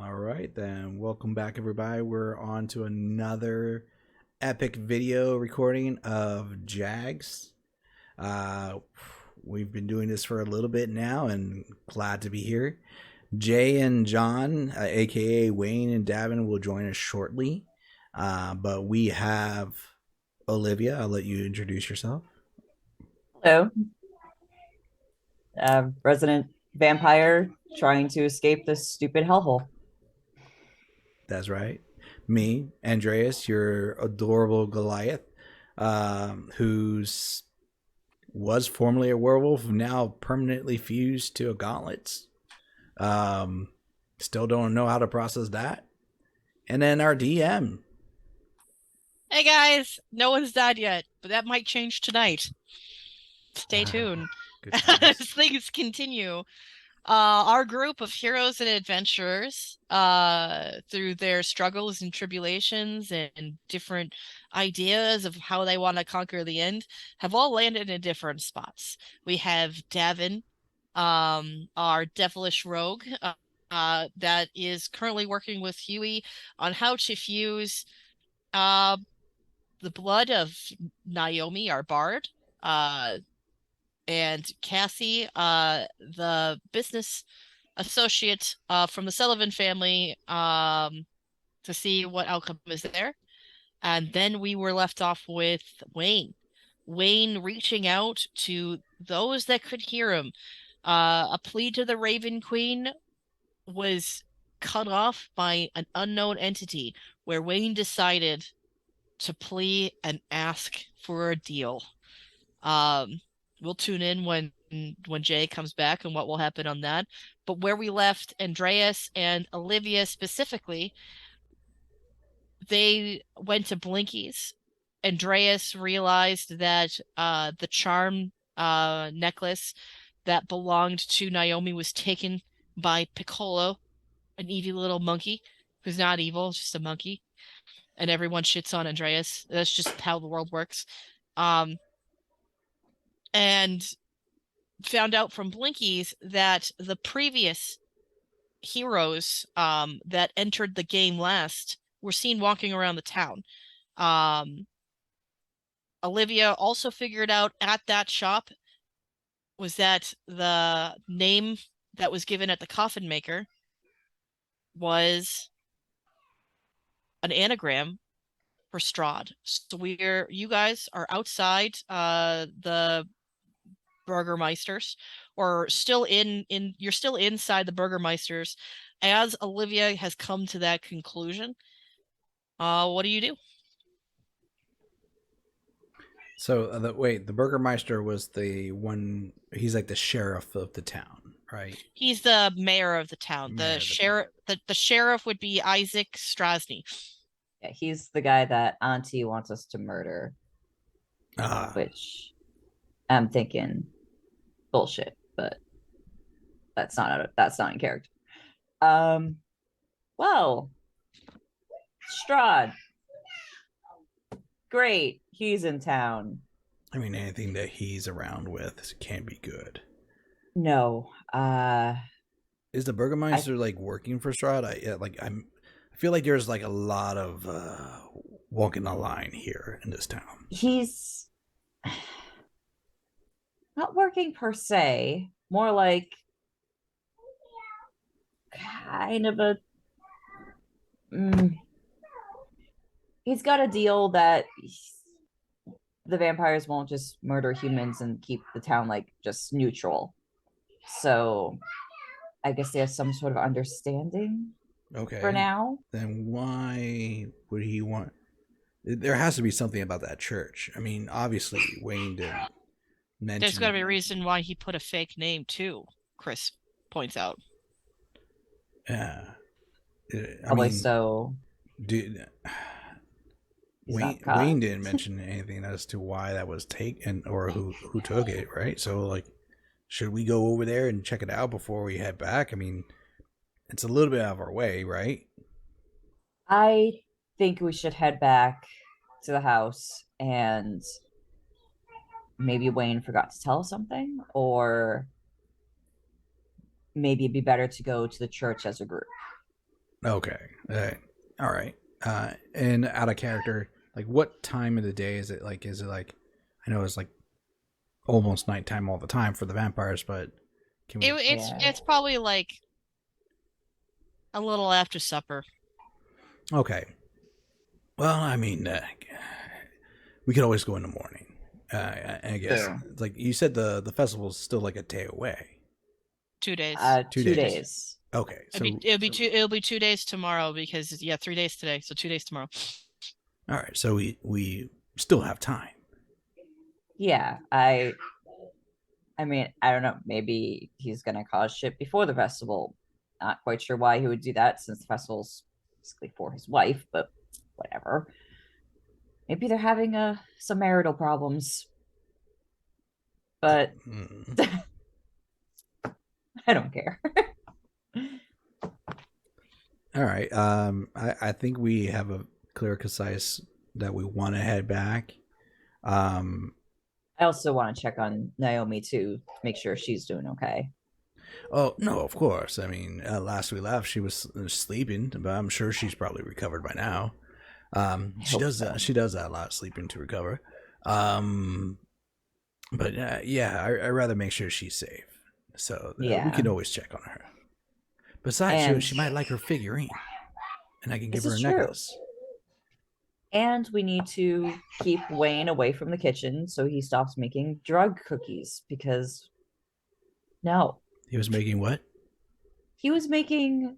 All right, then. Welcome back, everybody. We're on to another epic video recording of Jags. Uh, we've been doing this for a little bit now, and glad to be here. Jay and John, aka Wayne and Davin, will join us shortly. But we have Olivia. I'll let you introduce yourself. Hello, resident vampire trying to escape this stupid hellhole. That's right. Me, Andreas, your adorable Goliath, who's was formerly a werewolf, now permanently fused to a gauntlets. Um, Still don't know how to process that. And then our DM. Hey guys, no one's died yet, but that might change tonight. Stay tuned Good as times. things continue. Our group of heroes and adventurers, through their struggles and tribulations and different ideas of how they want to conquer the end, have all landed in different spots. We have Davin, our devilish rogue, that is currently working with Huey on how to fuse, uh, the blood of Naomi, our bard, uh, and Cassie, the business associate from the Sullivan family, to see what outcome is there. And then we were left off with Wayne. Wayne reaching out to those that could hear him. A plea to the Raven Queen was cut off by an unknown entity, where Wayne decided to plea and ask for a deal. Um, we'll tune in when Jay comes back and what will happen on that. But where we left Andreas and Olivia specifically, they went to Blinky's. Andreas realized that the charm necklace that belonged to Naomi was taken by Piccolo, an evil little monkey who's not evil, just a monkey. And everyone shits on Andreas. That's just how the world works. Um, and found out from Blinky's that the previous heroes that entered the game last were seen walking around the town. Um, Olivia also figured out at that shop was that the name that was given at the coffin maker was an anagram for Strah'd. So you guys are outside the Burgermeisters, or still you're still inside the Burgermeisters, as Olivia has come to that conclusion. What do you do? So the Burgermeister was the one. He's like the sheriff of the town, right? He's the mayor of the town. Mayor The of the sheriff, the sheriff would be Isaac Strasny. Yeah, he's the guy that Auntie wants us to murder, Ah, which I'm thinking bullshit, but that's not in character. Um, well, Strahd, great, he's in town. I mean, anything that he's around with can't be good. No, Is the Burgermeister like working for Strahd? I feel like there's like a lot of walking the line here in this town. he's not working per se, more like kind of a he's got a deal that the vampires won't just murder humans and keep the town like just neutral. So I guess they have some sort of understanding Okay. for now. Then why would he want? There has to be something about that church. I mean, obviously Wayne didn't mention. There's got to be a reason why he put a fake name too. Chris points out. Yeah. Probably so. Dude, Wayne didn't mention anything as to why that was taken or who took it, right? So like, should we go over there and check it out before we head back? I mean, it's a little bit out of our way, right? I think we should head back to the house, and maybe Wayne forgot to tell us something, or maybe it'd be better to go to the church as a group. Okay. All right. And out of character, like what time of the day is it? Like, is it like? I know it's like almost nighttime all the time for the vampires, but can we? It's probably like a little after supper. Okay. Well, I mean, we could always go in the morning. I guess, Sure. like you said, the festival's still like a day away. 2 days. 2 2 days. days. Okay, so It'll be 2 days tomorrow because 3 days today, so 2 days tomorrow. all right, so we still have time. Yeah, I mean, I don't know. Maybe he's gonna cause shit before the festival. Not quite sure why he would do that since the festival's basically for his wife, but whatever. Maybe they're having some marital problems. But I don't care. All right. I think we have a clear, concise that we want to head back. I also want to check on Naomi too, make sure she's doing okay. Oh no, of course. I mean, last we left, she was sleeping, but I'm sure she's probably recovered by now. She does a lot of sleeping to recover. But yeah, I rather make sure she's safe. So we can always check on her. Besides, she might like her figurine, and I can give her a necklace. And we need to keep Wayne away from the kitchen so he stops making drug cookies because no. He was making what? He was making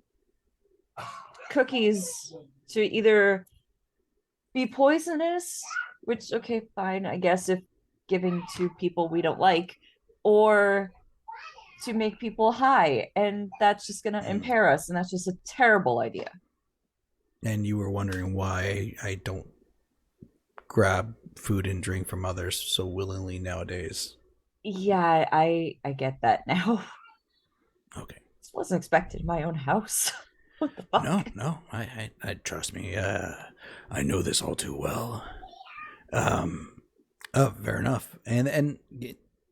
cookies to either be poisonous, which, okay, fine, I guess, if giving to people we don't like, or to make people high. And that's just going to impair us. And that's just a terrible idea. And you were wondering why I don't grab food and drink from others so willingly nowadays. Yeah, I get that now. Okay. This wasn't expected in my own house. What the fuck? No, I trust me. I know this all too well. Fair enough. And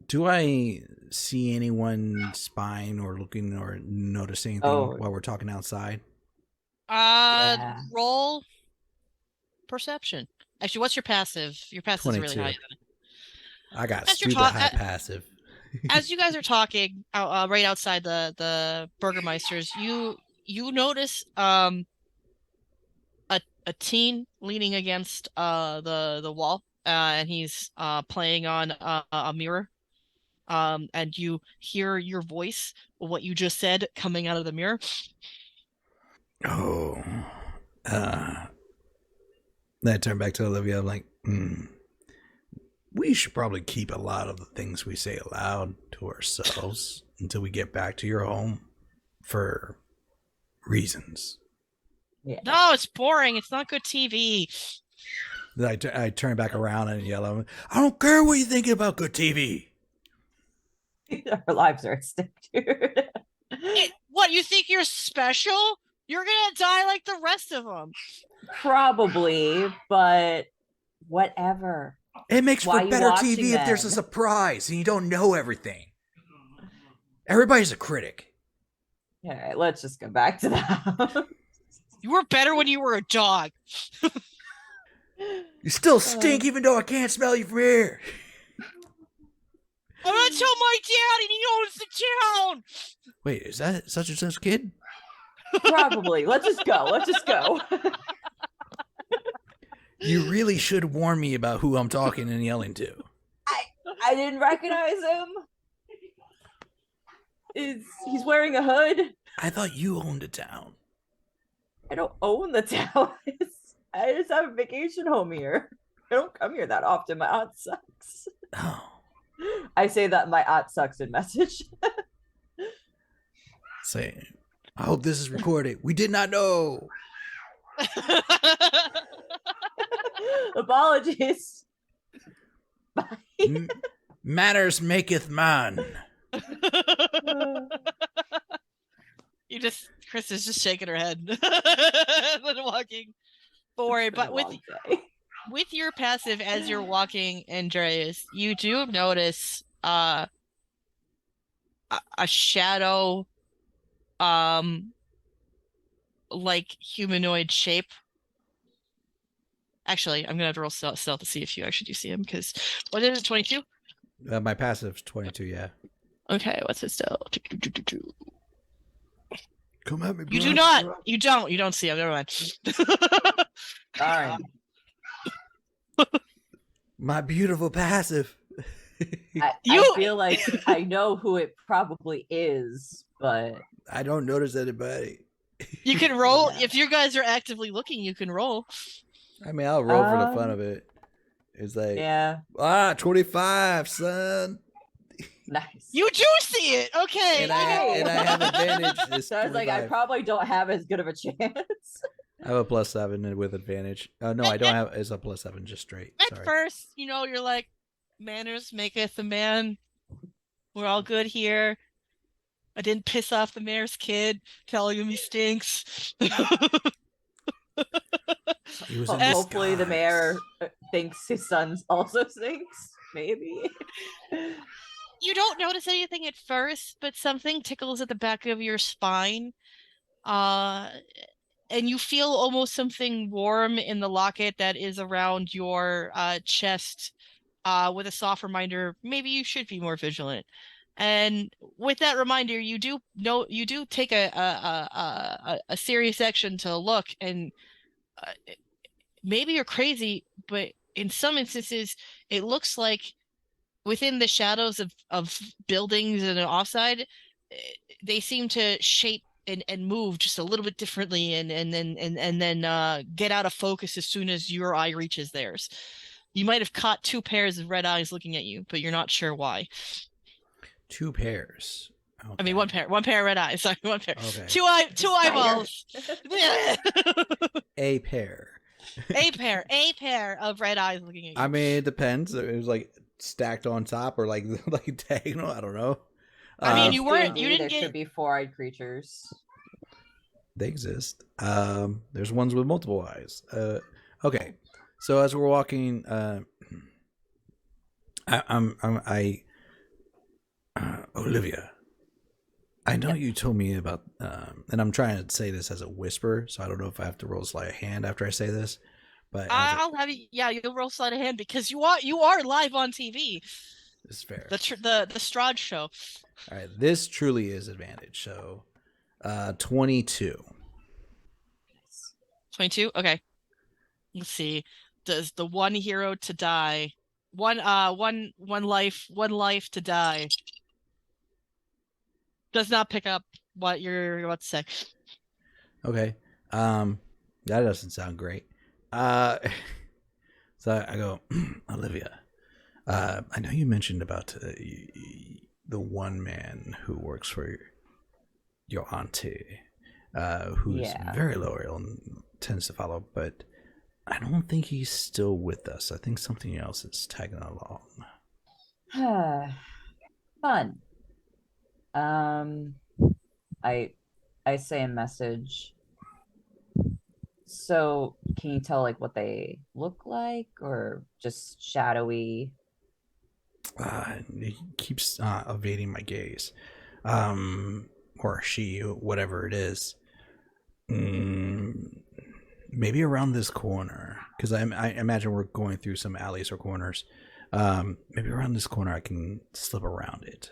do I see anyone spying or looking or noticing anything while we're talking outside? Roll perception. Actually, what's your passive? Your passive is really high. I got stupid high passive. As you guys are talking, right outside the Burgermeisters, you notice a teen leaning against the wall, and he's playing on a mirror. And you hear your voice, what you just said, coming out of the mirror. Oh. Then I turn back to Olivia. I'm like, we should probably keep a lot of the things we say aloud to ourselves until we get back to your home for reasons. Yeah. No, it's boring. It's not good TV. Then I turn back around and yell, I don't care what you thinking about good TV. Our lives are at stake, dude. What, you think you're special? You're gonna die like the rest of them. Probably, but whatever. It makes for better TV if there's a surprise and you don't know everything. Everybody's a critic. All right, let's just go back to that. You were better when you were a dog. You still stink even though I can't smell you from here. I'm gonna tell my dad and he owns the town. Wait, is that such and such kid? Probably. Let's just go. You really should warn me about who I'm talking and yelling to. I didn't recognize him. He's wearing a hood? I thought you owned the town. I don't own the town. I just have a vacation home here. I don't come here that often. My aunt sucks. Oh. I say that my aunt sucks in message. Say, I hope this is recorded. We did not know. Apologies. Bye. Manners maketh man. Chris is just shaking her head. Then walking forward. But with your passive as you're walking, Andreas, you do notice a shadow like humanoid shape. Actually, I'm gonna have to roll stealth to see if you actually do see him, because what is it, 22? My passive's 22, yeah. Okay, what's his stealth? Come at me, bro. You do not. You don't see him. Never mind. Darn. My beautiful passive. I feel like I know who it probably is, but I don't notice anybody. You can roll. Yeah. If you guys are actively looking, you can roll. I mean, I'll roll for the fun of it. It's like, yeah, 25, son. nice. You do see it. Okay. And I have advantage. So I was like, I probably don't have as good of a chance. I have a +7 with advantage. No, I don't have. It's a +7, just straight. At Sorry. first, you're like, manners maketh a man. We're all good here. I didn't piss off the mayor's kid, telling him he stinks. He was Hopefully the mayor thinks his son also stinks. Maybe. You don't notice anything at first, but something tickles at the back of your spine. And you feel almost something warm in the locket that is around your chest, with a soft reminder, maybe you should be more vigilant. And with that reminder, you do take a serious action to look, and maybe you're crazy, but in some instances, it looks like within the shadows of buildings and an offside, they seem to shape and move just a little bit differently, and then get out of focus as soon as your eye reaches theirs. You might have caught two pairs of red eyes looking at you, but you're not sure why. 2 pairs. Okay. I mean, one pair of red eyes. Sorry, one pair. Okay. Two eyeballs. A pair. A pair of red eyes looking at you. I mean, it depends. It was like stacked on top or like diagonal. I don't know. I mean, you didn't there get. should be 4-eyed creatures. They exist. There's ones with multiple eyes. Okay. So as we're walking, Olivia, I know you told me about, and I'm trying to say this as a whisper, so I don't know if I have to roll sleight of hand after I say this, but I'll have you. Yeah, you'll roll sleight of hand because you are live on TV. It's fair. The Strah'd show. All right, this truly is advantage. So, 22. 22. Okay. Let's see. Does the one hero to die, one life to die, does not pick up what you're about to say. Okay. That doesn't sound great. So I go, Olivia, I know you mentioned about the one man who works for your auntie, who's very loyal and tends to follow, but I don't think he's still with us. I think something else is tagging along. Fun. I say a message. So can you tell like what they look like, or just shadowy? He keeps evading my gaze. Or she, whatever it is. Maybe around this corner, because I imagine we're going through some alleys or corners. Maybe around this corner I can slip around it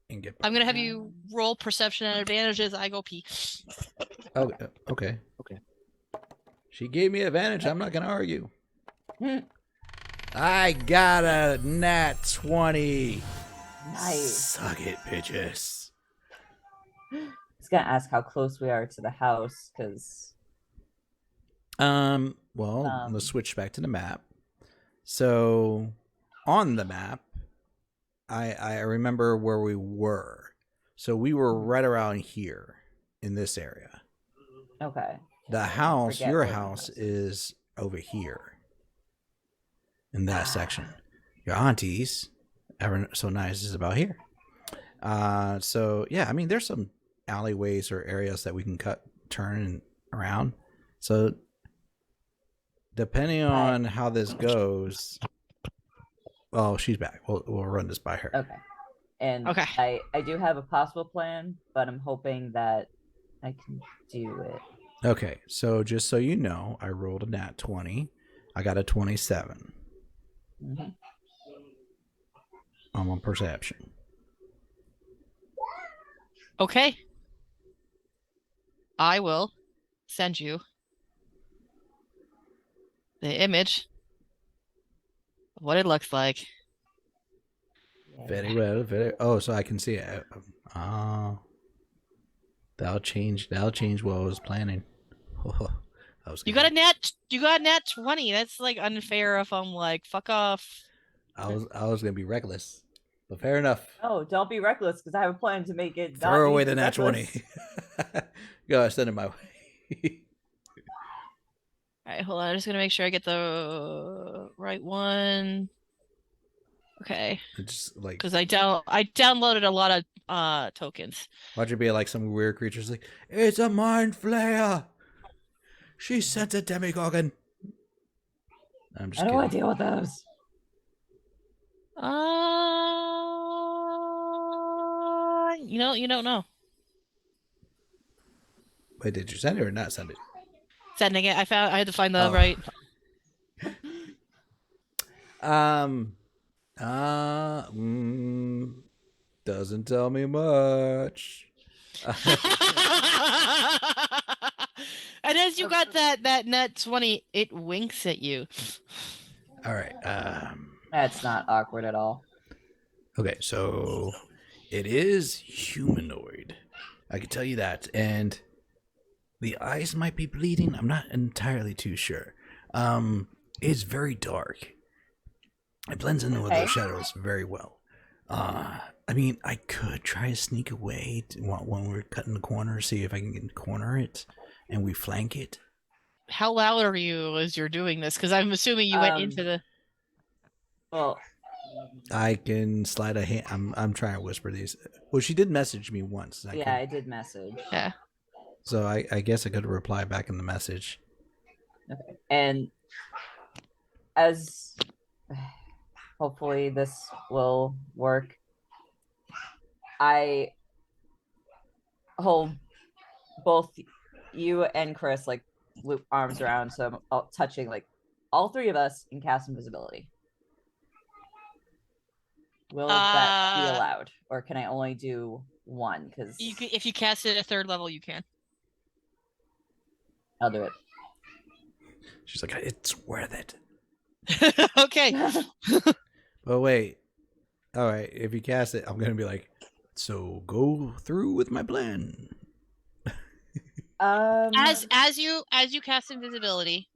and get. I'm gonna have you roll perception and advantages. I go pee. Oh, okay. She gave me advantage. I'm not gonna argue. I got a nat 20. Nice. Suck it, bitches. I was gonna ask how close we are to the house, because let's switch back to the map. So on the map, I remember where we were. So we were right around here in this area. Okay. The house, your house, is over here in that section. Your auntie's, ever so nice, is about here. So yeah, I mean, there's some alleyways or areas that we can turn around. So depending on how this goes, well, she's back. We'll run this by her. Okay. And I do have a possible plan, but I'm hoping that I can do it Okay, so just so you know, I rolled a nat 20. I got a 27 Mhm. on my perception. Okay. I will send you the image of what it looks like. Very well. Very. Oh, so I can see it. Oh, that'll change. That'll change what I was planning. I was You gonna got a nat 20. That's like unfair if I'm like, fuck off. I was gonna be reckless, but fair enough. Oh, don't be reckless because I have a plan to make it not Throw need away to the be nat reckless. 20. Go, send it my way. All right, hold on. I'm just gonna make sure I get the right one. Okay, It's just like, because I downloaded a lot of tokens. watch it be like some weird creatures like, it's a mind flayer. She sent a demigorgon. I'm just I don't want kidding. to deal with those. You don't know. Wait, did you send it or not send it? Sending it. I had to find the Oh. right. Um. Uh. Mm, doesn't tell me much. And as you got that net 20, it winks at you. All right. That's not awkward at all. Okay, so it is humanoid. I can tell you that, and the eyes might be bleeding. I'm not entirely too sure. It's very dark. It blends in with those shadows very well. I mean, I could try to sneak away when we're cutting the corner, see if I can corner it, and we flank it. How loud are you as you're doing this? Because I'm assuming you went into the. Well, I can slide a hand. I'm trying to whisper these. Well, she did message me once. I did message. Yeah. So I guess I could reply back in the message. Okay. And as hopefully this will work, I hold both you and Chris like loop arms around, so I'm touching like all three of us and cast invisibility. Will that be allowed, or can I only do one? Because if you cast it at 3rd level, you can. I'll do it. She's like, it's worth it. Okay. But wait. All right. If you cast it, I'm gonna be like, so go through with my plan. As you cast invisibility,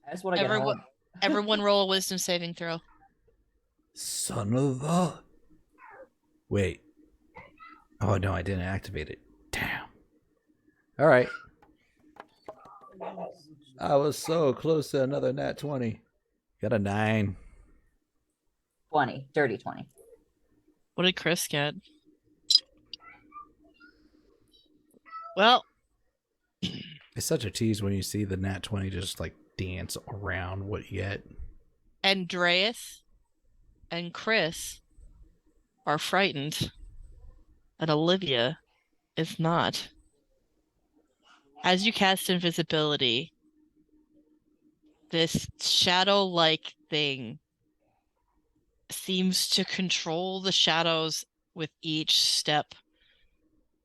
I just want to get home. Everyone roll a wisdom saving throw. Son of a. Wait. Oh no, I didn't activate it. Damn. All right. I was so close to another nat 20. Got a 9. 20. Dirty 20. What did Chris get? Well, it's such a tease when you see the nat 20 just like dance around what you get. Andreas and Chris are frightened, and Olivia is not. As you cast invisibility, this shadow-like thing seems to control the shadows with each step,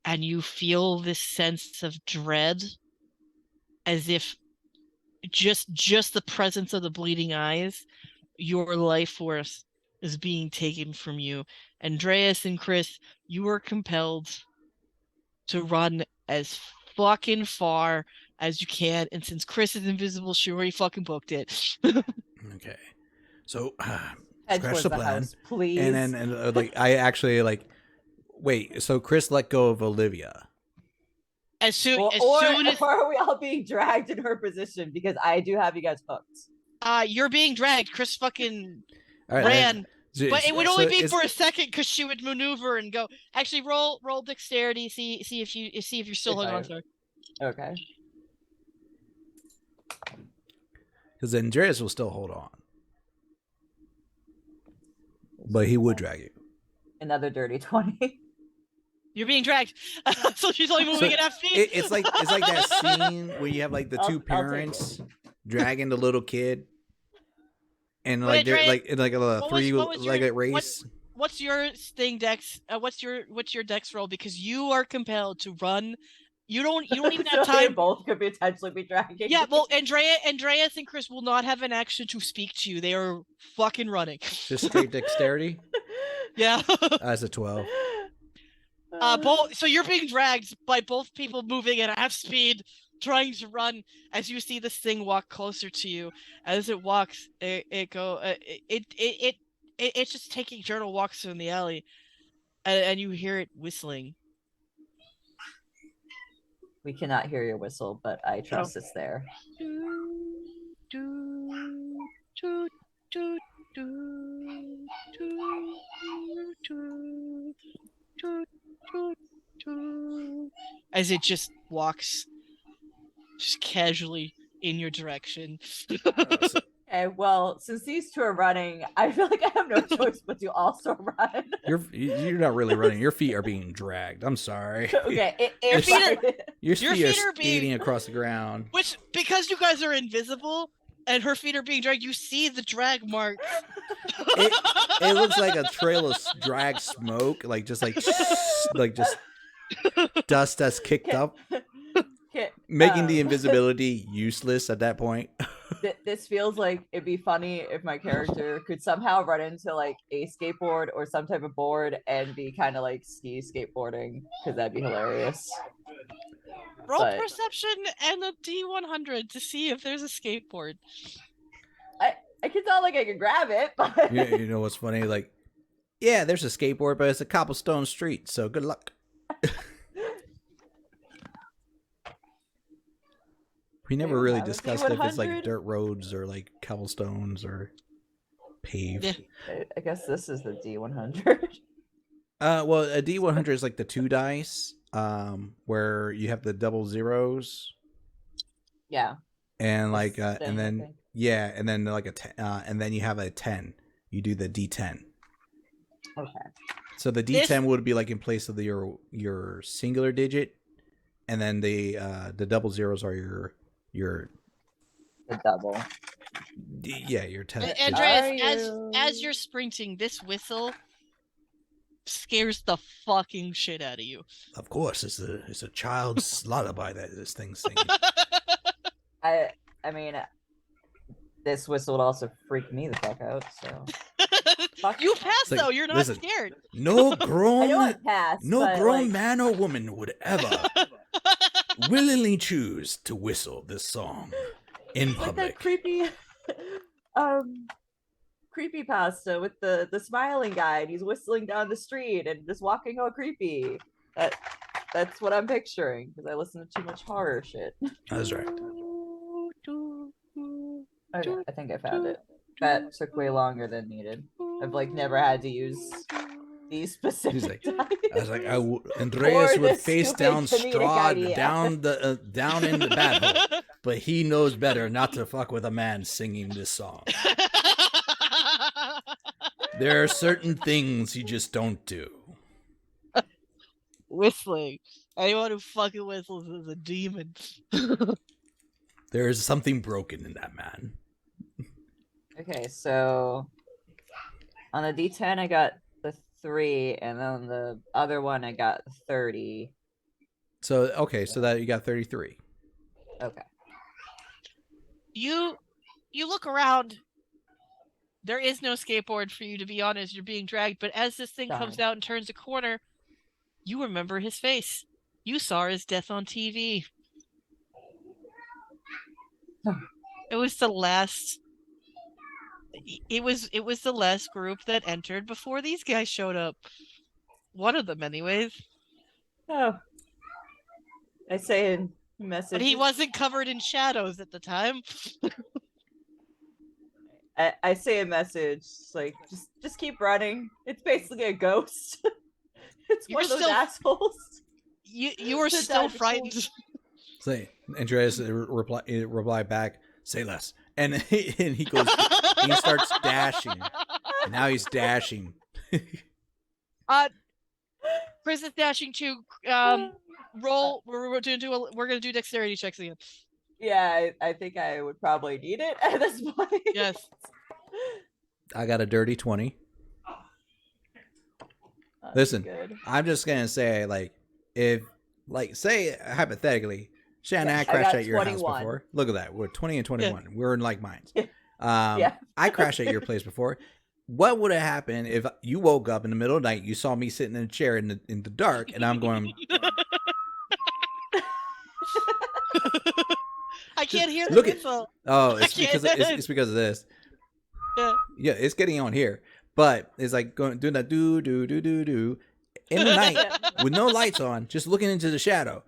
and you feel this sense of dread, as if just the presence of the bleeding eyes, your life force is being taken from you. Andreas and Chris, you are compelled to run as fucking far as you can, and since Chris is invisible, she already fucking booked it. Okay, so Head scratch towards the the plan, house, please. and then like I actually like wait. So Chris let go of Olivia. As soon as or are we all being dragged in her position? Because I do have you guys hooked. You're being dragged. Chris fucking right, ran. But it would only be for a second because she would maneuver and go. Actually, roll dexterity. See if you're still holding on to her. Okay. Because Andreas will still hold on, but he would drag you. Another dirty 20. You're being dragged. So she's only moving at half speed. It's like that scene where you have like the two I'll take parents dragging the little kid, and Wait, like they're Andrea, like a three like a race. What's your thing, Dex? What's your Dex roll? Because you are compelled to run. You don't even have So they time. both could potentially be dragging. Yeah, well, Andreas and Chris will not have an action to speak to you. They are fucking running. Just straight dexterity. Yeah. As a 12. So you're being dragged by both people moving at half speed, trying to run as you see this thing walk closer to you. As it walks, it's just taking journal walks in the alley, and you hear it whistling. We cannot hear your whistle, but I trust it's there. As it just walks just casually in your direction. Okay, well, since these two are running, I feel like I have no choice but to also run. You're not really running. Your feet are being dragged. I'm sorry. Okay, Your feet are are being skating across the ground. Which, because you guys are invisible and her feet are being dragged, you see the drag mark. It looks like a trail of drag smoke, like just dust that's kicked up, making the invisibility useless at that point. This feels like it'd be funny if my character could somehow run into like a skateboard or some type of board and be kind of like ski skateboarding, because that'd be hilarious. Roll But perception and a D100 to see if there's a skateboard. I can tell like I can grab it, but You know what's funny? Like, yeah, there's a skateboard, but it's a cobblestone street, so good luck. We never really discussed if it's like dirt roads or like cobblestones or paved. Yeah. I guess this is the D100. Well, a D100 is like the 2 dice, where you have the double zeros. Yeah. And like, Thing, and then yeah, and then like and then you have a 10. You do the D10. Okay. So the D10 would be like in place of your singular digit, and then the double zeros are your The double. Yeah, your 10. Andreas, as you're sprinting, this whistle scares the fucking shit out of you. Of course, it's a child's lullaby that this thing's singing. I mean, this whistle would also freak me the fuck out. So you passed like, though. You're not scared. No I know grown I passed. But, like, man or woman would ever willingly choose to whistle this song in like that public. creepy, creepy pasta with the smiling guy, and he's whistling down the street and just walking all creepy. That's what I'm picturing because I listen to too much horror shit. That's right. Okay, I think I found it. That took way longer than needed. I've like never had to use these specific. I was like, Andreas Or would the face stupid down comedic Strah'd idea. down in the battle, but he knows better not to fuck with a man singing this song. There are certain things you just don't do. Whistling. Anyone who fucking whistles is a demon. There is something broken in that man. Okay, so on the D10 I got the 3, and then on the other one I got 30. So okay, so that you got 33. Okay. You look around. There is no skateboard for you, to be honest. You're being dragged, but as this thing comes out and turns a corner, you remember his face. You saw his death on TV. It was the last. It was the last group that entered before these guys showed up. One of them, anyways. Oh. I say in message. But he wasn't covered in shadows at the time. I say a message like just keep running. It's basically a ghost. It's one of those assholes. You were still frightened. Say, Andreas reply back. Say less, and he goes. He starts dashing. Now he's dashing. Chris is dashing to roll. We're gonna do dexterity checks again. Yeah, I think I would probably need it at this point. Yes. I got a dirty 20. That's Listen, good. I'm just gonna say, like, if, like, say hypothetically, Shannon, Yeah, I I crashed got at your house 21. before. Look at that, we're 20 and 21. Yeah. We're in like minds. Yeah. I crashed at your place before. What would have happened if you woke up in the middle of the night, you saw me sitting in a chair in the dark, and I'm going, I can't hear the look at, whistle. oh, it's because of this. Yeah, it's getting on here, but it's like doing that do in the night with no lights on, just looking into the shadow.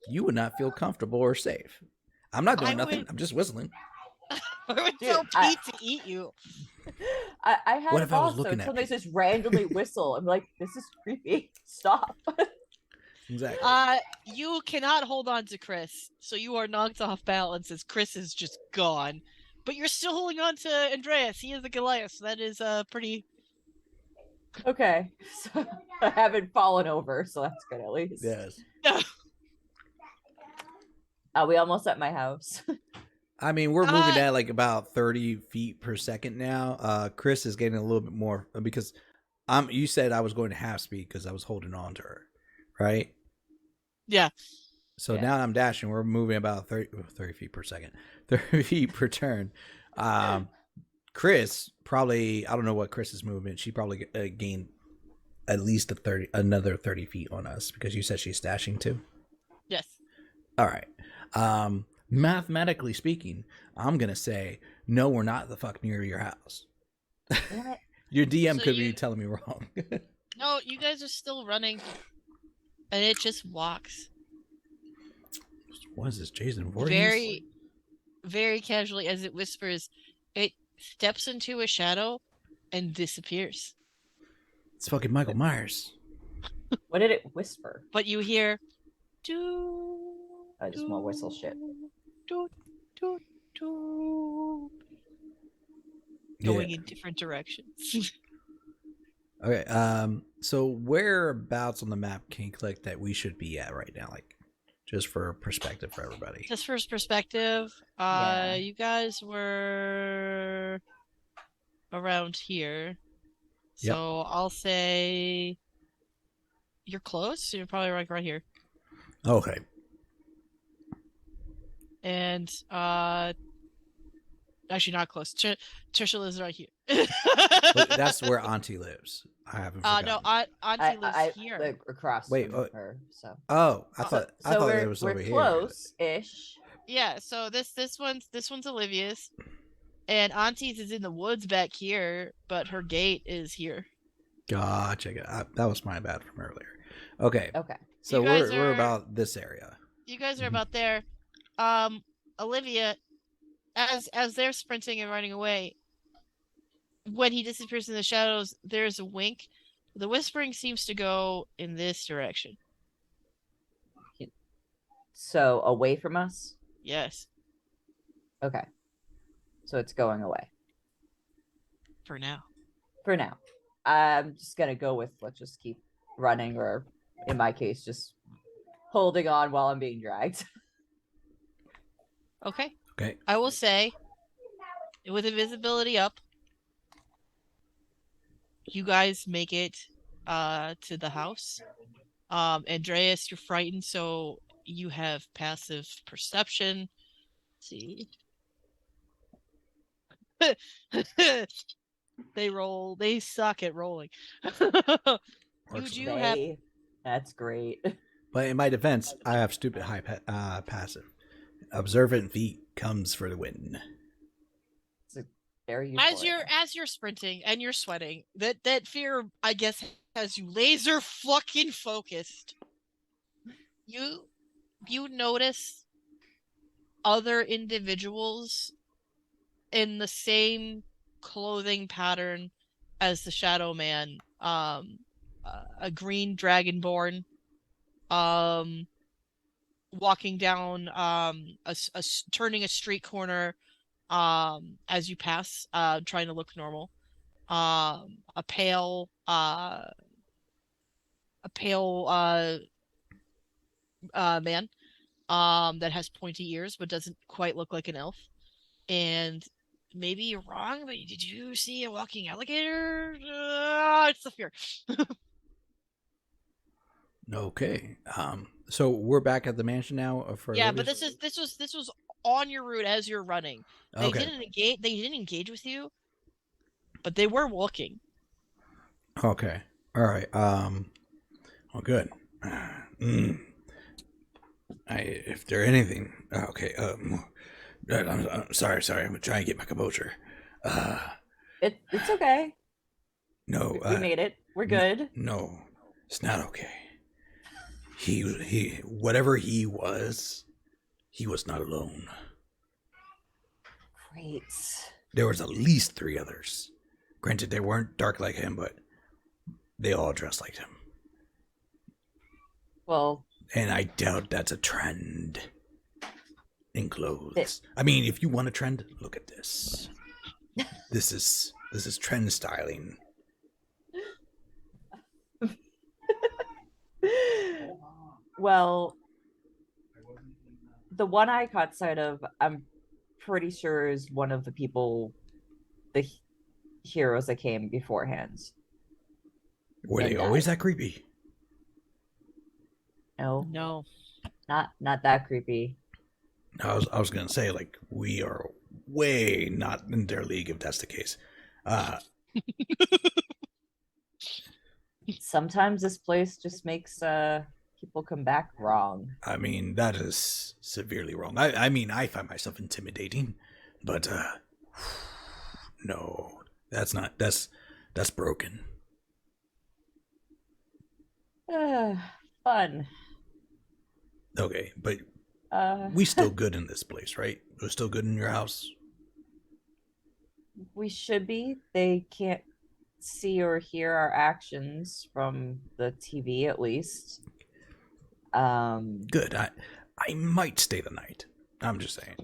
You would not feel comfortable or safe. I'm not doing nothing. I'm just whistling. I would Dude, tell Pete to eat you. I had What a if I was boss, looking so at sometimes me? just randomly whistle. I'm like, this is creepy. Stop. Exactly. You cannot hold on to Chris, so you are knocked off balance as Chris is just gone. But you're still holding on to Andreas. He is a Goliath, so that is pretty. Okay, so I haven't fallen over, so that's good at least. Yes. Are we almost at my house? I mean, we're moving at like about 30 feet per second now. Chris is getting a little bit more because you said I was going to half speed because I was holding on to her, right? Yeah. So Yeah. now I'm dashing. We're moving about 30 feet per second, 30 feet per turn. Chris probably, I don't know what Chris's movement. She probably gained at least another 30 feet on us because you said she's dashing too. Yes. All right. Mathematically speaking, I'm gonna say no. We're not the fuck near your house. Your DM So could be telling me wrong. No, you guys are still running, and it just walks What is this, Jason Voorhees? very, very casually as it whispers. It steps into a shadow and disappears. It's fucking Michael Myers. What did it whisper? But you hear, do. I just want whistle shit. Do, do, do, going in different directions. Okay. So whereabouts on the map can you click that we should be at right now? Like, just for perspective for everybody. Just for perspective, Yeah. you guys were around here. Yep. So I'll say you're close. So you're probably right here. Okay. And actually not close. Trisha lives right here. But that's where Auntie lives. I haven't forgotten. No, Auntie lives here. Like, across Wait, from her. So. Oh, I thought it was over we're here. close-ish. Yeah, so this one's Olivia's, and Auntie's is in the woods back here, but her gate is here. Gotcha. That was my bad from earlier. Okay. Okay. So You guys we're are- about this area. You guys are Mhm. about there. Olivia, as they're sprinting and running away, when he disappears in the shadows, there's a wink. The whispering seems to go in this direction. So away from us? Yes, Okay. So it's going away. for now. For now. I'm just gonna go with let's just keep running, or in my case, just holding on while I'm being dragged. Okay. Okay. I will say, with invisibility up, you guys make it to the house. Andreas, you're frightened, so you have passive perception. Let's see. They suck at rolling. Works do have That's great. But in my defense, I have stupid high passive. Observant feet comes for the win. It's a very useful as you're sprinting and you're sweating, that fear, I guess, has you laser fucking focused. You notice other individuals in the same clothing pattern as the Shadow Man, a green dragonborn, walking down turning a street corner as you pass, trying to look normal. A pale a pale man that has pointy ears but doesn't quite look like an elf. And maybe you're wrong, but did you see a walking alligator? It's the fear. Okay. So we're back at the mansion now for Yeah, Olivia? but this was on your route as you're running. They Okay. didn't engage with you, but they were walking. Okay. All right. Well, good. If there anything, okay. I'm sorry. I'm trying to get my composure. It's okay. No. We made it. We're good. No, it's not okay. He, whatever he was not alone. Great. There was at least 3 others. Granted, they weren't dark like him, but they all dressed like him. Well, and I doubt that's a trend in clothes. I mean, if you want a trend, look at this. This is trend styling. Well, the one I caught sight of, I'm pretty sure is one of the people, the heroes that came beforehand. Were they always that creepy? No, No. not that creepy. I was gonna say, like, we are way not in their league if that's the case. Sometimes this place just makes people come back wrong. I mean, that is severely wrong. I mean, I find myself intimidating, but no, that's not. That's broken. Fun. Okay, but we still good in this place, right? We're still good in your house. We should be. They can't see or hear our actions from the TV, at least. Good. I might stay the night. I'm just saying.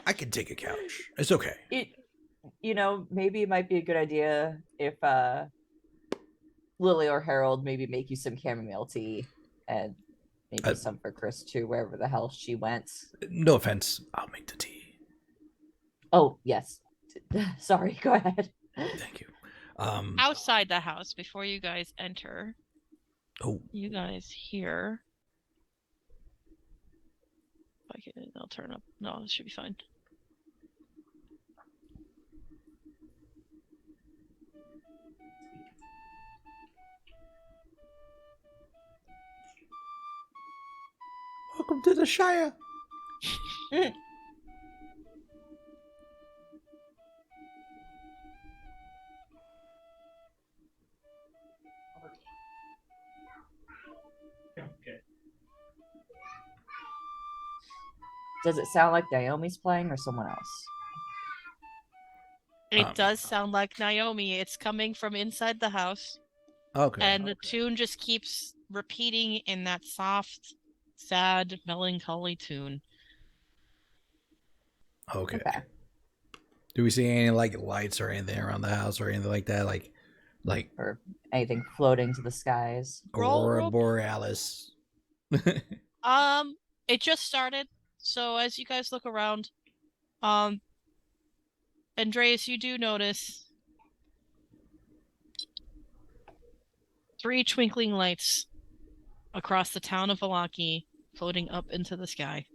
I could take a couch. It's okay. Maybe it might be a good idea if Lily or Harold maybe make you some chamomile tea and maybe some for Chris too, wherever the hell she went. No offense. I'll make the tea. Oh, yes. Sorry, go ahead. Thank you. Outside the house, before you guys enter. Oh. You guys hear. I'll turn up. No, this should be fine. Welcome to the Shire. Does it sound like Naomi's playing or someone else? It does sound like Naomi. It's coming from inside the house. Okay. And the tune just keeps repeating in that soft, sad, melancholy tune. Okay. Do we see any like lights or anything around the house or anything like that? Like or anything floating to the skies? Aurora Borealis. It just started. So as you guys look around, Andreas, you do notice 3 twinkling lights across the town of Valaki floating up into the sky.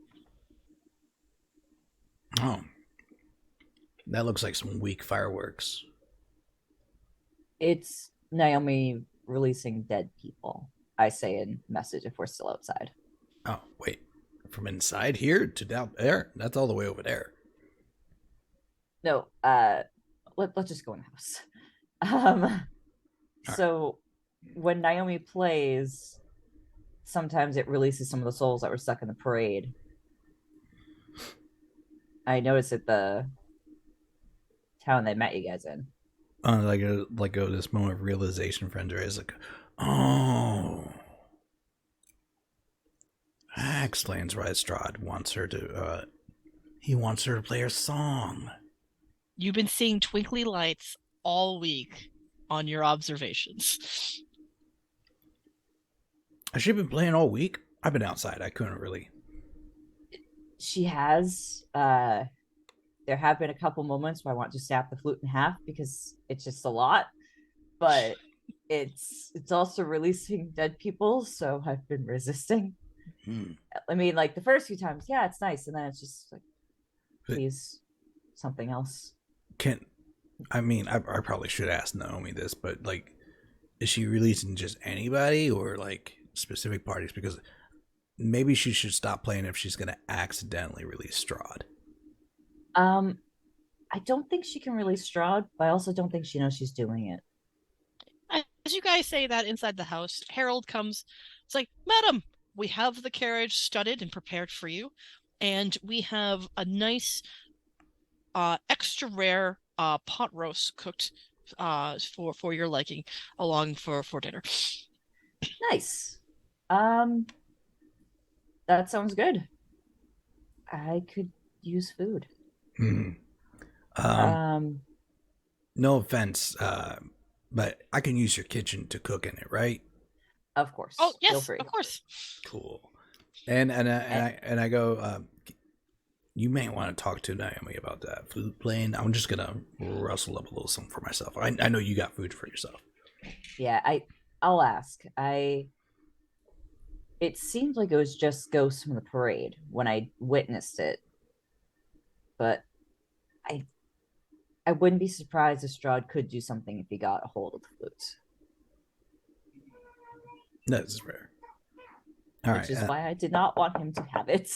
Oh. That looks like some weak fireworks. It's Naomi releasing dead people, I say in message if we're still outside. Oh, wait. From inside here to down there? That's all the way over there. No, let's just go in the house. So when Naomi plays, sometimes it releases some of the souls that were stuck in the parade. I noticed at the town they met you guys in. This moment of realization for Andreas, like, oh, that explains why Strah'd wants her to. He wants her to play her song. You've been seeing twinkly lights all week. on your observations. Has she been playing all week? I've been outside. I couldn't really. She has. There have been a couple moments where I want to snap the flute in half because it's just a lot, but it's also releasing dead people, so I've been resisting. I mean, like the first few times, yeah, it's nice, and then it's just like, please, something else. I probably should ask Naomi this, but like, is she releasing just anybody or like specific parties? Because maybe she should stop playing if she's gonna accidentally release Strah'd. I don't think she can release Strah'd, but I also don't think she knows she's doing it. As you guys say that inside the house, Harold comes. It's like, Madam, we have the carriage studded and prepared for you, and we have a nice, extra rare pot roast cooked for your liking, along for dinner. Nice. That sounds good. I could use food. No offense, but I can use your kitchen to cook in it, right? Of course. Oh yes, feel free. of course. Cool. And I go. You may want to talk to Naomi about that food playing. I'm just gonna rustle up a little something for myself. I know you got food for yourself. Yeah, I'll ask. It seemed like it was just ghosts from the parade when I witnessed it, but I wouldn't be surprised if Strah'd could do something if he got a hold of the flutes. That's rare. All Which right, is why I did not want him to have it.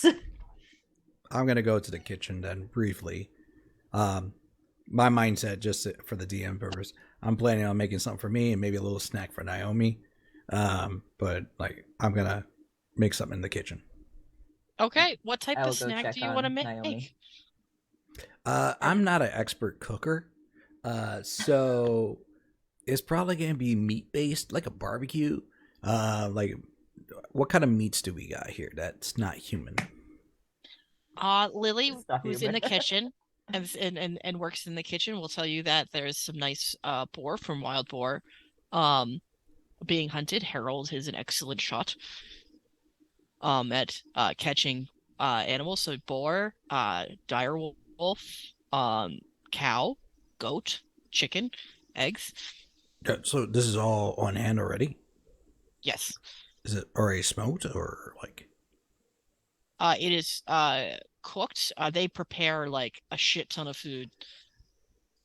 I'm gonna go to the kitchen then briefly. My mindset, just for the DM purpose, I'm planning on making something for me and maybe a little snack for Naomi. But like, I'm gonna make something in the kitchen. Okay, what type of snack do you want to make? Naomi. I'm not an expert cooker, so it's probably gonna be meat based, like a barbecue. Like, what kind of meats do we got here that's not human? Lily, who's in the kitchen and works in the kitchen, will tell you that there's some nice boar from wild boar being hunted. Harold is an excellent shot at catching animals. So boar, dire wolf, cow, goat, chicken, eggs. So this is all on hand already? Yes. Is it already smoked or like? It is cooked. They prepare like a shit ton of food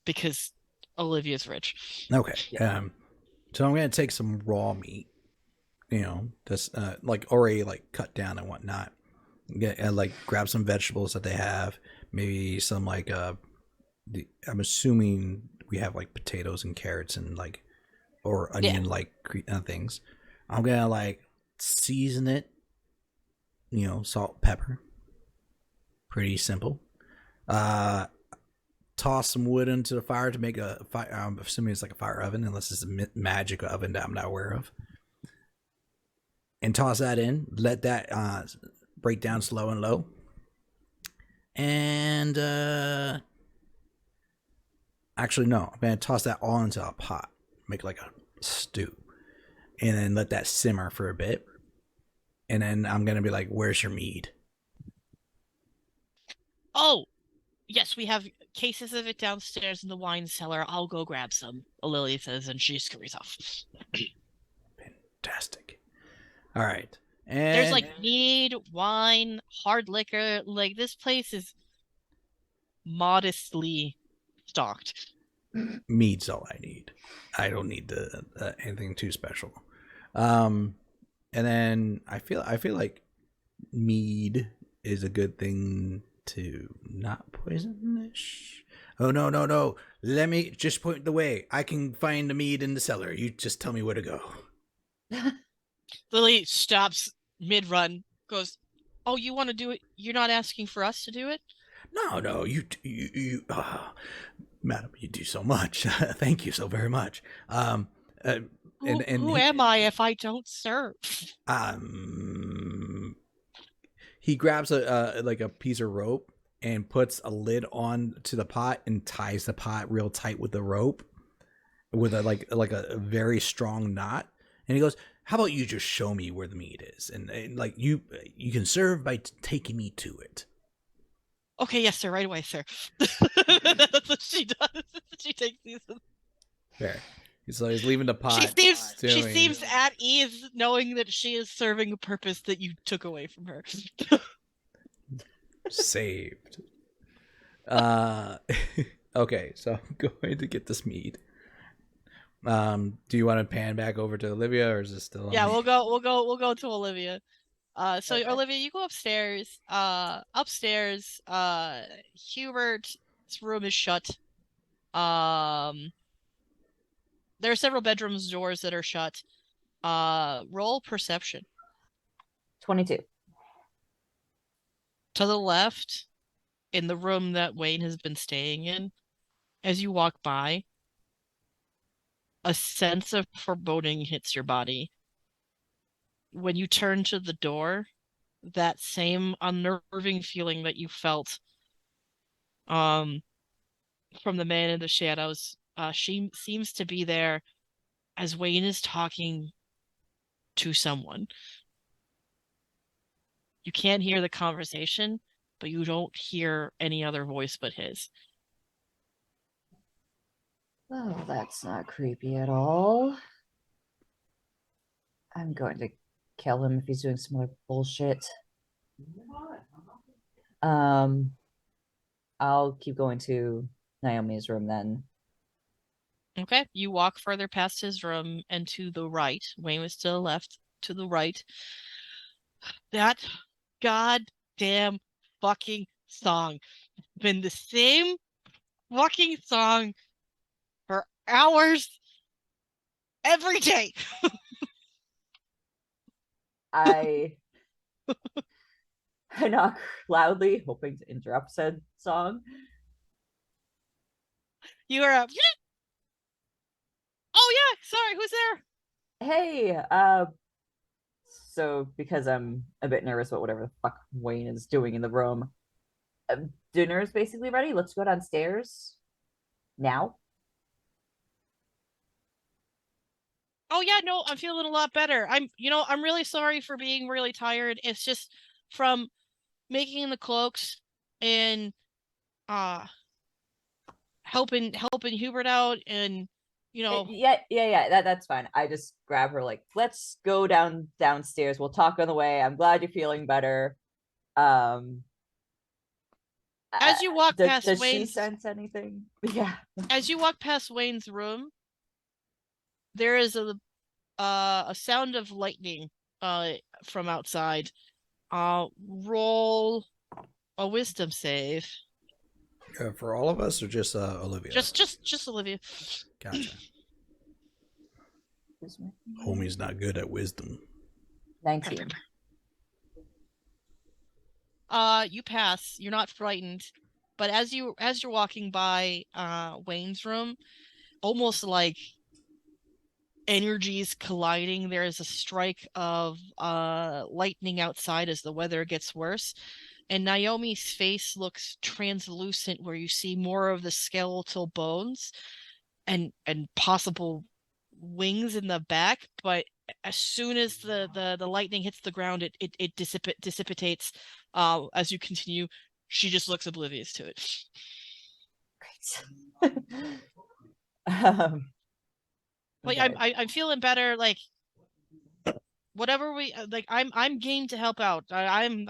because Olivia's rich. Okay. Yeah. So I'm gonna take some raw meat, just like already like cut down and whatnot. And like grab some vegetables that they have, maybe some like I'm assuming we have like potatoes and carrots and like or onion like things. I'm gonna like season it, salt, pepper. Pretty simple. Toss some wood into the fire to make a fire. I'm assuming it's like a fire oven, unless it's a magic oven that I'm not aware of. And toss that in. Let that break down slow and low. And actually, no. I'm gonna toss that all into a pot. Make like a stew, and then let that simmer for a bit. And then I'm gonna be like, "Where's your mead?" Oh, yes, we have cases of it downstairs in the wine cellar. I'll go grab some, Lily says, and she scurries off. Fantastic. All right. And there's like mead, wine, hard liquor. Like this place is modestly stocked. Mead's all I need. I don't need anything too special. And then I feel like mead is a good thing to not poisonish. Oh no. Let me just point the way. I can find the mead in the cellar. You just tell me where to go. Lily stops mid-run, goes, "Oh, you want to do it? You're not asking for us to do it?" No, you madam, you do so much. Thank you so very much. Who am I if I don't serve? He grabs a piece of rope and puts a lid on to the pot and ties the pot real tight with the rope. with a very strong knot, and he goes, "How about you just show me where the meat is, and like you can serve by taking me to it." Okay, yes, sir. Right away, sir. That's what she does. She takes these. Fair. So he's leaving the pot. She seems at ease knowing that she is serving a purpose that you took away from her. Saved. Okay, so I'm going to get this meat. Do you want to pan back over to Olivia, or is it still on Yeah, me? we'll go to Olivia. So Okay. Olivia, you go upstairs. Upstairs, Hubert's room is shut. There are several bedrooms doors that are shut. Roll perception. 22. To the left, in the room that Wayne has been staying in, as you walk by, a sense of foreboding hits your body. When you turn to the door, that same unnerving feeling that you felt from the man in the shadows, she seems to be there as Wayne is talking to someone. You can't hear the conversation, but you don't hear any other voice but his. Oh, that's not creepy at all. I'm going to kill him if he's doing some other bullshit. I'll keep going to Naomi's room then. Okay, you walk further past his room and to the right. Wayne was still left. To the right, that goddamn fucking song. Been the same fucking song for hours every day. I knock loudly, hoping to interrupt said song. You are up. Oh yeah, sorry, who's there? Hey, so because I'm a bit nervous about whatever the fuck Wayne is doing in the room, dinner is basically ready. Let's go downstairs now. Oh yeah, no, I'm feeling a lot better. I'm really sorry for being really tired. It's just from making the cloaks and uh helping Hubert out and Yeah. That's fine. I just grab her like, let's go downstairs. We'll talk on the way. I'm glad you're feeling better. Um, as you walk past does she Wayne's sense anything? Yeah. as you walk past Wayne's room, there is a sound of lightning from outside. Roll a wisdom save. For all of us, or just Olivia? Just Olivia. Gotcha. Homie's not good at wisdom. 19. You pass. You're not frightened, but as you're walking by Wayne's room, almost like energies colliding, there is a strike of lightning outside as the weather gets worse. And Naomi's face looks translucent, where you see more of the skeletal bones and possible wings in the back. But as soon as the lightning hits the ground, it dissipates. As you continue, she just looks oblivious to it. Great. Like okay. I'm feeling better. Like whatever we like, I'm game to help out. I'm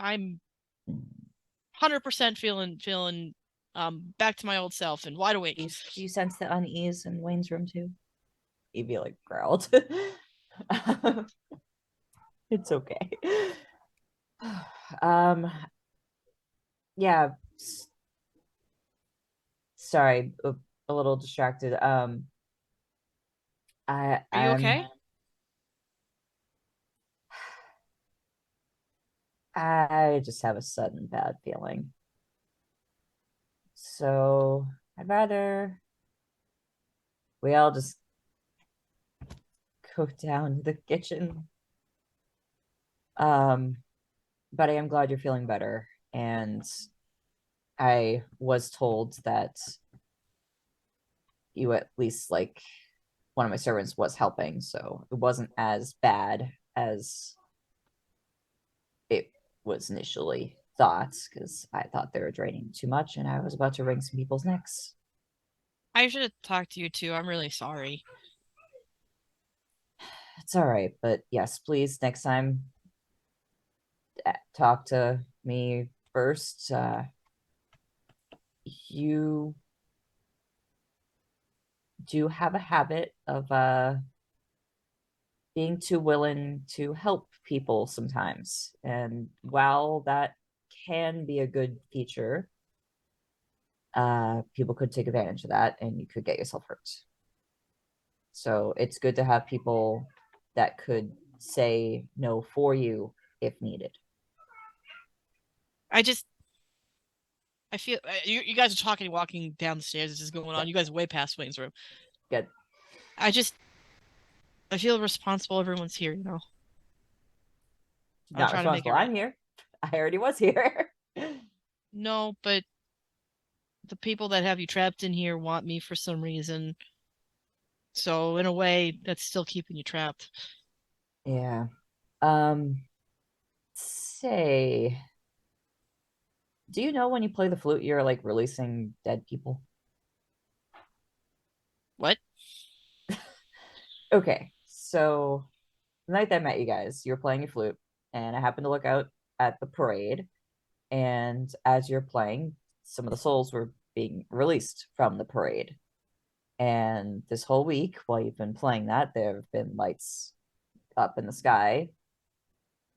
100% feeling back to my old self and wide awake. Do you sense the unease in Wayne's room too? Evie like growled. It's okay. Yeah. Sorry, a little distracted. Are you okay? I just have a sudden bad feeling. So I'd rather we all just go down to the kitchen. But I am glad you're feeling better. And I was told that you at least like one of my servants was helping, so it wasn't as bad as it was initially thought, because I thought they were draining too much and I was about to wring some people's necks. I should have talked to you too. I'm really sorry. It's all right, but yes, please, next time, talk to me first. You do have a habit of being too willing to help people sometimes. And while that can be a good feature, people could take advantage of that and you could get yourself hurt. So it's good to have people that could say no for you if needed. I feel you guys are talking, walking down the stairs. This is going on. You guys are way past Wayne's room. Good. I feel responsible. Everyone's here, you know. I'm Not trying to make it responsible. right. I'm here. I already was here. No, but the people that have you trapped in here want me for some reason. So in a way, that's still keeping you trapped. Yeah. Say, do you know when you play the flute, you're like releasing dead people? What? Okay, so the night that I met you guys, you were playing your flute, and I happened to look out at the parade, and as you're playing, some of the souls were being released from the parade. And this whole week, while you've been playing that, there have been lights up in the sky,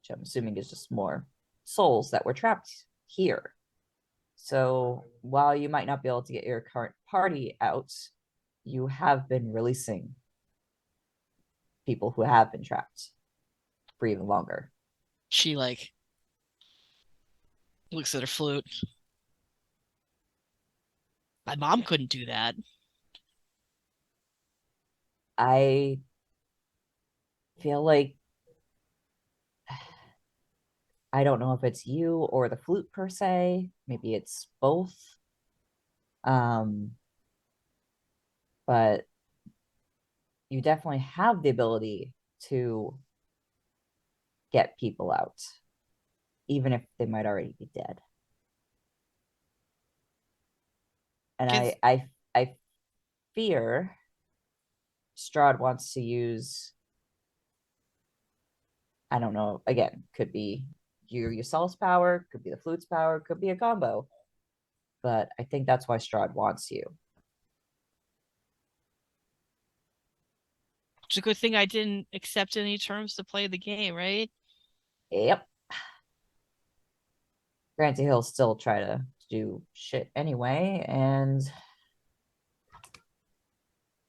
which I'm assuming is just more souls that were trapped here. So while you might not be able to get your current party out, you have been releasing people who have been trapped for even longer. She like looks at her flute. My mom couldn't do that. I feel like I don't know if it's you or the flute per se. Maybe it's both. Um, but you definitely have the ability to get people out, even if they might already be dead. And Kids, I fear Strah'd wants to use, I don't know, again, could be yourself's power, could be the flute's power, could be a combo. But I think that's why Strah'd wants you. it's a good thing I didn't accept any terms to play the game, right? Yep. Granted, he'll still try to do shit anyway and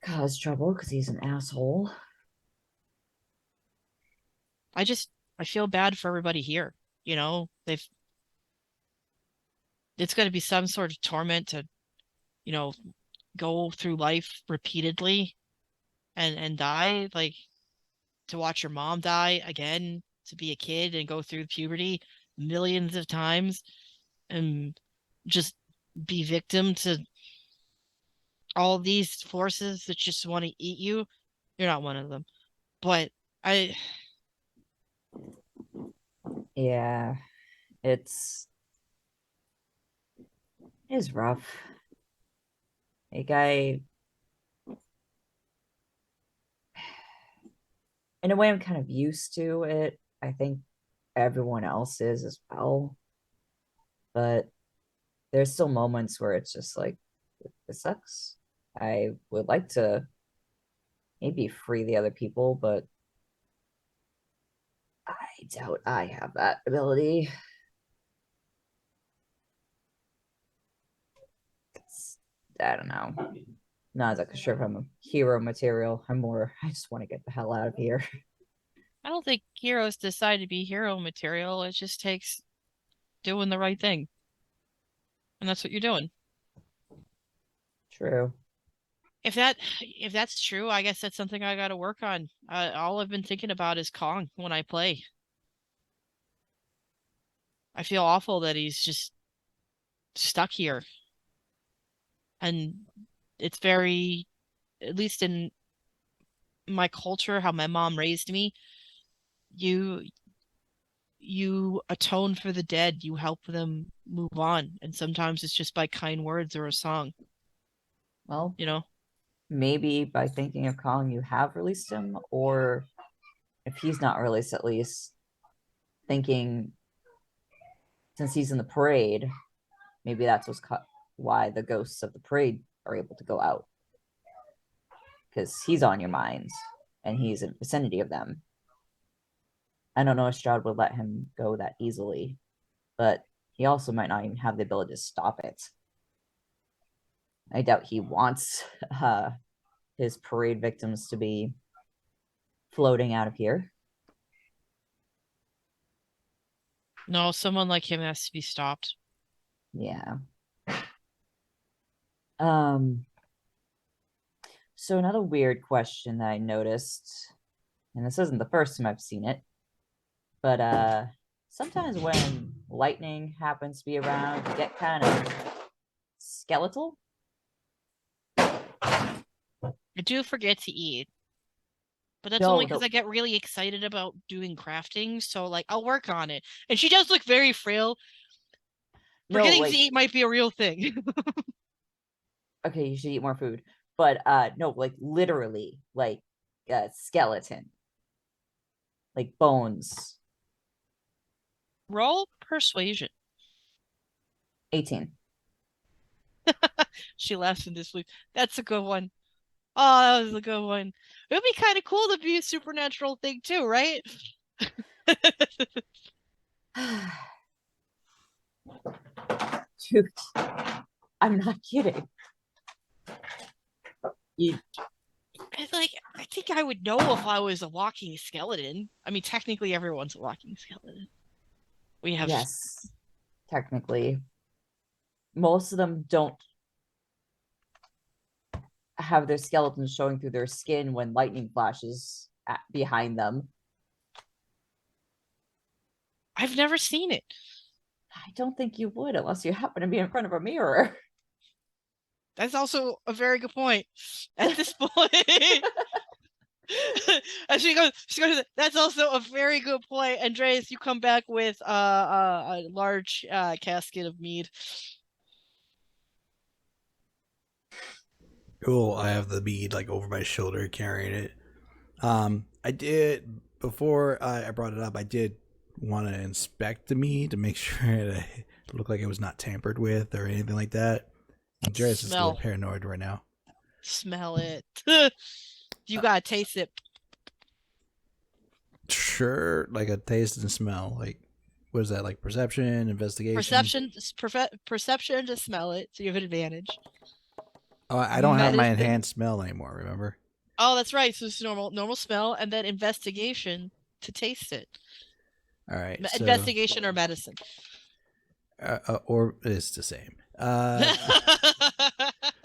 cause trouble because he's an asshole. I feel bad for everybody here. You know, it's going to be some sort of torment to, you know, go through life repeatedly and die, like to watch your mom die again, to be a kid and go through puberty millions of times and just be victim to all these forces that just want to eat you. You're not one of them. But I Yeah, it's it's rough. Like in a way, I'm kind of used to it. I think everyone else is as well. But there's still moments where it's just like, this sucks. I would like to maybe free the other people, but I doubt I have that ability. I don't know. Not exactly sure if I'm a hero material. I just want to get the hell out of here. don't think heroes decide to be hero material. It just takes doing the right thing. And that's what you're doing. True. If that's true, I guess that's something I got to work on. All I've been thinking about is Kong when I play. I feel awful that he's just stuck here. And it's very, at least in my culture, how my mom raised me, you atone for the dead, you help them move on, and sometimes it's just by kind words or a song, Well, you know. maybe by thinking of calling you have released him, or if he's not released, at least thinking since he's in the parade, maybe that's why the ghosts of the parade are able to go out, because he's on your minds and he's in the vicinity of them. I don't know if Strah'd would let him go that easily, but he also might not even have the ability to stop it. I doubt he wants his parade victims to be floating out of here. No, someone like him has to be stopped. Yeah. So another weird question that I noticed, and this isn't the first time I've seen it, but sometimes when lightning happens to be around, you get kind of skeletal. I do forget to eat, but that's only because I get really excited about doing crafting. So like I'll work on it. And she does look very frail. Forgetting to eat might be a real thing. Okay, you should eat more food. But no, like literally, like a skeleton. Like bones. Roll persuasion. 18. She laughs in disbelief. That's a good one. Oh, that was a good one. It would be kind of cool to be a supernatural thing too, right? Dude, I'm not kidding. I think I would know if I was a walking skeleton. I mean, technically everyone's a walking skeleton. We have... Yes, technically. Most of them don't have their skeletons showing through their skin when lightning flashes behind them. I've never seen it. I don't think you would unless you happen to be in front of a mirror. That's also a very good point. At this point, and she goes, that's also a very good point. Andreas, you come back with a large casket of mead. Cool. I have the bead like over my shoulder carrying it. I did, before I brought it up, I did want to inspect the mead to make sure it looked like it was not tampered with or anything like that. Andreas is a little paranoid right now. Smell it. You gotta taste it. Sure, like a taste and smell. Like, what is that? Like perception, investigation? Perception to smell it, so you have an advantage. Oh, I don't have my enhanced smell anymore, remember? Oh, that's right. So it's normal smell, and then investigation to taste it. All right. Investigation or medicine. Or it's the same.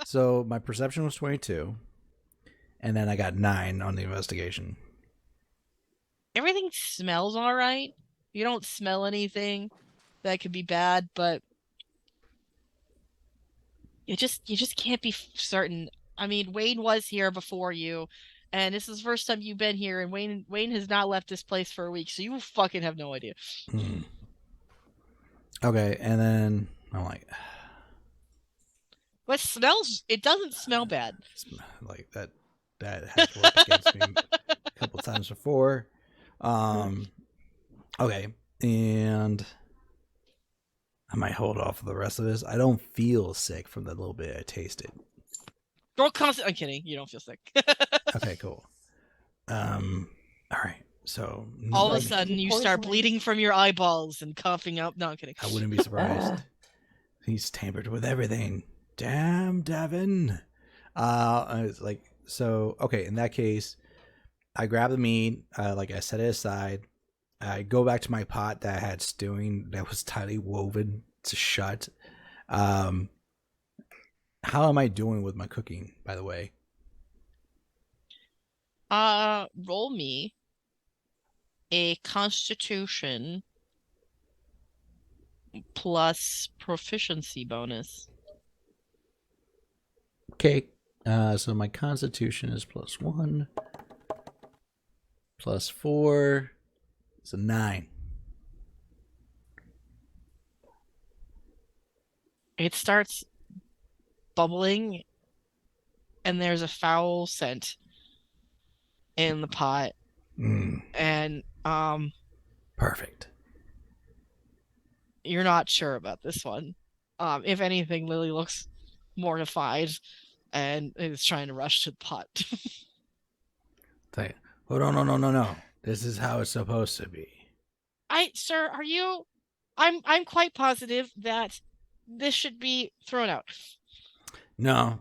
So my perception was 22, and then I got 9 on the investigation. Everything smells all right. You don't smell anything that could be bad, but you just can't be certain. I mean, Wayne was here before you, and this is the first time you've been here, and Wayne has not left this place for a week, so you fucking have no idea. Okay, and then I'm like, but it doesn't smell bad. Like that has worked against me a couple times before. Okay, and I might hold off for the rest of this. I don't feel sick from the little bit I tasted. I'm kidding. You don't feel sick. Okay, cool. All right. So all of a sudden you start bleeding from your eyeballs and coughing up. No, I'm kidding. I wouldn't be surprised. He's tampered with everything. Damn, Davin. It's like, so, okay, in that case, I grab the meat, like I set it aside. I go back to my pot that I had stewing that was tightly woven to shut. How am I doing with my cooking, by the way? Roll me a Constitution plus proficiency bonus. Okay. So my Constitution is +1. plus 4. It's a 9. It starts bubbling, and there's a foul scent in the pot. And Perfect. You're not sure about this one. If anything, Lily looks mortified and is trying to rush to the pot. Oh, no. This is how it's supposed to be. Sir, are you? I'm quite positive that this should be thrown out. No,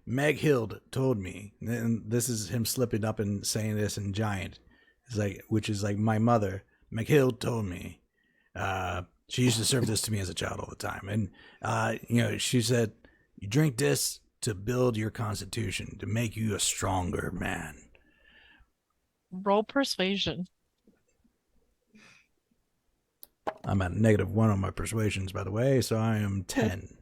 Meg Hild told me, and this is him slipping up and saying this in giant. It's like, which is like my mother. Meg Hild told me. She used to serve this to me as a child all the time, and she said, "You drink this to build your constitution, to make you a stronger man." Roll persuasion. I'm at -1 on my persuasions, by the way, so I am 10.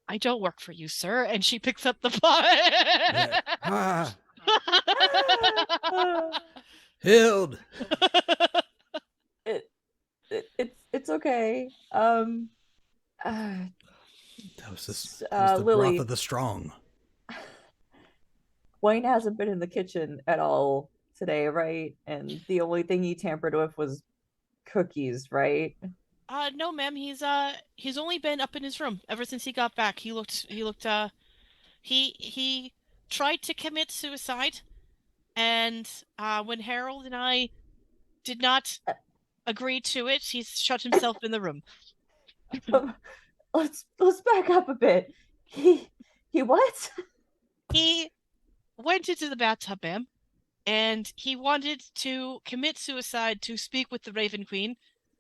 I don't work for you, sir. And she picks up the pot. Hild. It's okay. That was the Lily, broth of the strong. Wayne hasn't been in the kitchen at all today, right? And the only thing he tampered with was cookies, right? No, ma'am. He's only been up in his room ever since he got back. He tried to commit suicide, and when Harold and I did not agree to it, he's shut himself in the room. Let's back up a bit. He what? He went into the bathtub, ma'am, and he wanted to commit suicide to speak with the Raven Queen,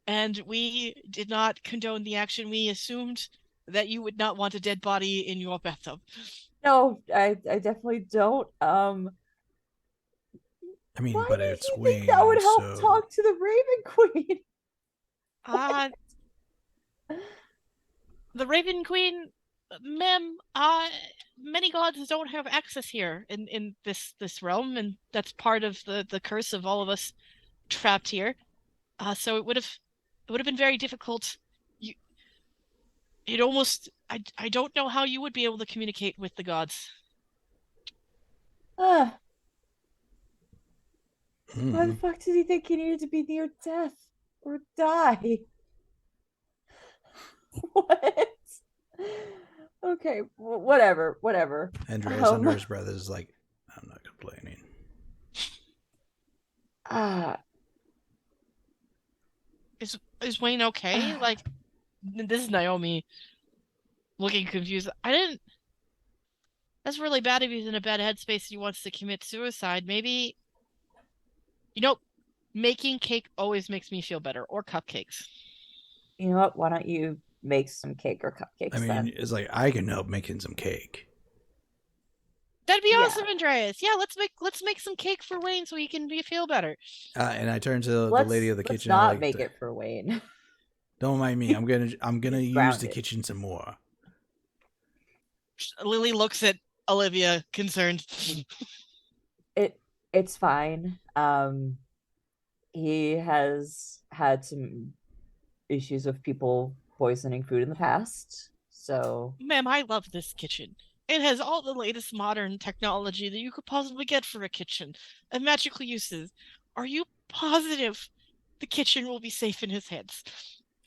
and we did not condone the action. We assumed that you would not want a dead body in your bathtub. No, I definitely don't. I mean, why but did it's you Wayne, think that would help so... talk to the Raven Queen? The Raven Queen, ma'am, many gods don't have access here in this realm, and that's part of the curse of all of us trapped here. So it would have been very difficult. I don't know how you would be able to communicate with the gods. Why the fuck did he think he needed to be near death or die? What? Okay, whatever. Andreus under his breath is like, I'm not complaining. Is Wayne okay? Like, this is Naomi looking confused. That's really bad if he's in a bad headspace and he wants to commit suicide. Maybe, making cake always makes me feel better, or cupcakes. You know what? Why don't you make some cake or cupcakes? I mean, then? It's like I can help making some cake. That'd be awesome, Andreas. Yeah, let's make some cake for Wayne so he can feel better. And I turn to the lady of the kitchen. Let's not make it for Wayne. Don't mind me. I'm gonna use the kitchen some more. Lily looks at Olivia concerned. It's fine. He has had some issues with people poisoning food in the past. So, ma'am, I love this kitchen. It has all the latest modern technology that you could possibly get for a kitchen and magical uses. Are you positive the kitchen will be safe in his hands?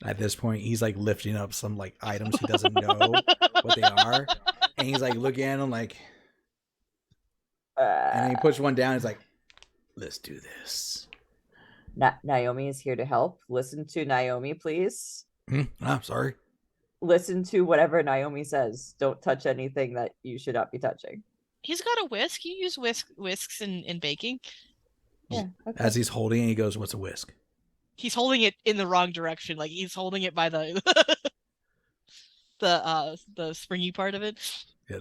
At this point, he's like lifting up some like items he doesn't know what they are, and he's like looking at them like, and then he puts one down. He's like, "Let's do this." Naomi is here to help. Listen to Naomi, please. Sorry. Listen to whatever Naomi says. Don't touch anything that you should not be touching. He's got a whisk. You use whisks in baking. Yeah. Okay. As he's holding it, he goes, "What's a whisk?" He's holding it in the wrong direction. Like he's holding it by the the springy part of it. Yeah,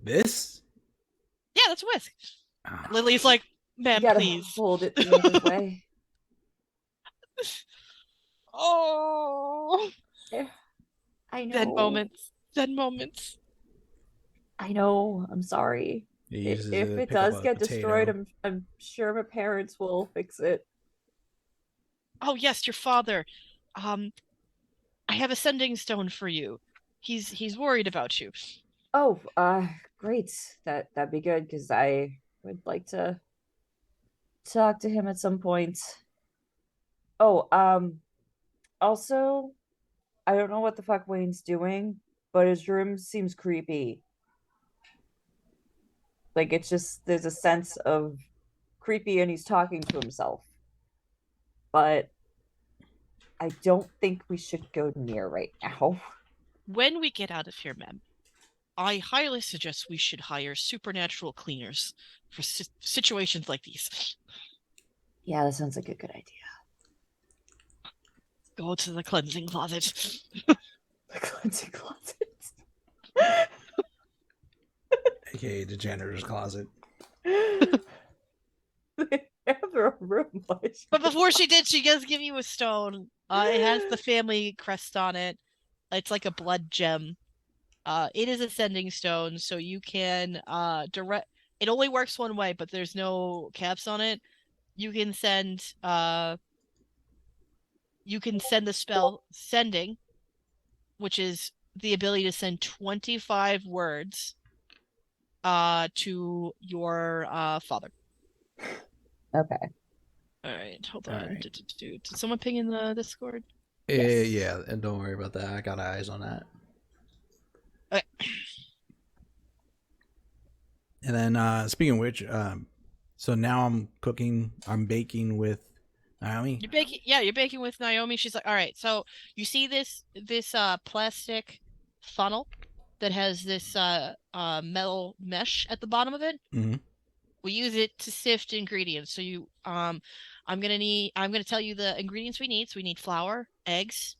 this. Yeah, that's a whisk. Lily's like, "Ma'am, please hold it the other way." Oh, I know. Dead moments. I know. I'm sorry. He uses it If to it pick up does a get destroyed, potato. I'm sure my parents will fix it. Oh yes, your father. Um, I have a sending stone for you. He's worried about you. Oh, great. That'd be good because I would like to talk to him at some point. Oh, also, I don't know what the fuck Wayne's doing, but his room seems creepy. Like it's just there's a sense of creepy and he's talking to himself. But I don't think we should go near right now. When we get out of here, ma'am, I highly suggest we should hire supernatural cleaners for situations like these. Yeah, that sounds like a good idea. Go to the cleansing closet. The cleansing closet. AKA the janitor's closet. They have their own room. But before she did, she does give you a stone. It has the family crest on it. It's like a blood gem. It is a sending stone, so you can direct. It only works one way, but there's no caps on it. You can send the spell sending, which is the ability to send 25 words to your father. Okay. All right, hold All on. right. Did someone ping in the Discord? Yes. Yeah, and don't worry about that. I got eyes on that. Okay. And then speaking of which, so now I'm baking with Naomi. You're baking with Naomi. She's like, all right, so you see this plastic funnel that has this metal mesh at the bottom of it? Mm-hmm. We use it to sift ingredients. So I'm gonna tell you the ingredients we need. So we need flour, eggs,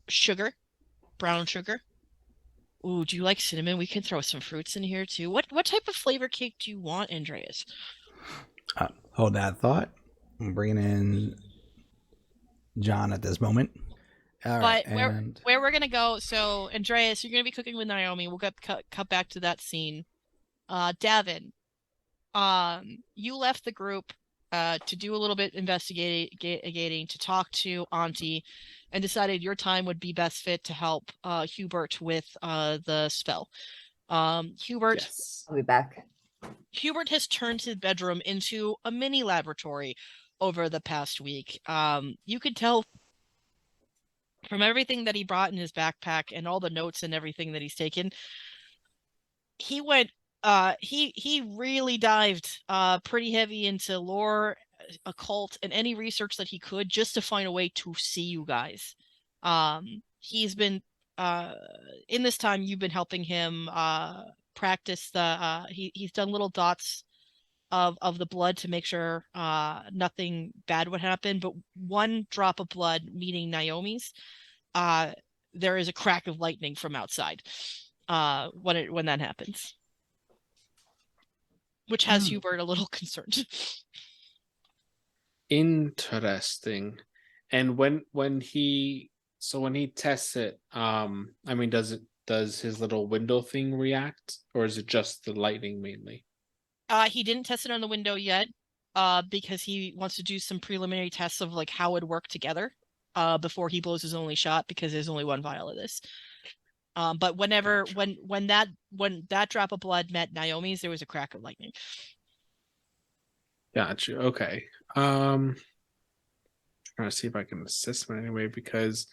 sugar, brown sugar. Ooh, do you like cinnamon? We can throw some fruits in here too. What type of flavor cake do you want, Andreas? Hold that thought. I'm bringing in John at this moment. All right, But where we're gonna go? So Andreas, you're gonna be cooking with Naomi. We'll cut back to that scene. Davin, you left the group to do a little bit investigating, to talk to Auntie, and decided your time would be best fit to help Hubert with the spell. Hubert, Yes. I'll be back. Hubert has turned his bedroom into a mini laboratory over the past week. You could tell from everything that he brought in his backpack and all the notes and everything that he's taken, he went he really dived pretty heavy into lore, occult, and any research that he could just to find a way to see you guys. He's been in this time you've been helping him practice the he's done little dots of the blood to make sure nothing bad would happen, but one drop of blood, meaning Naomi's, there is a crack of lightning from outside when that happens, which has Hubert a little concerned. Interesting. And when he tests it, I mean, does his little window thing react, or is it just the lightning mainly? He didn't test it on the window yet, because he wants to do some preliminary tests of like how it work together, before he blows his only shot, because there's only one vial of this. But whenever Gotcha. when that drop of blood met Naomi's, there was a crack of lightning. Gotcha. Okay. Trying to see if I can assist him in any way, because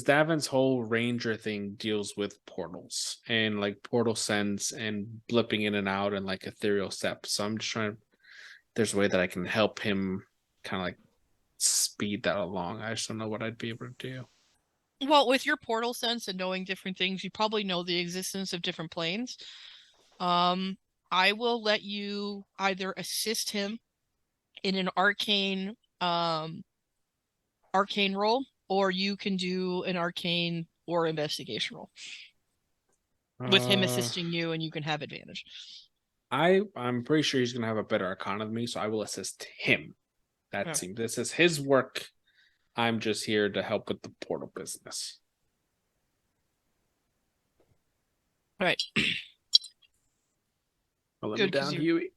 Davin's whole ranger thing deals with portals and like portal sends and blipping in and out and like ethereal steps. So I'm just trying to, there's a way that I can help him kind of like speed that along. I just don't know what I'd be able to do. Well, with your portal sense and knowing different things, you probably know the existence of different planes. I will let you either assist him in an arcane roll, or you can do an arcane or investigation roll with him assisting you, and you can have advantage. I'm pretty sure he's gonna have a better arcana than me, so I will assist him. That seems, this is his work. I'm just here to help with the portal business. All right. Well, let Good, me 'cause down, you- Huey.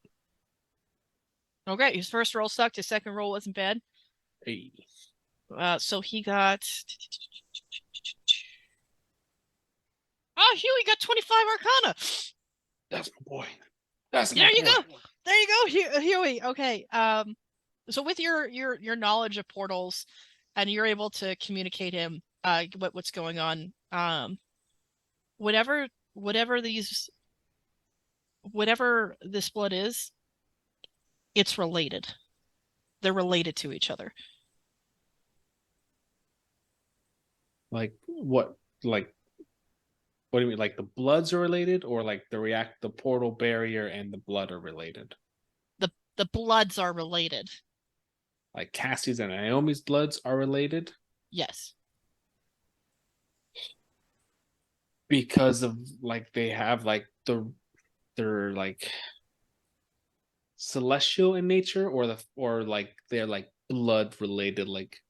Okay, his first roll sucked. His second roll wasn't bad. Hey. So he got. Oh, Huey got 25 Arcana. That's my boy. That's my There you boy. go. There you go, Huey. Okay. So with your knowledge of portals, and you're able to communicate him what's going on. Whatever this blood is, it's related. They're related to each other. Like what? Like what do you mean? Like the bloods are related, or like the portal barrier and the blood are related? The bloods are related. Like Cassie's and Naomi's bloods are related Yes. because of like they have like they're like celestial in nature, or like they're like blood related, like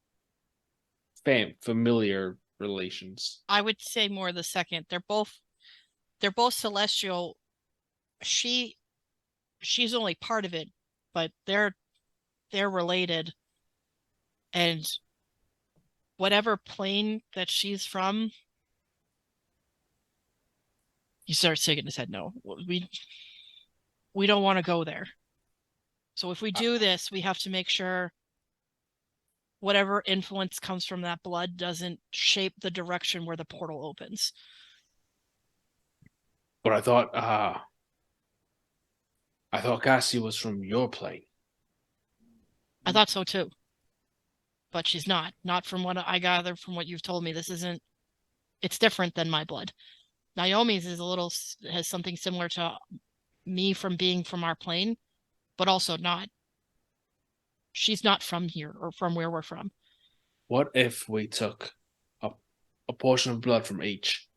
familiar relations. I would say more the second. They're both celestial. She's only part of it, but they're related, and whatever plane that she's from, he starts shaking his head. No, we don't want to go there. So if we do this, we have to make sure whatever influence comes from that blood doesn't shape the direction where the portal opens. But I thought Cassie was from your plane. I thought so too. But she's not. Not from what I gather from what you've told me. It's different than my blood. Naomi's has something similar to me from being from our plane, but also not. She's not from here or from where we're from. What if we took a portion of blood from each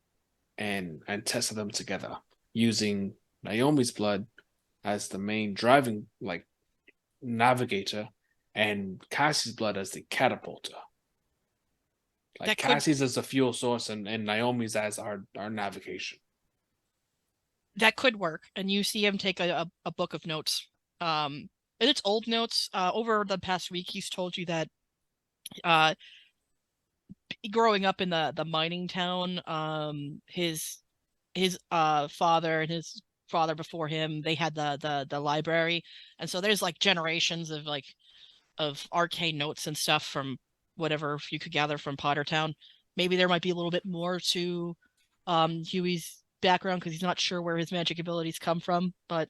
and tested them together using Naomi's blood as the main driving like navigator and Cassie's blood as the catapulter? Like Cassie's as the fuel source and Naomi's as our navigation. That could work. And you see him take a book of notes. And it's old notes. Over the past week, he's told you that growing up in the mining town, his father and his father before him, they had the library. And so there's like generations of arcane notes and stuff from whatever you could gather from Pottertown. Maybe there might be a little bit more to Huey's background because he's not sure where his magic abilities come from, but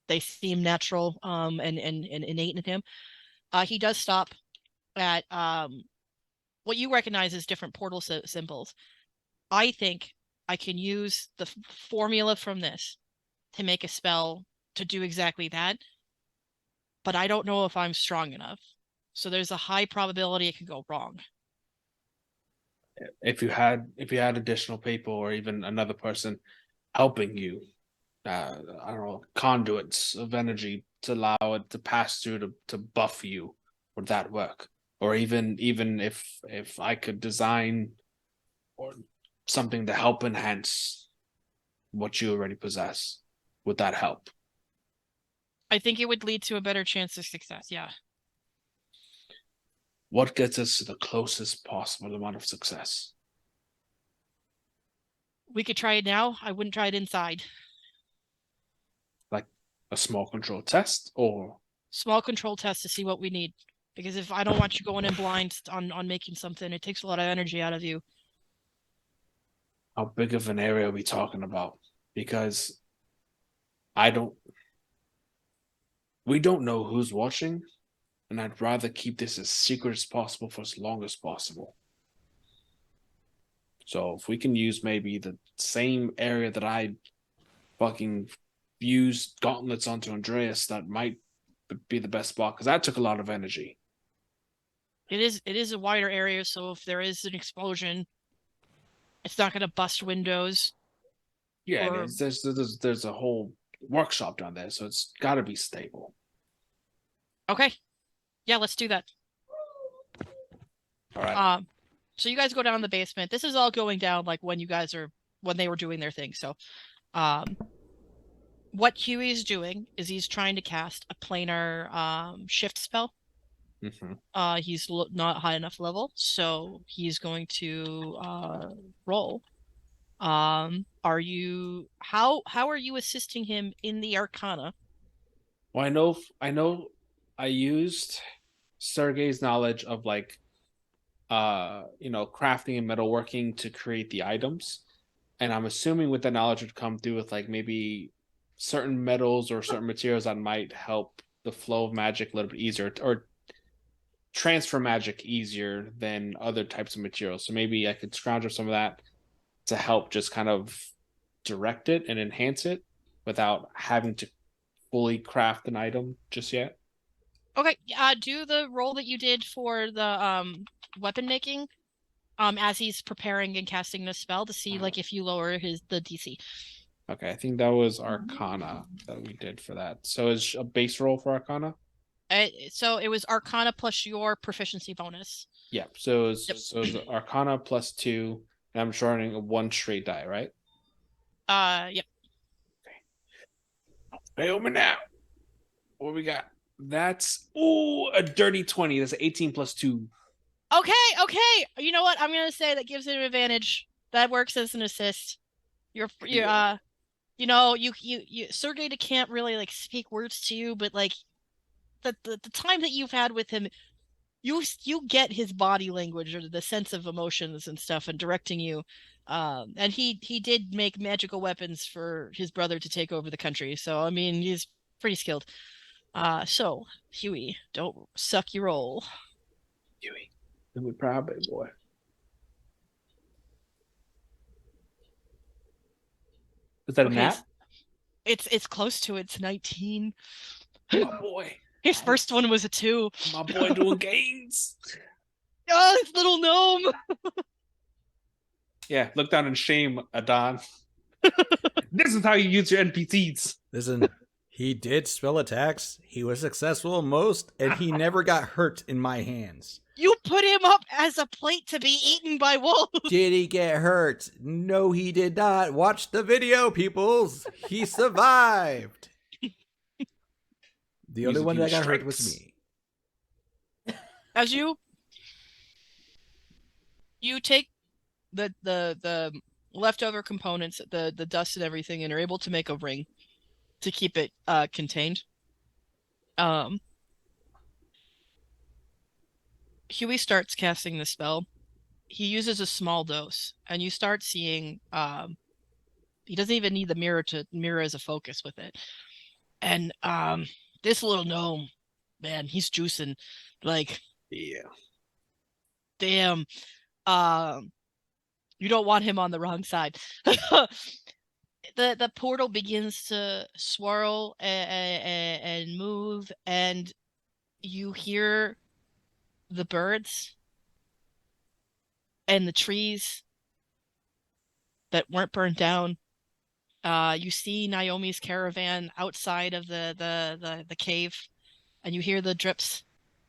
they seem natural and innate in him. He does stop at what you recognize as different portal symbols. I think I can use the formula from this to make a spell to do exactly that, but I don't know if I'm strong enough. So there's a high probability it could go wrong. If you had additional people or even another person helping you, I don't know, conduits of energy to allow it to pass through to buff you, would that work? Or even if I could design or something to help enhance what you already possess, would that help? I think it would lead to a better chance of success. Yeah. What gets us to the closest possible amount of success? We could try it now. I wouldn't try it inside. Like a small control test, or small control test to see what we need. Because if I don't want you going in blind on making something, it takes a lot of energy out of you. how big of an area are we talking about? Because we don't know who's watching, and I'd rather keep this as secret as possible for as long as possible. So if we can use maybe the same area that I fucking used gauntlets onto Andreas, that might be the best spot, because that took a lot of energy. It is a wider area, so if there is an explosion, it's not going to bust windows. Yeah, or... there's a whole workshop down there, so it's got to be stable. Okay, yeah, let's do that. All right. So you guys go down in the basement. This is all going down like when they were doing their thing. So, what Huey's doing is he's trying to cast a planar shift spell. He's not high enough level, so he's going to roll. Are you how are you assisting him in the Arcana? Well, I know I used Sergei's knowledge of like crafting and metalworking to create the items. And I'm assuming with the knowledge would come through with like maybe certain metals or certain materials that might help the flow of magic a little bit easier or transfer magic easier than other types of materials. So maybe I could scrounge up some of that to help just kind of direct it and enhance it without having to fully craft an item just yet. Okay, do the roll that you did for the weapon making as he's preparing and casting the spell to see like if you lower the DC. Okay, I think that was Arcana that we did for that. So is a base roll for Arcana? So it was Arcana plus your proficiency bonus. Yeah. So it's Arcana plus 2, and I'm shorting a 1 straight die, right? Yep. Okay. Fail me now. What we got? That's a dirty 20. That's 18 plus 2. Okay. You know what? I'm gonna say that gives it an advantage. That works as an assist. You Sergei can't really like speak words to you, but like the time that you've had with him, you get his body language or the sense of emotions and stuff and directing you. And he did make magical weapons for his brother to take over the country. So I mean he's pretty skilled. So Huey, don't suck your roll. Huey, we proud baby boy. Is that a nap? It's close to it. It's 19. My boy. His first one was a 2. My boy doing gains. Oh, this little gnome. Yeah, look down in shame, Adon. This is how you use your NPCs. Listen, he did spell attacks. He was successful in most, and he never got hurt in my hands. You put him up as a plate to be eaten by wolves. Did he get hurt? No, he did not. Watch the video, peoples. He survived. The only one that got hurt was me. As you take the leftover components, the dust and everything, and are able to make a ring to keep it contained. Huey starts casting the spell. He uses a small dose, and you start seeing he doesn't even need the mirror as a focus with it. And this little gnome, man, he's juicing. Like, yeah. Damn. You don't want him on the wrong side. The portal begins to swirl and move, and you hear the birds and the trees that weren't burned down. You see Naomi's caravan outside of the cave, and you hear the drips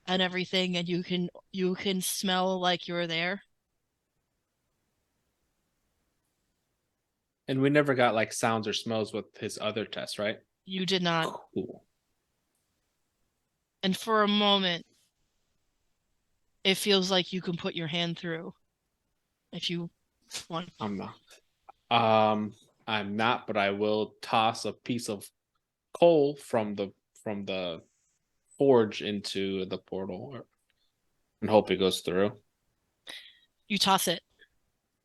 and everything, and you can smell like you're there. And we never got like sounds or smells with his other tests, right? You did not. Cool. And for a moment, it feels like you can put your hand through if you want. I'm not. I'm not, but I will toss a piece of coal from the forge into the portal and hope it goes through. You toss it,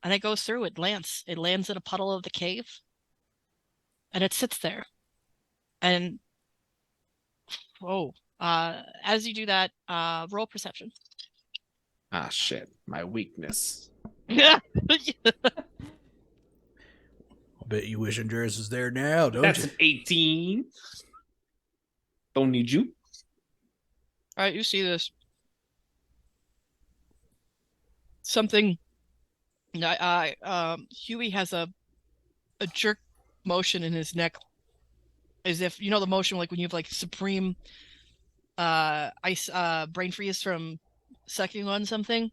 and it goes through. It lands in a puddle of the cave, and it sits there. And as you do that, roll perception. Ah, shit, my weakness. I bet you wish Andreus was there now, don't That's you? an 18. Don't need you. All right, you see this. Something. Huey has a jerk motion in his neck, as if you know the motion like when you have like supreme ice brain freeze from sucking on something.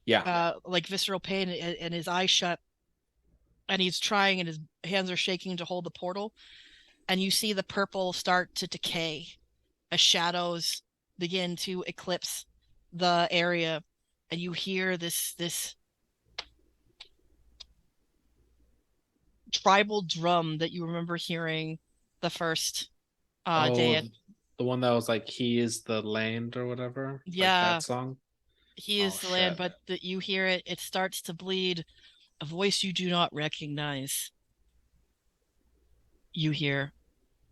Yeah. Like visceral pain, and his eyes shut, and he's trying, and his hands are shaking to hold the portal. and you see the purple start to decay as shadows begin to eclipse the area, and you hear this tribal drum that you remember hearing the first day. The one that was like, "He is the land" or whatever. Yeah, like that song. He is the land, but that you hear it. It starts to bleed. A voice you do not recognize. You hear,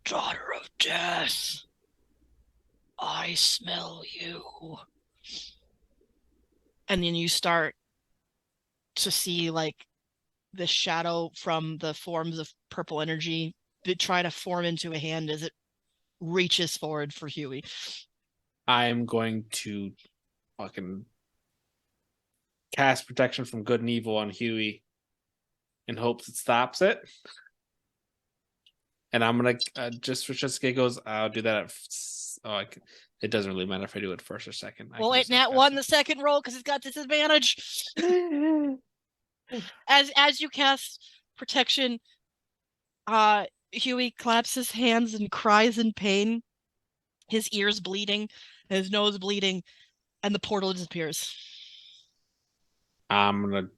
"Daughter of Death, I smell you." And then you start to see like the shadow from the forms of purple energy that try to form into a hand as it reaches forward for Huey. I'm going to fucking cast protection from good and evil on Huey in hopes it stops it. And I'm gonna just for just giggles, I'll do that at it doesn't really matter if I do it first or second. Well, it nat one the second roll because it's got disadvantage. as you cast protection, Huey claps his hands and cries in pain, his ears bleeding, his nose bleeding, and the portal disappears. I'm gonna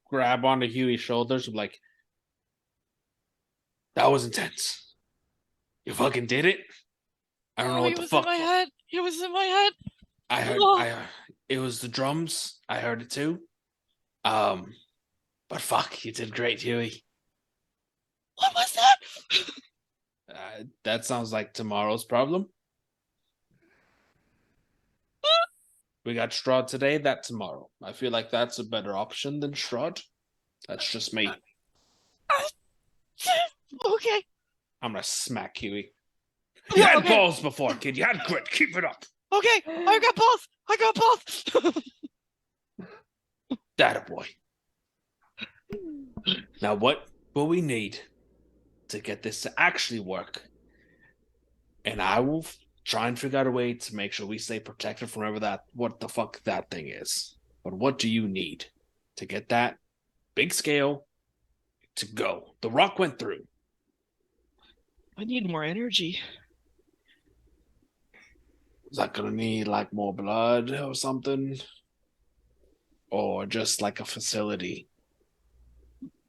grab onto Huey's shoulders and be like, "That was intense. You fucking did it. I don't know what the fuck." It was in my head. I heard. It was the drums. I heard it too. But fuck, you did great, Huey. What was that? That sounds like tomorrow's problem. We got Strah'd today, that tomorrow. I feel like that's a better option than Strah'd. That's just me. Okay. I'm gonna smack Huey. You had balls before, kid. You had grit. Keep it up. Okay, I got balls. That boy. Now, what will we need to get this to actually work? And I will try and figure out a way to make sure we stay protected from what the fuck that thing is. But what do you need to get that big scale to go? The rock went through. I need more energy. Is that gonna need like more blood or something? Or just like a facility?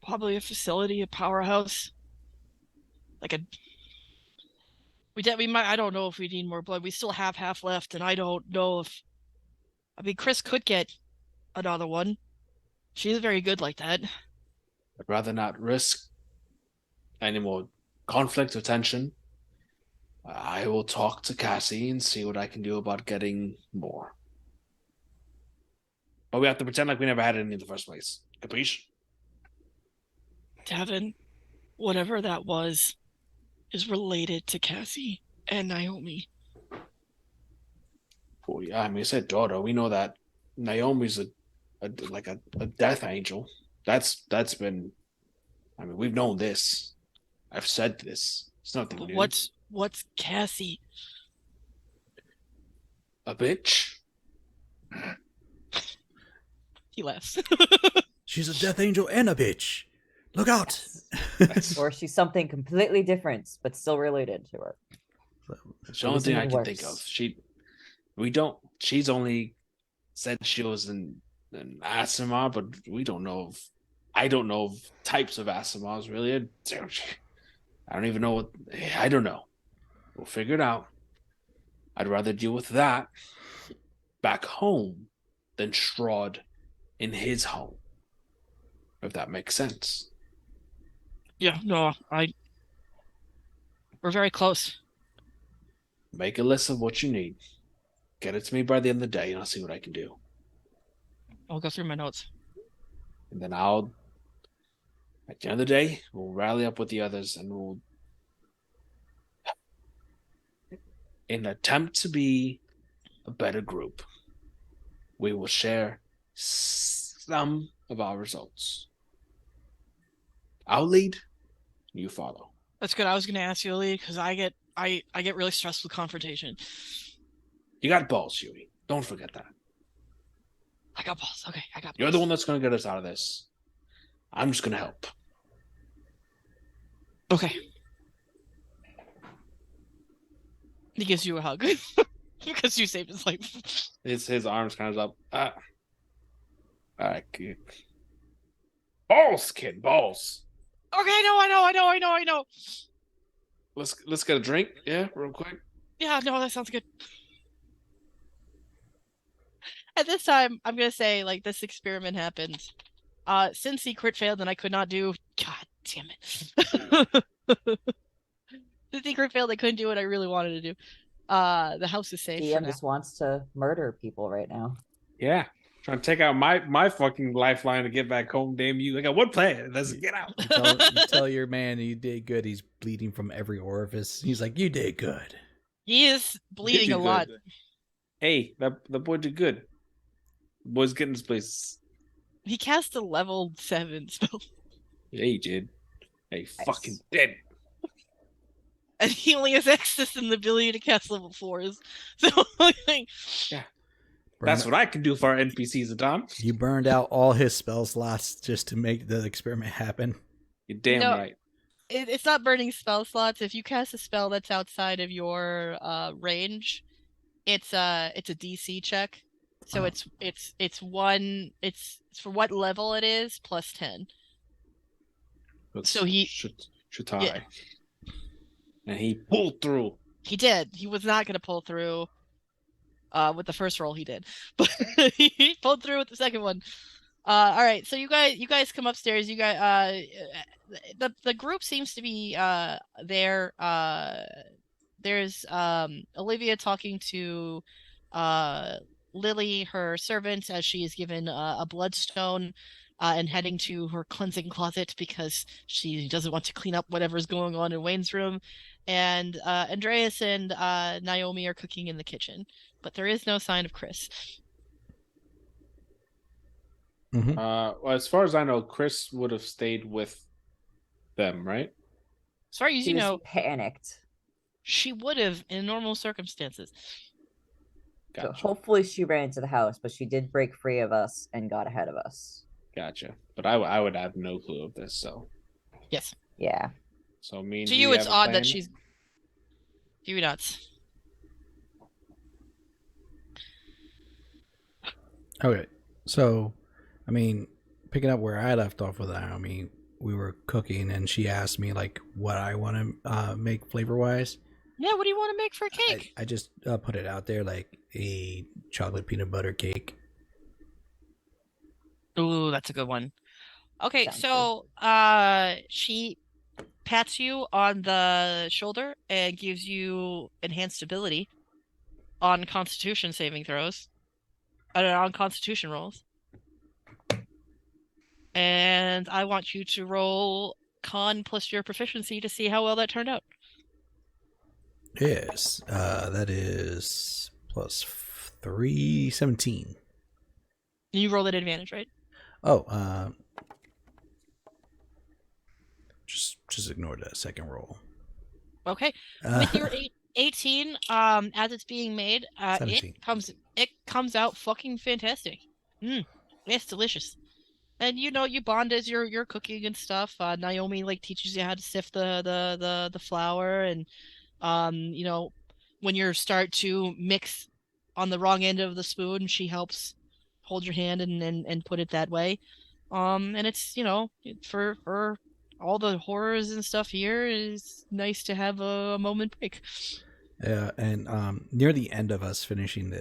Probably a facility, a powerhouse. We might. I don't know if we need more blood. We still have half left, and I don't know if. I mean, Chris could get another one. She's very good like that. I'd rather not risk any more conflict or tension. I will talk to Cassie and see what I can do about getting more. But we have to pretend like we never had any in the first place. Capiche? Davin, whatever that was, is related to Cassie and Naomi. Well, yeah, I mean, I said daughter. We know that Naomi's a death angel. That's been. I mean, we've known this. I've said this. It's nothing But new. What's Cassie? A bitch? He laughs. She's a death angel and a bitch. Look out! Or she's something completely different, but still related to her. It's the only thing I can think of. She's only said she was an Asimov, but I don't know of types of Asimovs, really. I don't even know I don't know. We'll figure it out. I'd rather deal with that back home than Strah'd in his home. If that makes sense. Yeah, no, we're very close. Make a list of what you need. Get it to me by the end of the day, and I'll see what I can do. I'll go through my notes. And then at the end of the day, we'll rally up with the others, and we'll, in an attempt to be a better group, we will share some of our results. I'll lead, you follow. That's good. I was going to ask you, Lee, because I get really stressed with confrontation. You got balls, Huey. Don't forget that. I got balls. Okay, I got balls. You're the one that's going to get us out of this. I'm just going to help. Okay. He gives you a hug because you saved his life. His arms kind of up. Balls, kid, balls. Okay, I know. Let's get a drink, yeah, real quick. Yeah, no, that sounds good. At this time, I'm gonna say like this experiment happens. Since he crit failed and I could not do, God damn it. Since he crit failed, I couldn't do what I really wanted to do. The house is safe for DM now. just wants to murder people right now. Yeah. Trying to take out my fucking lifeline to get back home, damn you. I got one plan. Let's get out. You tell your man you did good. He's bleeding from every orifice. He's like, you did good. He is bleeding a lot. Hey, the boy did good. The boy's getting his place. He cast a level 7 spell. Yeah, he did. Hey, Nice. fucking dead. And he only has access and the ability to cast level 4s. So, like, yeah. That's what I can do for our NPCs, Adon. You burned out all his spell slots just to make the experiment happen. You're damn right. It's not burning spell slots. If you cast a spell that's outside of your range, it's a DC check. So it's for what level it is plus 10. So he should tie. Yeah. And he pulled through. He did. He was not going to pull through with the first roll he did. But he pulled through with the second one. All right. So you guys come upstairs. You guys the group seems to be there. There's Olivia talking to Lily, her servant, as she is given a bloodstone and heading to her cleansing closet because she doesn't want to clean up whatever's going on in Wayne's room. And Andreas and Naomi are cooking in the kitchen, but there is no sign of Chris. Mm-hmm. Well, as far as I know, Chris would have stayed with them, right? As far as you know, panicked. She would have in normal circumstances. Gotcha. So hopefully she ran into the house, but she did break free of us and got ahead of us. Gotcha. But I would have no clue of this, so. Yes. Yeah. So me to you, it's odd that she's. You nuts. Okay, so, I mean, picking up where I left off with that, I mean, we were cooking and she asked me like what I want to make flavor wise. Yeah, what do you want to make for a cake? I just put it out there like a chocolate peanut butter cake. Ooh, that's a good one. Okay, so she pats you on the shoulder and gives you enhanced ability on Constitution saving throws, on Constitution rolls. And I want you to roll con plus your proficiency to see how well that turned out. Yes, that is plus 3, 17. You roll at advantage, right? Oh, just ignore the second roll. Okay. With your 18, as it's being made, it comes out fucking fantastic. It's delicious. And you bond as you're cooking and stuff. Naomi like teaches you how to sift the flour, and when you start to mix on the wrong end of the spoon, she helps hold your hand and put it that way. And it's for all the horrors and stuff here, is nice to have a moment break. Yeah, and near the end of us finishing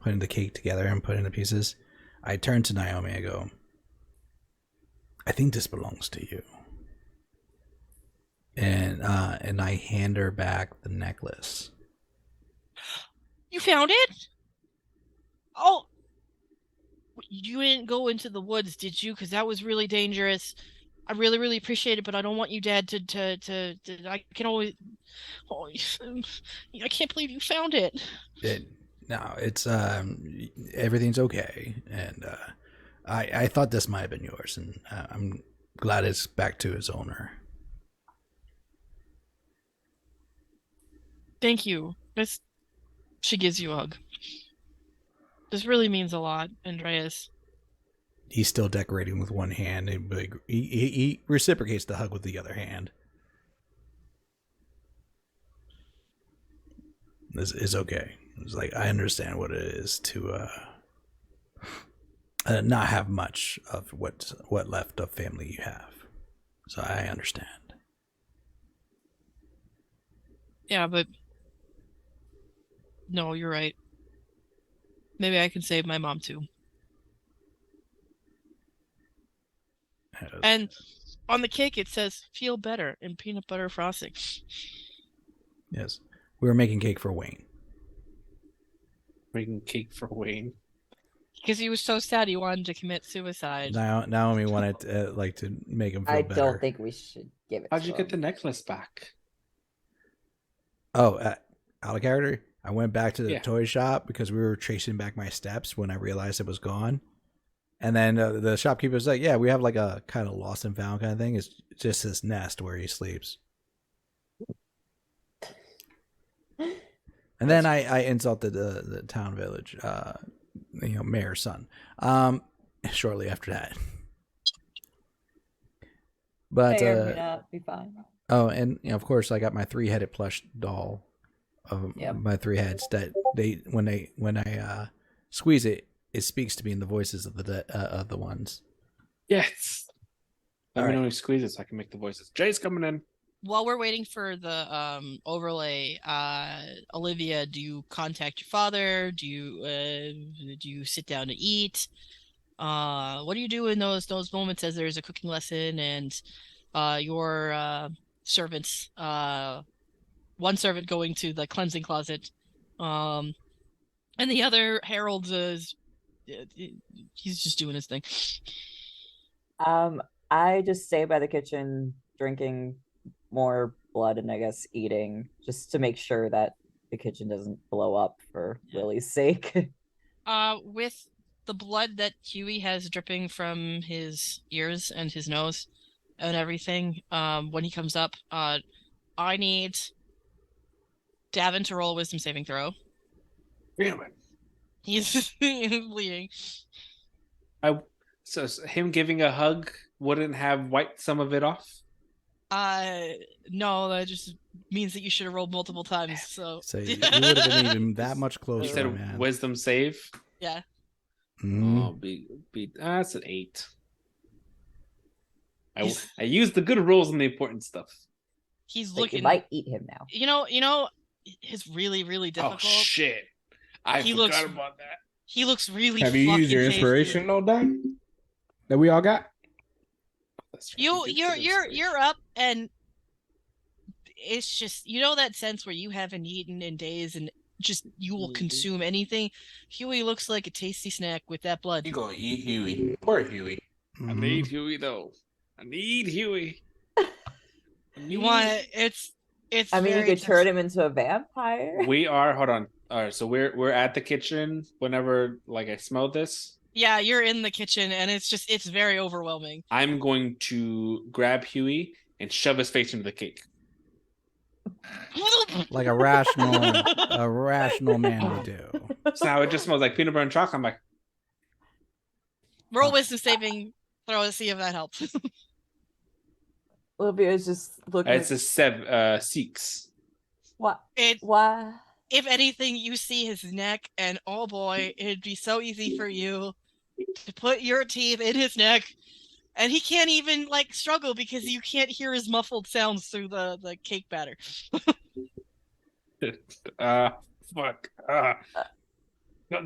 putting the cake together and putting the pieces, I turn to Naomi. I go, I think this belongs to you. And I hand her back the necklace. You found it? Oh, you didn't go into the woods, did you? Because that was really dangerous. I really, really appreciate it, but I don't want you, Dad, to I can always. Oh, I can't believe you found it. No, it's everything's okay, and I thought this might have been yours, and I'm glad it's back to its owner. Thank you. She gives you a hug. This really means a lot, Andreas. He's still decorating with one hand, and he reciprocates the hug with the other hand. is okay. It's like I understand what it is to not have much of what left of family you have. So I understand. Yeah, but no, you're right. Maybe I can save my mom too. And on the cake it says "feel better" in peanut butter frosting. Yes, we were making cake for Wayne. Making cake for Wayne. Because he was so sad he wanted to commit suicide. Naomi wanted to make him feel I better. don't think we should give it. How'd to you him. get the necklace back? Oh, out of character. I went back to the Yeah. toy shop because we were tracing back my steps when I realized it was gone. And then the shopkeeper was like, "Yeah, we have like a kind of lost and found kind of thing. It's just his nest where he sleeps." And then I insulted the town village, mayor's son. Shortly after that. But May or may not be fine. oh, and of course I got my 3-headed plush doll of my 3 heads that when I squeeze it, it speaks to me in the voices of the ones. Yes. Let All me right. know when you squeeze it so I can make the voices. Jay's coming in. While we're waiting for the overlay, Olivia, do you contact your father? Do you sit down to eat? What do you do in those moments as there's a cooking lesson and your servants, one servant going to the cleansing closet, and the other Harold is he's just doing his thing. I just stay by the kitchen drinking more blood and I guess eating just to make sure that the kitchen doesn't blow up for Willie's sake. With the blood that Huey has dripping from his ears and his nose and everything, when he comes up, I need Davin to roll a wisdom saving throw. Damn it. He's bleeding. So him giving a hug wouldn't have wiped some of it off? No, that just means that you should have rolled multiple times. So you would have been even that much closer. You said man. wisdom save? Yeah. Mm. Oh, that's an 8. I used the good rolls on the important stuff. He's But looking. you might eat him now. You know, it's really, really difficult. Oh shit! I forgot about that. He looks really. Have you used your fucking inspiration though, die? That we all got? That's tasty. right, we did get You're inspiration. up, and it's just that sense where you haven't eaten in days, and just you will consume anything. Huey looks like a tasty snack with that blood. You gonna eat Huey? Poor Huey. I need Huey though. I need Huey. You want it? It's. I mean, you very could turn him into a vampire. We are. Hold on. All right, so we're at the kitchen. Whenever I smell this, Yeah, you're in the kitchen, and it's very overwhelming. I'm going to grab Huey and shove his face into the cake. Like a rational man would do. So now it just smells like peanut butter and chocolate. I'm like, Roll wisdom saving throw to see if that helps. Olivia's just looking. it's a 6. What? It Why? If anything, you see his neck, and oh boy, it'd be so easy for you to put your teeth in his neck, and he can't even struggle because you can't hear his muffled sounds through the cake batter. Fuck.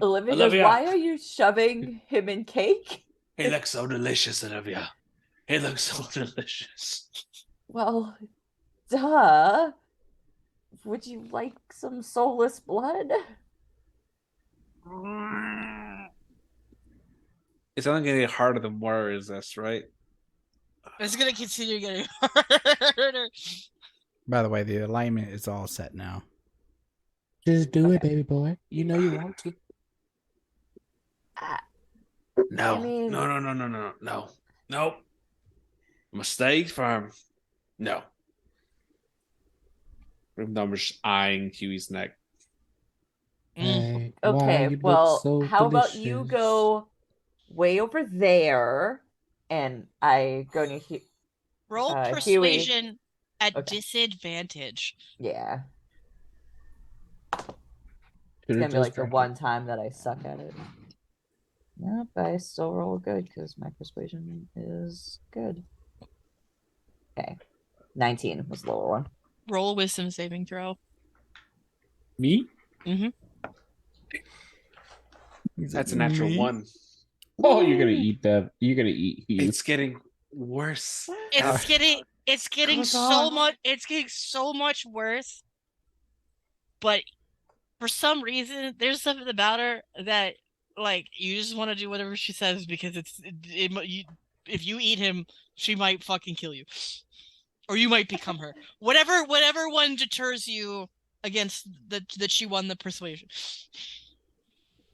Olivia goes, why are you shoving him in cake? He looks so delicious, Olivia. He looks so delicious. Well, duh. Would you like some soulless blood? It's only gonna get harder the more is this, right? It's gonna continue getting harder. By the way, the alignment is all set now. Just do it, baby boy. You know you want to. No. I mean- No. Nope. Mistake firm. No. I'm just eyeing Huey's neck. Hey, why Okay, you look well, so how about you delicious? go way over there, and I go near Roll Huey. persuasion at Okay. disadvantage. Yeah. It's gonna be like the drank one it. time that I suck at it. Nope, I still roll good because my persuasion is good. Okay. 19 was the lower one. Roll a wisdom saving throw. Me? Mm-hmm. That's a natural Me? 1. Oh, you're gonna eat that. You're gonna eat you. It's getting worse. It's getting Goes so on. much worse. But for some reason, there's something about her that like you just want to do whatever she says because if you eat him, she might fucking kill you. Or you might become her. Whatever one deters you against that she won the persuasion.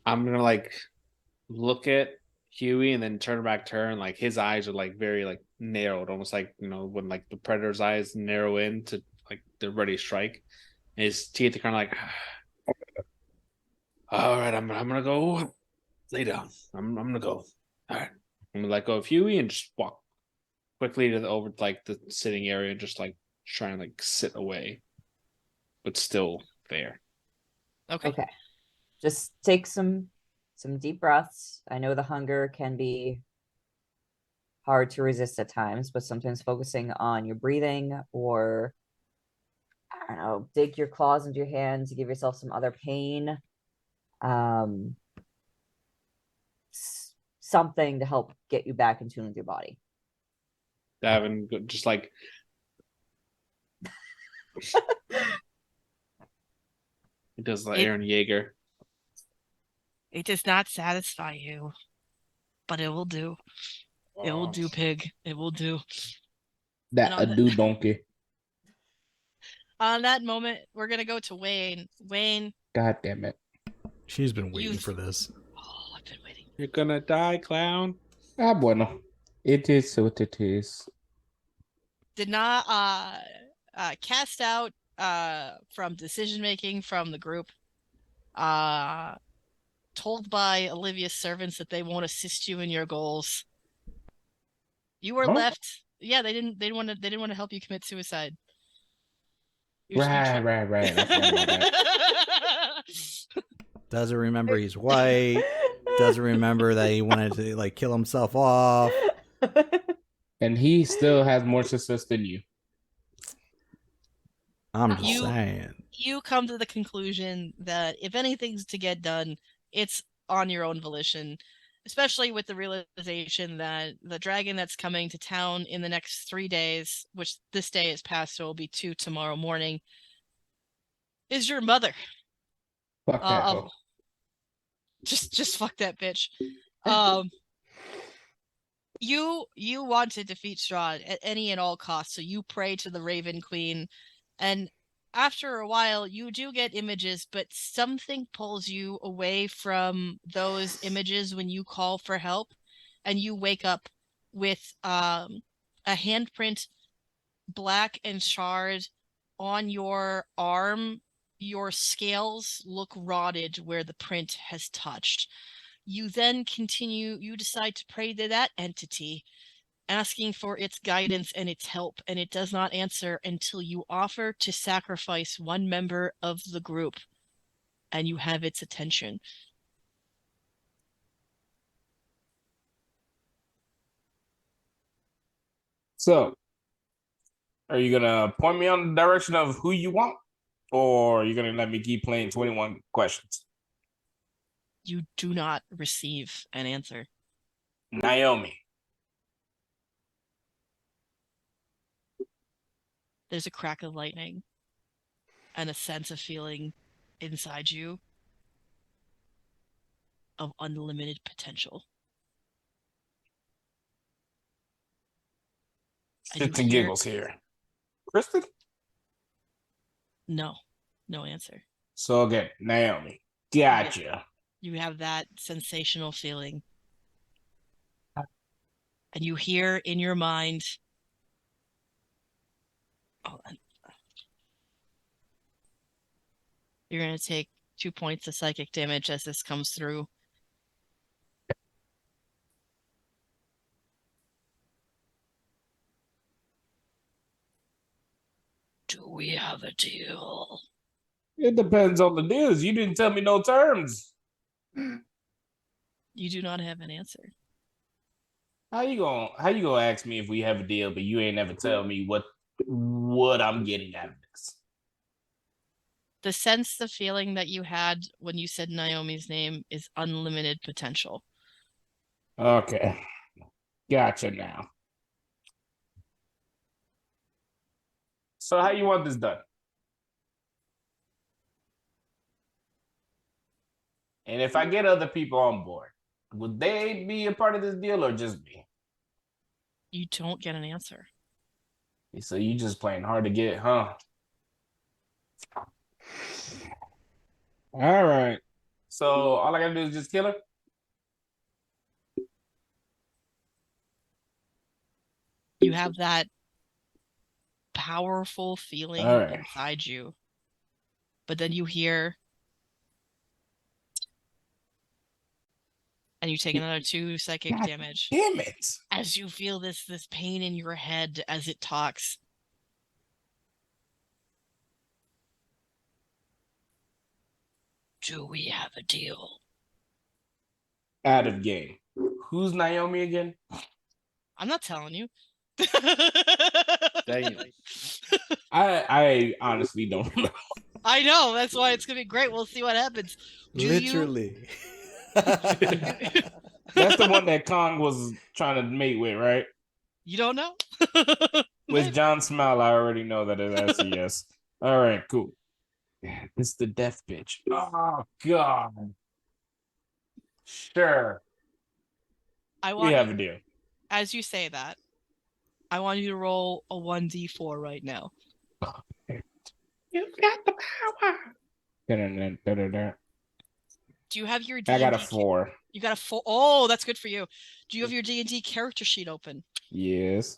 I'm gonna like look at Huey and then turn back to her, and like his eyes are like very like narrowed, almost like when like the predator's eyes narrow in to like they're ready to strike. And his teeth are kind of like, all right, I'm gonna go lay down. I'm gonna go. All right, I'm gonna let go of Huey and just walk quickly to over to like the sitting area and just like try and like sit away, but still there. Okay. Just take some deep breaths. I know the hunger can be hard to resist at times, but sometimes focusing on your breathing or I don't know, dig your claws into your hands to give yourself some other pain. Something to help get you back in tune with your body. Davin just like he does like Aaron Yeager. It does not satisfy you, but it will do. It will do, pig. It will do. That a do donkey. On that moment, we're gonna go to Wayne. Wayne, God damn it. She's been waiting for this. oh, I've been waiting. You're gonna die, clown. Ah, bueno. It is what it is. Did not cast out from decision making from the group. Told by Olivia's servants that they won't assist you in your goals. You were left. Yeah, they didn't want to help you commit suicide. Right. I forgot about that. Doesn't remember he's white. Doesn't remember that he wanted to like kill himself off. And he still has more success than you. I'm just saying. You come to the conclusion that if anything's to get done, it's on your own volition, especially with the realization that the dragon that's coming to town in the next 3 days, which this day is past, so it'll be 2 tomorrow morning, is your mother. Fuck that hoe. Just fuck that bitch. You want to defeat Strah'd at any and all costs, so you pray to the Raven Queen, and after a while you do get images, but something pulls you away from those images when you call for help, and you wake up with a handprint, black and charred, on your arm. Your scales look rotted where the print has touched. You then you decide to pray to that entity, asking for its guidance and its help, and it does not answer until you offer to sacrifice one member of the group, and you have its attention. So, are you gonna point me on the direction of who you want? Or are you gonna let me keep playing 21 questions? You do not receive an answer. Naomi. There's a crack of lightning and a sense of feeling inside you of unlimited potential. Shits and giggles here. Kristen? No answer. So again, Naomi. Gotcha. You have that sensational feeling. And you hear in your mind, you're going to take 2 points of psychic damage as this comes through. Do we have a deal? It depends on the deals. You didn't tell me no terms. You do not have an answer. How you gonna ask me if we have a deal, but you ain't never tell me what I'm getting out of this? The sense, the feeling that you had when you said Naomi's name is unlimited potential. Okay. Gotcha now. So how you want this done? And if I get other people on board, would they be a part of this deal or just me? You don't get an answer. So you just playing hard to get, huh? All right. So all I gotta do is just kill her? You have that powerful feeling All right. inside you. But then you hear, and you take another 2 psychic God damage damn it. as you feel this pain in your head as it talks. Do we have a deal? Out of game. Who's Naomi again? I'm not telling you. Damn. I honestly don't know. I know, that's why it's gonna be great. We'll see what happens. Literally. That's the one that Kong was trying to mate with, right? You don't know? With John Smile, I already know that that's a yes. All right, cool. It's the death bitch. Oh God. Sure. I want We have you, a deal. as you say that, I want you to roll a 1d4 right now. You got the power. Da-da-da-da-da-da. Do you have your D&D? I got a 4. You got a 4. Oh, that's good for you. Do you have your D&D character sheet open? Yes.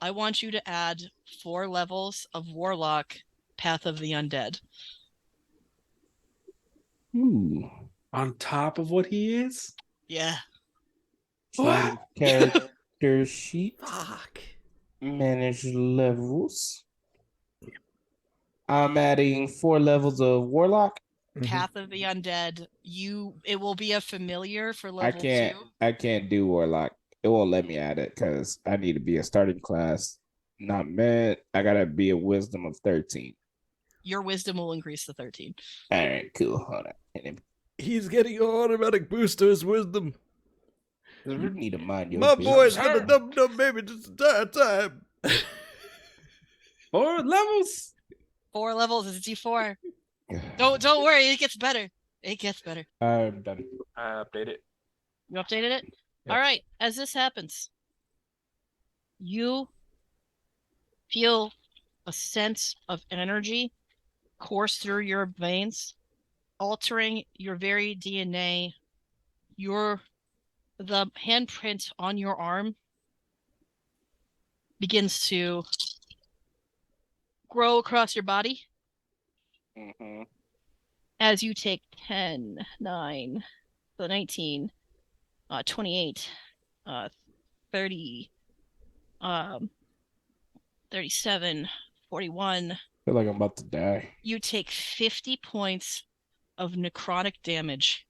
I want you to add 4 levels of Warlock, Path of the Undead. Ooh. On top of what he is? Yeah. Character sheet. Fuck. Manage levels. I'm adding 4 levels of Warlock. Path of the Undead. It will be a familiar for level 2. I can't do Warlock. It won't let me add it because I need to be a starting class. Not med. I gotta be a wisdom of 13. Your wisdom will increase to 13. All right, cool. Hold on. He's getting an automatic boost to his wisdom. You need to mind your My business. boy's been a dum-dum baby this entire time. 4 levels. 4 levels is D4. Don't worry, it gets better. It gets better. I'm done. I updated. You updated it? Yep. All right. As this happens, you feel a sense of energy course through your veins, altering your very DNA. The handprint on your arm begins to grow across your body. Mm-hmm. As you take 10, 9, 19, 28, 30, 37, 41. I feel like I'm about to die. You take 50 points of necrotic damage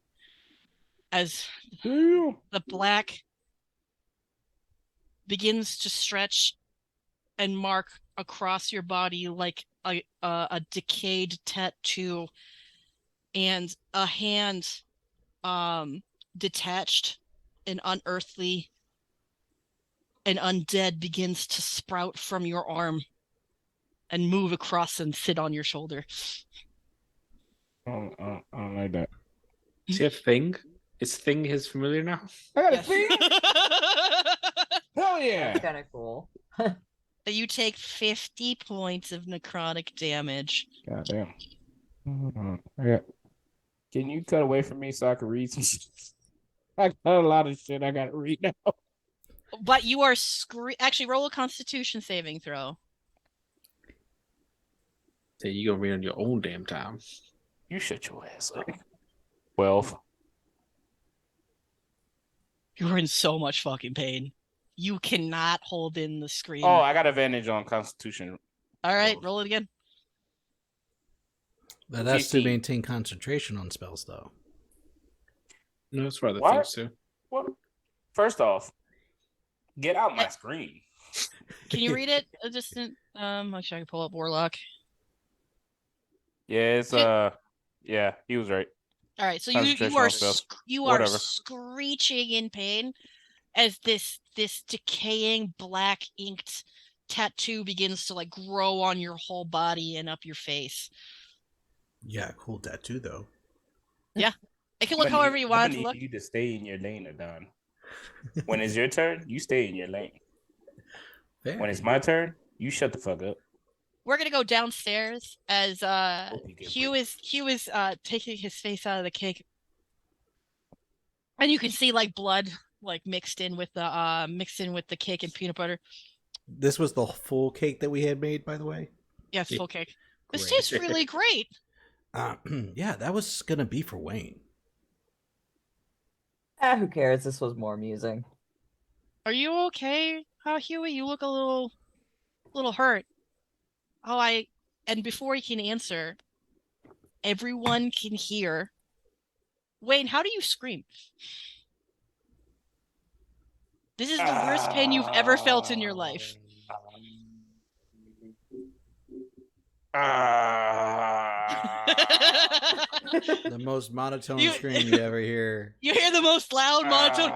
as Damn. the black begins to stretch and mark across your body like a decayed tattoo, and a hand detached and unearthly and undead begins to sprout from your arm and move across and sit on your shoulder. I don't like that. Is he a thing? Is thing his familiar now? I got a Yes. thing. Hell yeah. That's kind of cool. You take 50 points of necrotic damage. God damn. Can you cut away from me so I can read some shit? I got a lot of shit I gotta read now. But you are actually roll a Constitution saving throw. So you gonna read on your own damn time. You shut your ass up. 12. You're in so much fucking pain. You cannot hold in the scream. Oh, I got advantage on Constitution. All right, roll it again. But that's to 15. maintain concentration on spells, though. No, it's for other What? things too. What? First off, get out my screen. Can you read it? Actually, I can pull up Warlock. Yeah, it's yeah, he was right. All right, so Concentration on spells. you are Whatever. screeching in pain as this decaying black inked tattoo begins to like grow on your whole body and up your face. Yeah, cool tattoo, though. Yeah, it can look however you want it to look. You to stay in your lane, Adon. When it's your turn, you stay in your lane. Fair. When it's my turn, you shut the fuck up. We're gonna go downstairs as you get Hugh is taking his face out of the cake, and you can see like blood like mixed in with the cake and peanut butter. This was the full cake that we had made, by the way. Yeah, it's full cake. This Great. tastes really great. Yeah, that was gonna be for Wayne. Who cares? This was more amusing. Are you okay? How Huey? You look a little hurt. And before he can answer, everyone can hear. Wayne, how do you scream? This is the worst pain you've ever felt in your life. The most monotone scream you ever hear. You hear the most loud monotone.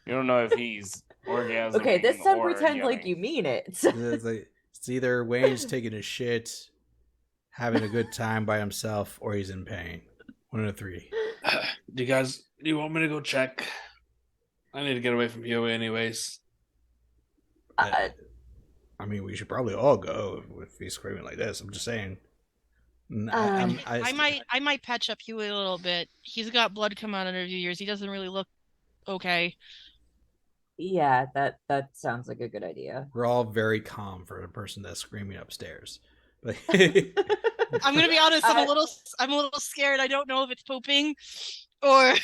You don't know if he's orgasming. Okay, this time or pretend like yelling. you mean it. It's either Wayne's taking a shit, having a good time by himself, or he's in pain. One of the three. Do you want me to go check? I need to get away from Huey anyways. I mean, we should probably all go if he's screaming like this. I'm just saying. I might patch up Huey a little bit. He's got blood come out under his ears. He doesn't really look okay. Yeah, that sounds like a good idea. We're all very calm for a person that's screaming upstairs. But I'm gonna be honest. I'm a little scared. I don't know if it's pooping or.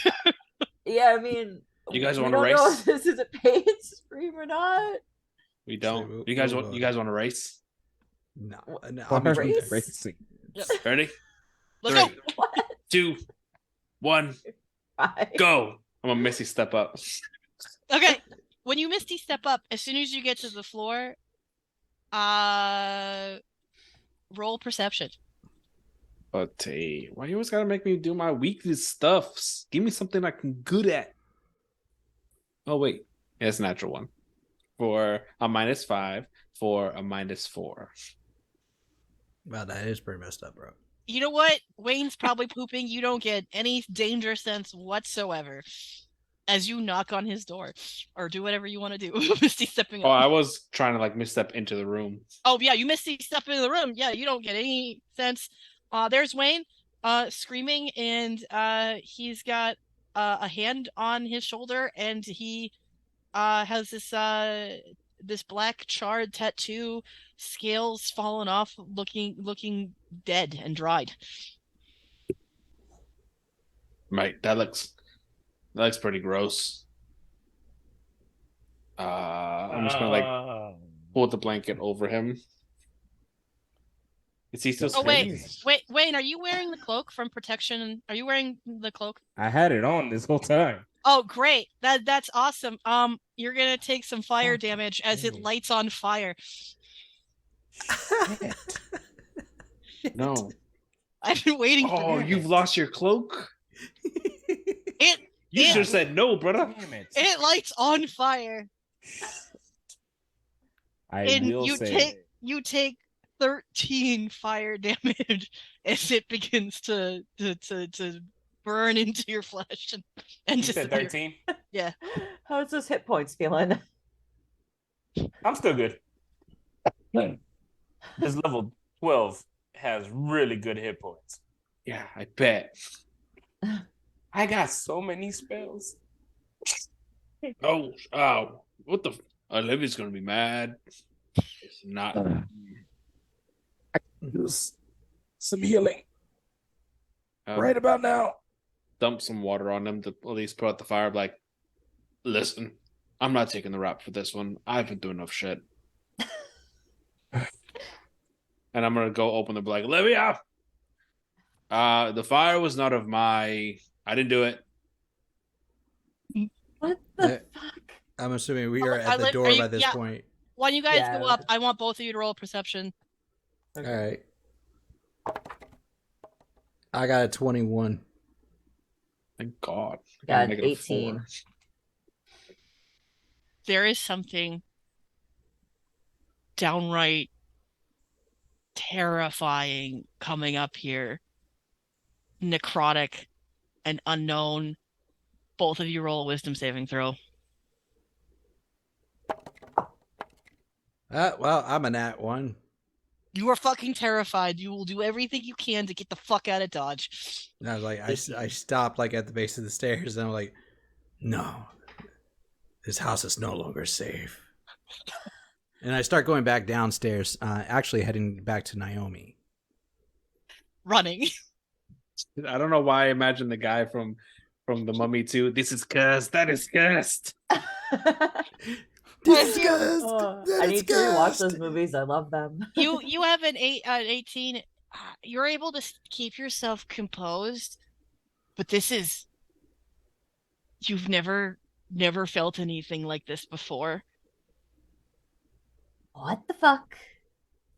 Yeah, I mean, You guys want to to race? Know if race? this is a paid scream or not. We don't. So You guys want to race? No. Race? Yep. Ready? Let's go. 3, 2, 1, go! I'm a Missy step up. Okay. When you Misty step up, as soon as you get to the floor, roll perception. But hey, why you always gotta make me do my weakest stuff? Give me something I can good at. Oh wait, yeah, it's a natural one. For a -5, for a -4. Wow, that is pretty messed up, bro. You know what? Wayne's probably pooping. You don't get any danger sense whatsoever as you knock on his door or do whatever you want to do. Misty stepping up. Oh, I was trying to like misstep into the room. Oh yeah, you Misty step into the room. Yeah, you don't get any sense. There's Wayne, screaming, and he's got a hand on his shoulder, and he has this black charred tattoo, scales fallen off, looking dead and dried. Right, that looks pretty gross. I'm just gonna like pull the blanket over him. Is he still screaming? Wait, Wayne, are you wearing the cloak from protection? Are you wearing the cloak? I had it on this whole time. Oh, great. That's awesome. You're gonna take some fire damage as it lights on fire. No. I've been waiting for Oh, this. you've lost your cloak? You should have said no, brother. It lights on fire. You take 13 fire damage as it begins to burn into your flesh and You said 13? Yeah. How's those hit points feeling? I'm still good. This level 12 has really good hit points. Yeah, I bet. I got so many spells. Oh, what the? Olivia's gonna be mad. It's not. I can use some healing Um, right about now. Dump some water on them to at least put out the fire. Like, listen, I'm not taking the rap for this one. I've been doing enough shit. And I'm gonna go open the door like, Olivia. The fire was not of I didn't do it. What the Yeah. fuck? I'm assuming we are at the door by this point. When you guys Yeah. go up, I want both of you to roll perception. All right. I got a 21. Thank God. I Got make it a 18. 4. There is something downright terrifying coming up here. Necrotic and unknown. Both of you roll a wisdom saving throw. Well, I'm a nat 1. You are fucking terrified. You will do everything you can to get the fuck out of Dodge. And I was like, I stopped like at the base of the stairs, and I'm like, no, this house is no longer safe. And I start going back downstairs, actually heading back to Naomi. Running. I don't know why I imagine the guy from The Mummy 2. This is cursed. That is cursed. Disgust. I need to rewatch those movies. I love them. You have an 18. You're able to keep yourself composed, but you've never felt anything like this before. What the fuck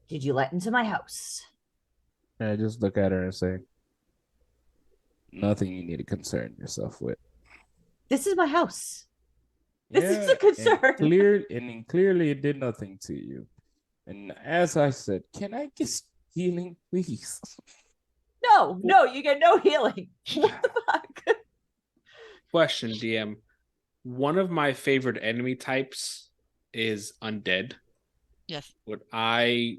did you let into my house? And I just look at her and say, nothing you need to concern yourself with. This is my house. This is a concern. Clearly it did nothing to you. And as I said, can I get healing, please? No, you get no healing. What the fuck? Question, DM. One of my favorite enemy types is undead. Yes. Would I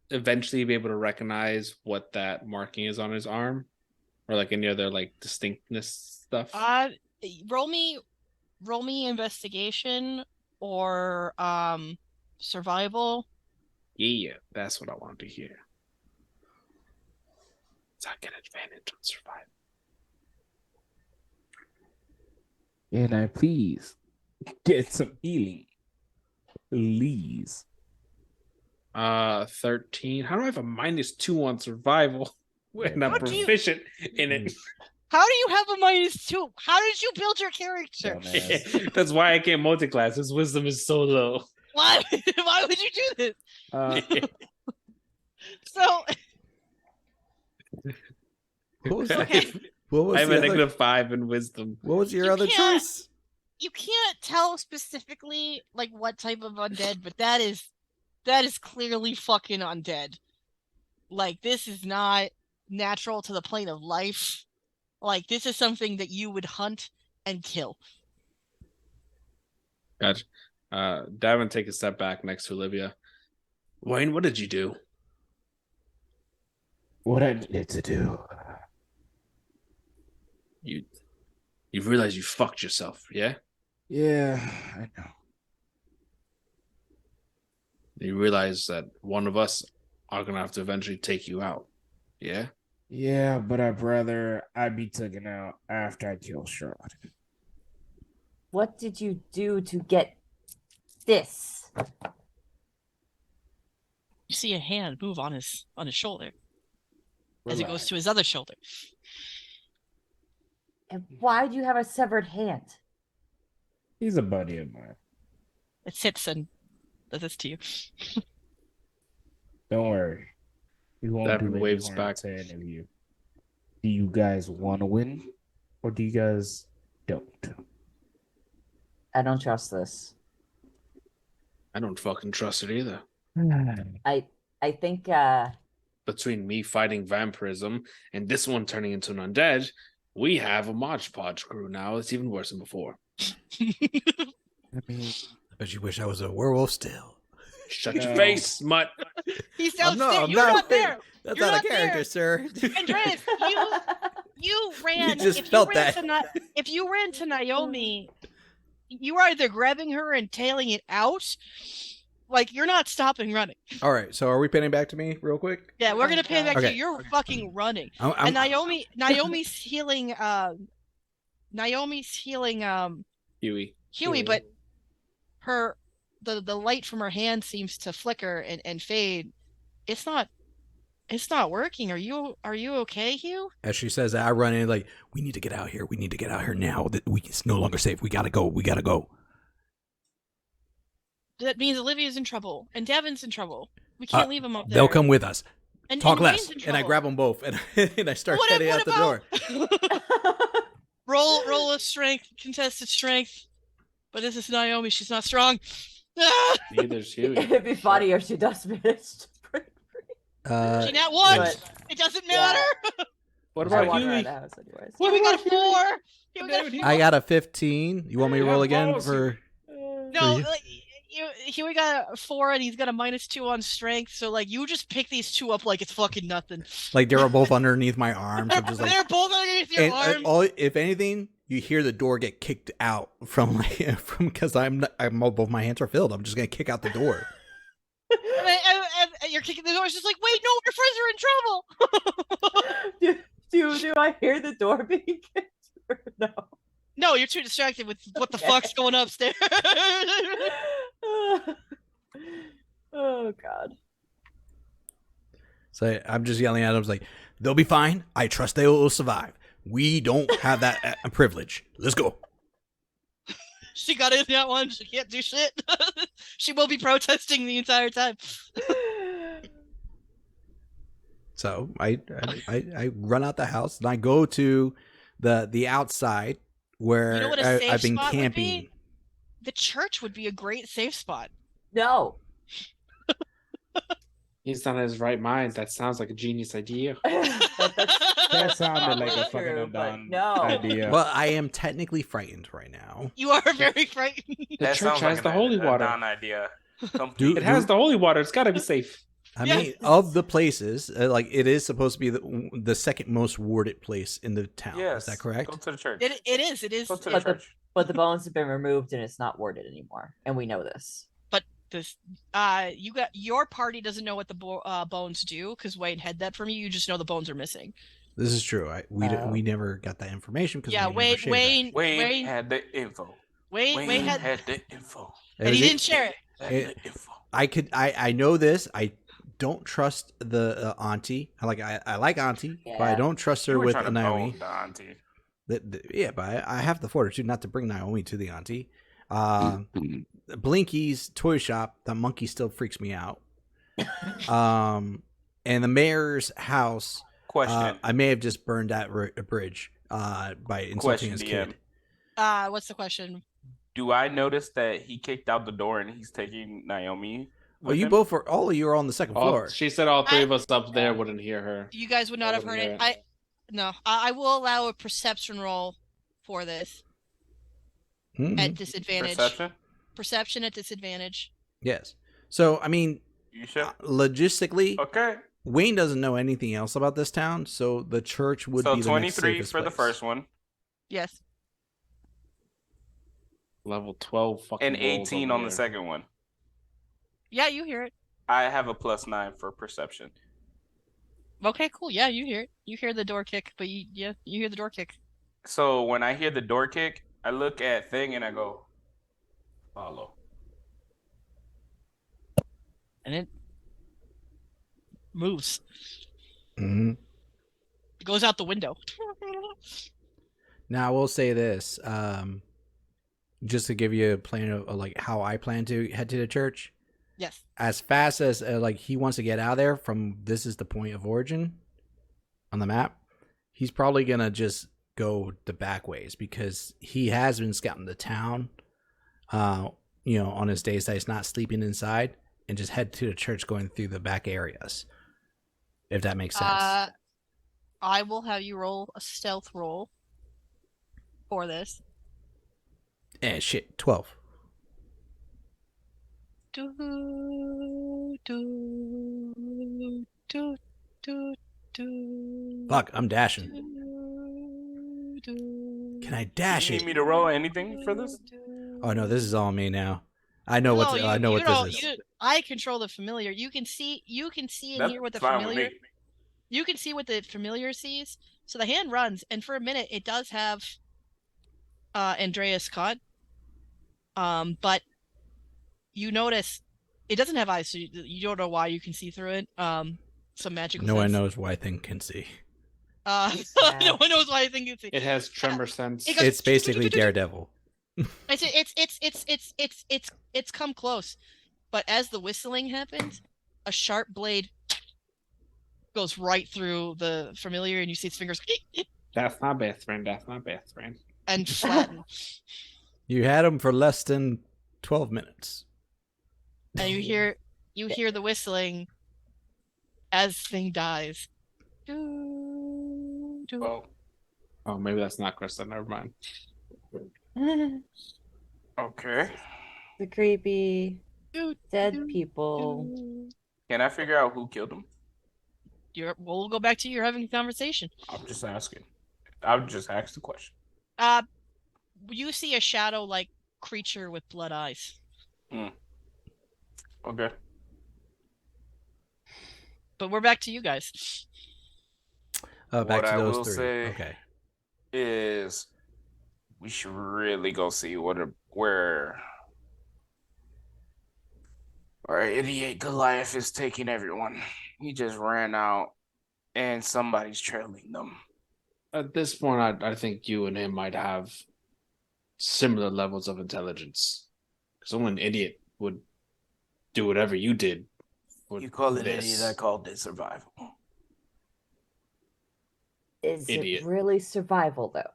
eventually be able to recognize what that marking is on his arm? Or like any other like distinctness stuff? Roll me investigation or survival. Yeah, that's what I wanted to hear. So I get advantage on survival. And I please get some healing. Please. 13. How do I have a -2 on survival when I'm proficient in it? How do you have a -2? How did you build your character? That's why I can't multi-class. His wisdom is so low. Why would you do this? So What was okay. What was I have the a other, -5 in wisdom. What was your You other can't- choice? You can't tell specifically like what type of undead, but that is clearly fucking undead. Like this is not natural to the plane of life. Like this is something that you would hunt and kill. Gotcha. Davin, take a step back next to Olivia. Wayne, what did you do? What I needed to do. You realize you fucked yourself, yeah? Yeah, I know. You realize that one of us are gonna have to eventually take you out, yeah? Yeah, but I'd rather I be taken out after I kill Strah'd. What did you do to get this? You see a hand move on his shoulder as it goes Relax. to his other shoulder. And why do you have a severed hand? He's a buddy of mine. It sits and does this to you. Don't worry. We won't Davin do any waves harm back. to any of you. Do you guys want to win? Or do you guys don't? I don't trust this. I don't fucking trust it either. I think Between me fighting vampirism and this one turning into an undead, we have a Mod Podge crew now. It's even worse than before. I mean, I bet you wish I was a werewolf still. Shut your No. face, mutt. He's I'm downstairs. I'm You're not there. That's You're not not a character, there. sir. Andreas, you ran. You just if felt you ran that. if you ran to Naomi, you were either grabbing her and tailing it out. Like you're not stopping running. All right, so are we pinning back to me real quick? Yeah, we're gonna pay back to Okay. you. You're fucking running. I'm- And Naomi's healing Huey. Huey, but the light from her hand seems to flicker and fade. It's not working. Are you okay, Hugh? As she says that, I run in like, we need to get out here. We need to get out here now. It's no longer safe. We gotta go. We gotta go. That means Olivia's in trouble and Davin's in trouble. We can't leave them up there. They'll come with us. And, Talk and less. Wayne's in And I trouble. grab them both and I start heading out the door. roll a strength, contested strength. But this is Naomi. She's not strong. Ah! Neither's Huey. It'd be funny if she does manage to break free. She nat one. But- It doesn't Yeah. matter. What I about want her out Huey? of the house anyways. Huey got a 4. Huey got a 4. I got a 15. You want me to roll again close. for? No, you. like, Huey got a 4 and he's got a -2 on strength. So like, you just pick these two up like it's fucking nothing. Like they're both underneath my arms. I'm just like, They're both underneath your and arms. if anything, you hear the door get kicked out from because I'm both my hands are filled. I'm just gonna kick out the door. And you're kicking the door. It's just like, wait, no, our friends are in trouble. Do I hear the door being kicked? Or no. No, you're too distracted with what the Okay. fuck's going upstairs. Oh God. So I'm just yelling at them. I was like, they'll be fine. I trust they will survive. We don't have that privilege. Let's go. She got in that one. She can't do shit. She will be protesting the entire time. So I run out the house and I go to the outside where You know what a safe I've been spot would camping. be? The church would be a great safe spot. No. He's not in his right mind. That sounds like a genius idea. That sounded like a True, fucking but undone no. idea. Well, I am technically frightened right now. You are very frightened. The That church sounds has like the holy a water. non-idea. Dude, It has the holy water. It's got to be safe. I Yeah. mean, of the places, like it is supposed to be the second most warded place in the town. Yes. Is that correct? Go to the church. It is. Go to the But the- church. But the bones have been removed and it's not warded anymore, and we know this. But this, you got your party doesn't know what the bones do because Wayne had that from you. You just know the bones are missing. This is true. We never got that information because Yeah, we never shared that. Wayne had the info. Wayne had, the info. It and he was- didn't share it. It- the info. I know this. I don't trust the auntie. I like auntie, but I Yeah. don't trust her You were with trying to Naomi. bone the auntie. Yeah, but I have the fortitude not to bring Naomi to the auntie. Blinky's toy shop, the monkey still freaks me out. And the mayor's house, Question. I may have just burned that bridge by insulting Question, his DM. kid. What's the question? Do I notice that he kicked out the door and he's taking Naomi? Well, with you him? both are all of you are on the second floor. She said all three of us up there wouldn't hear her. You guys would not I have heard wouldn't it. hear I will allow a perception roll for this Mhm. at disadvantage. Perception? Perception at disadvantage. Yes. So I mean, You should. logistically, Okay. Wayne doesn't know anything else about this town, so the church would So be the next 23 safest for the place. first one Yes. Level 12 fucking and rolls 18 over on the there. second one. Yeah, you hear it. I have a +9 for perception. Okay, cool. Yeah, you hear it. You hear the door kick, but you hear the door kick. So when I hear the door kick, I look at Thing and I go, follow. And it moves. Mhm. It goes out the window. Now I will say this, just to give you a plan of like how I plan to head to the church. Yes. As fast as like he wants to get out of there from this is the point of origin on the map, he's probably gonna just go the back ways because he has been scouting the town, on his days that he's not sleeping inside, and just head to the church going through the back areas. If that makes sense. I will have you roll a stealth roll for this. Shit, 12. Do, do, do, do, do, Fuck, I'm dashing. do, Can I dash You need it? me to roll anything for this? Oh no, this is all me now. I know what No, I know what don't- this is. I control the familiar. You can see and That's hear what the fine with familiar. me. You can see what the familiar sees. So the hand runs, and for a minute, it does have Andreas caught. But you notice It doesn't have eyes, so you don't know why you can see through it. Some magical No one sense. knows why thing can see. Yeah. No one knows why I think it's. It has tremor sense. It goes- It's basically Daredevil. It's come close, but as the whistling happens, a sharp blade goes right through the familiar, and you see its fingers That's my best friend. That's my best friend. and flatten, You had him for less than 12 minutes. and you hear the whistling as thing dies. Doo, doo. Oh, maybe that's not Krista. Never mind. Okay. The creepy Doo, dead doo, people. doo. Can I figure out who killed him? We'll go back to you're having a conversation. I'm just asking. I'll just ask the question. You see a shadow-like creature with blood eyes. Okay. But we're back to you guys. Back What to I those will three. say- Okay. Is we should really go see where our idiot Goliath is taking everyone. He just ran out and somebody's trailing them. At this point, I think you and him might have similar levels of intelligence. Because only an idiot would do whatever you did. You call it this. idiot, I called it survival. Is Idiot. it really survival though?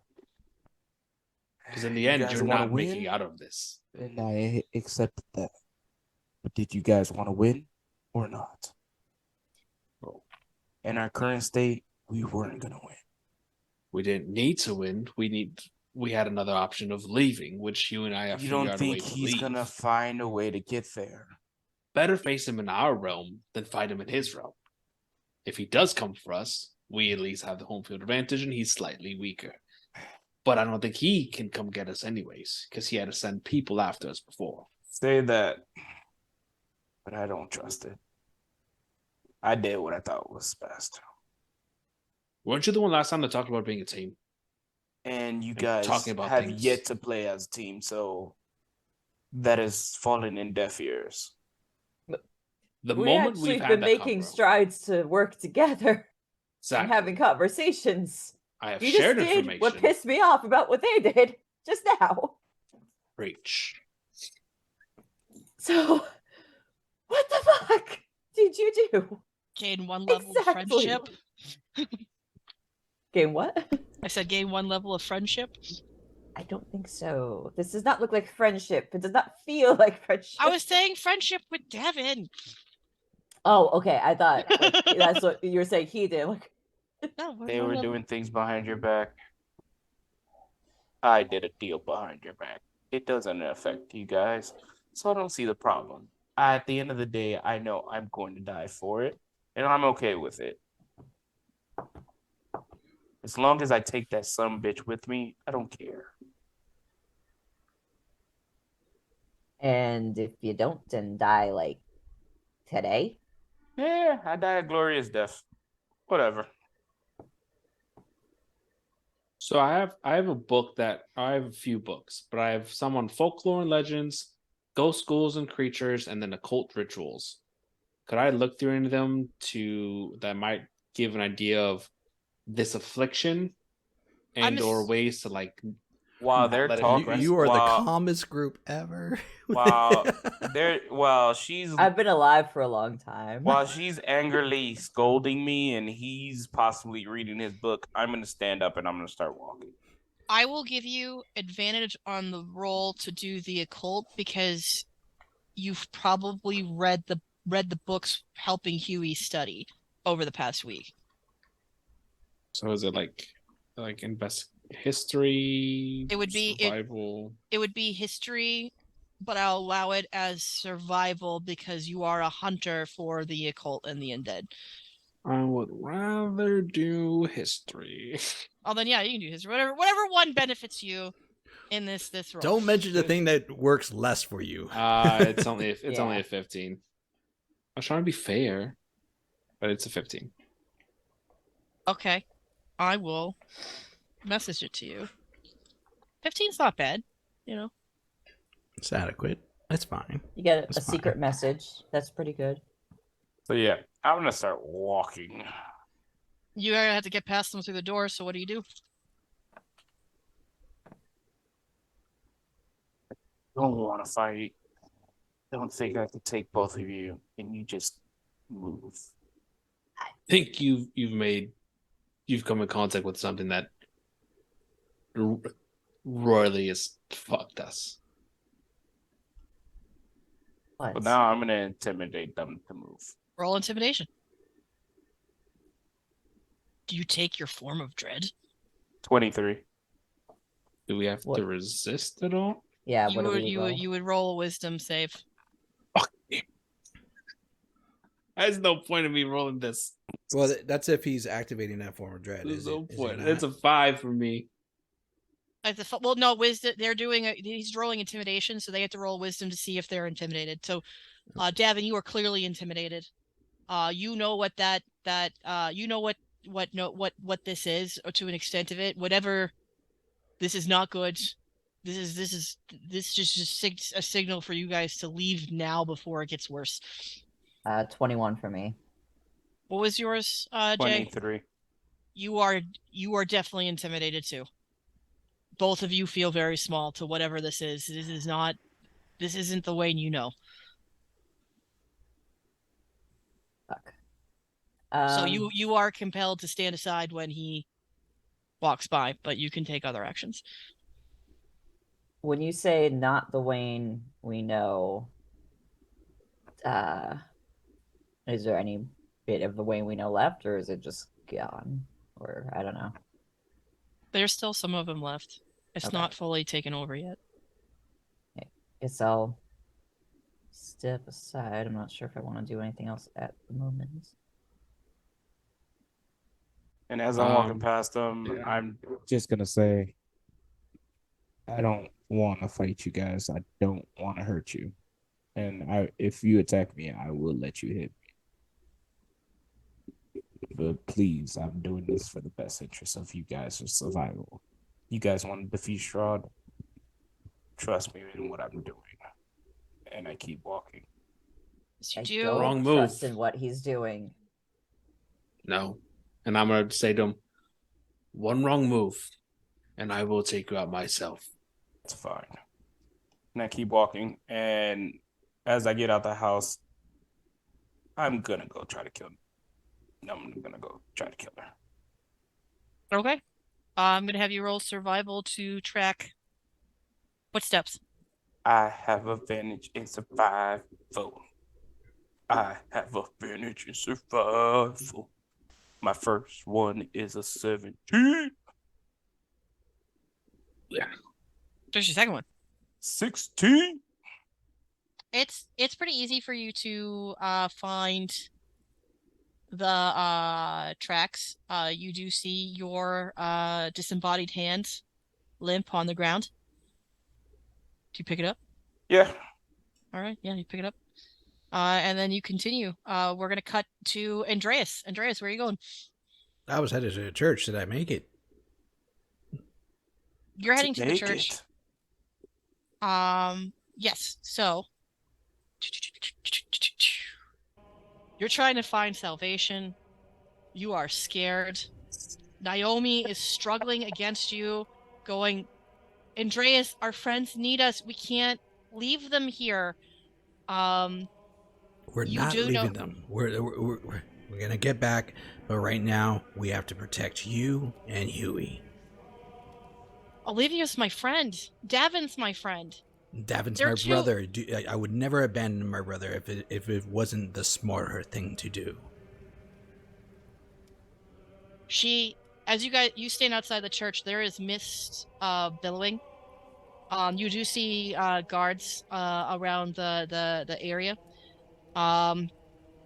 Because in the You end, guys you're wanna not making win? out of this. And I accepted that. But did you guys want to win or not? In our current state, we weren't gonna win. We didn't need to win. We had another option of leaving, which you and I have You figured don't out a way think to he's leave. gonna find a way to get there? Better face him in our realm than fight him in his realm. If he does come for us, we at least have the home field advantage, and he's slightly weaker. But I don't think he can come get us anyways, because he had to send people after us before. Say that, but I don't trust it. I did what I thought was best. Weren't you the one last time that talked about being a team? And you Like, guys talking about have things. yet to play as a team, so that is falling in deaf ears. The We moment actually we've had been that making convo- strides to work together and Exactly. having conversations. I have You just shared did information. what pissed me off about what they did just now. Preach. So, what the fuck did you do? Gain one level of Exactly. friendship. Game what? I said gain one level of friendship. I don't think so. This does not look like friendship. It does not feel like friendship. I was saying friendship with Davin. Oh, okay. I thought like, that's what you were saying. He did. Like, No, we're They one were level. doing things behind your back. I did a deal behind your back. It doesn't affect you guys, so I don't see the problem. At the end of the day, I know I'm going to die for it, and I'm okay with it. As long as I take that son bitch with me, I don't care. and if you don't, then die like today. Yeah, I die a glorious death. Whatever. So I have a book that I have a few books, but I have some on folklore and legends, ghost schools and creatures, and then occult rituals. Could I look through any of them that might give an idea of this affliction and or ways to like While not they're let it talking, progress? You are the while- calmest group ever. while she's I've been alive for a long time. while she's angrily scolding me and he's possibly reading his book, I'm gonna stand up and I'm gonna start walking. I will give you advantage on the roll to do the occult because you've probably read the books helping Huey study over the past week. So is it like history? It would be survival. It would be history, but I'll allow it as survival because you are a hunter for the occult and the undead. I would rather do history. Oh, then yeah, you can do history. Whatever one benefits you in this role. Don't mention the thing that works less for you. It's only Yeah. only a 15. I was trying to be fair, but it's a 15. Okay, I will message it to you. 15's not bad, you know. It's adequate. That's fine. You get That's a secret fine. message. That's pretty good. So yeah, I'm gonna start walking. You have to get past them through the door, so what do you do? Don't want to fight. Don't think I can take both of you, and you just move. I think you've come in contact with something that royally has fucked us. What? But now I'm gonna intimidate them to move. Roll intimidation. Do you take your form of dread? 23. Do we have What? to resist at all? Yeah, You what do would we you roll? would you would roll a wisdom save. Fuck. There's no point in me rolling this. Well, that's if he's activating that form of dread. There's no Is point. it It's a 5 for me. Well, no, wisdom. They're he's rolling intimidation, so they have to roll wisdom to see if they're intimidated. So, Davin, you are clearly intimidated. You know what you know what this is, or to an extent of it. Whatever, this is not good. This is just a signal for you guys to leave now before it gets worse. 21 for me. What was yours, Jay? 23. You are definitely intimidated too. Both of you feel very small to whatever this is. This isn't the Wayne you know. Fuck. So you are compelled to stand aside when he walks by, but you can take other actions. When you say not the Wayne we know, is there any bit of the Wayne we know left, or is it just gone? Or I don't know. There's still some of them left. It's Okay. not fully taken over yet. Guess I'll step aside. I'm not sure if I want to do anything else at the moment. And as I'm walking Um, past them, yeah. I'm Just gonna say, I don't want to fight you guys. I don't want to hurt you, and if you attack me, I will let you hit me. But please, I'm doing this for the best interest of you guys' survival. You guys want to defeat Strah'd? Trust me in what I'm doing. And I keep walking. Yes, you I do. don't Wrong trust move. in what he's doing. No. And I'm going to say to him, one wrong move, and I will take you out myself. It's fine. And I keep walking. And as I get out the house, I'm going to go try to kill her. I'm going to go try to kill her. Okay. I'm gonna have you roll survival to track footsteps. I have advantage in survival. I have advantage in survival. My first one is a 17. Yeah. There's your second one. 16. It's pretty easy for you to find the tracks. You do see your disembodied hand limp on the ground. Do you pick it up? Yeah. All right, yeah, you pick it up. And then you continue. We're gonna cut to Andreas. Andreas, where are you going? I was headed to the church. Did I make it? You're heading to the Make church. it. Yes. So you're trying to find salvation. You are scared. Naomi is struggling against you, going, Andreas, our friends need us. We can't leave them here. We're You not do leaving know- them. We're gonna get back, but right now we have to protect you and Huey. Olivia's my friend. Davin's my friend. Davin's They're my two- brother. I would never abandon my brother if it wasn't the smarter thing to do. As you stand outside the church, there is mist billowing. You do see guards around the area.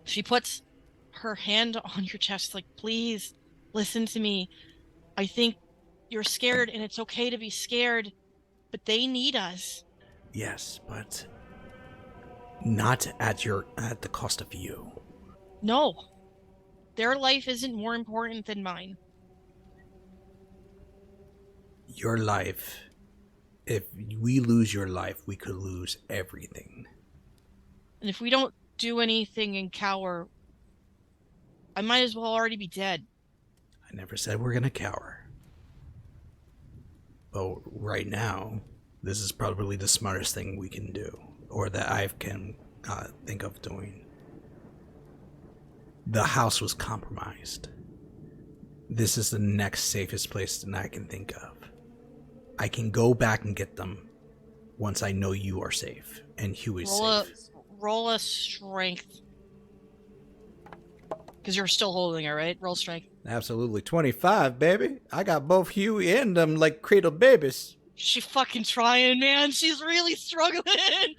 She puts her hand on your chest, like, please listen to me. I think you're scared, and it's okay to be scared, but they need us. Yes, but not at the cost of you. No, their life isn't more important than mine. Your life if we lose your life, we could lose everything. And if we don't do anything and cower, I might as well already be dead. I never said we're gonna cower. But right now, this is probably the smartest thing we can do, or that I can think of doing. The house was compromised. This is the next safest place that I can think of. I can go back and get them once I know you are safe and Huey's safe. Roll a strength. Because you're still holding it, right? Roll strength. Absolutely. 25, baby. I got both Huey and them like cradle babies. She fucking trying, man. She's really struggling.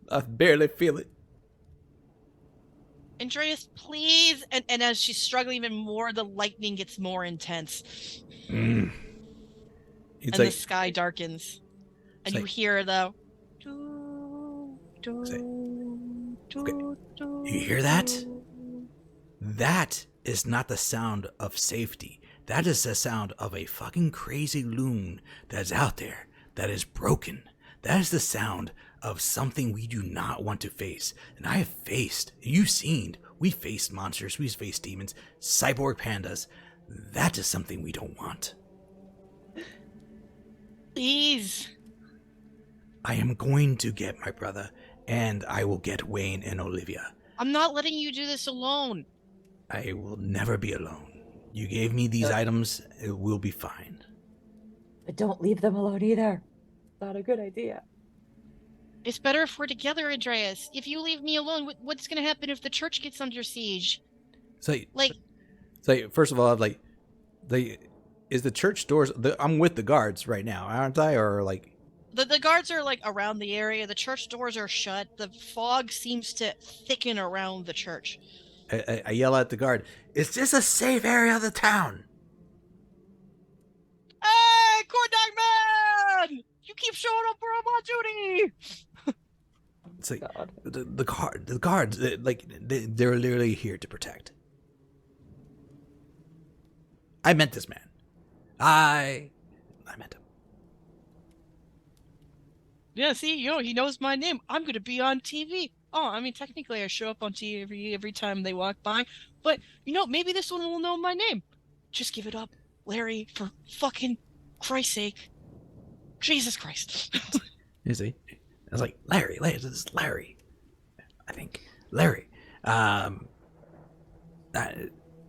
I barely feel it. Andreas, please. And as she's struggling even more, the lightning gets more intense. And the sky darkens. And you like, hear the... Okay. You hear that? That is not the sound of safety. That is the sound of a fucking crazy loon that's out there, that is broken. That is the sound of something we do not want to face. And I have faced, you've seen, we faced monsters, we've faced demons, cyborg pandas. That is something we don't want. Please. I am going to get my brother, and I will get Wayne and Olivia. I'm not letting you do this alone. I will never be alone. You gave me these items, it will be fine. But don't leave them alone either. Not a good idea. It's better if we're together, Andreas. If you leave me alone, what's going to happen if the church gets under siege? So first of all, is the church doors? I'm with the guards right now, aren't I? Or like, the guards are like around the area. The church doors are shut. The fog seems to thicken around the church. I yell at the guard. Is this a safe area of the town? Hey, corn dog man! You keep showing up where I'm on duty. It's like the guards, they're literally here to protect. I meant this man. I meant him. Yeah, see, he knows my name. I'm gonna be on TV. Oh, I mean, technically, I show up on TV every time they walk by. But maybe this one will know my name. Just give it up, Larry, for fucking Christ's sake. Jesus Christ. You see, I was like, Larry, this is Larry. I think Larry.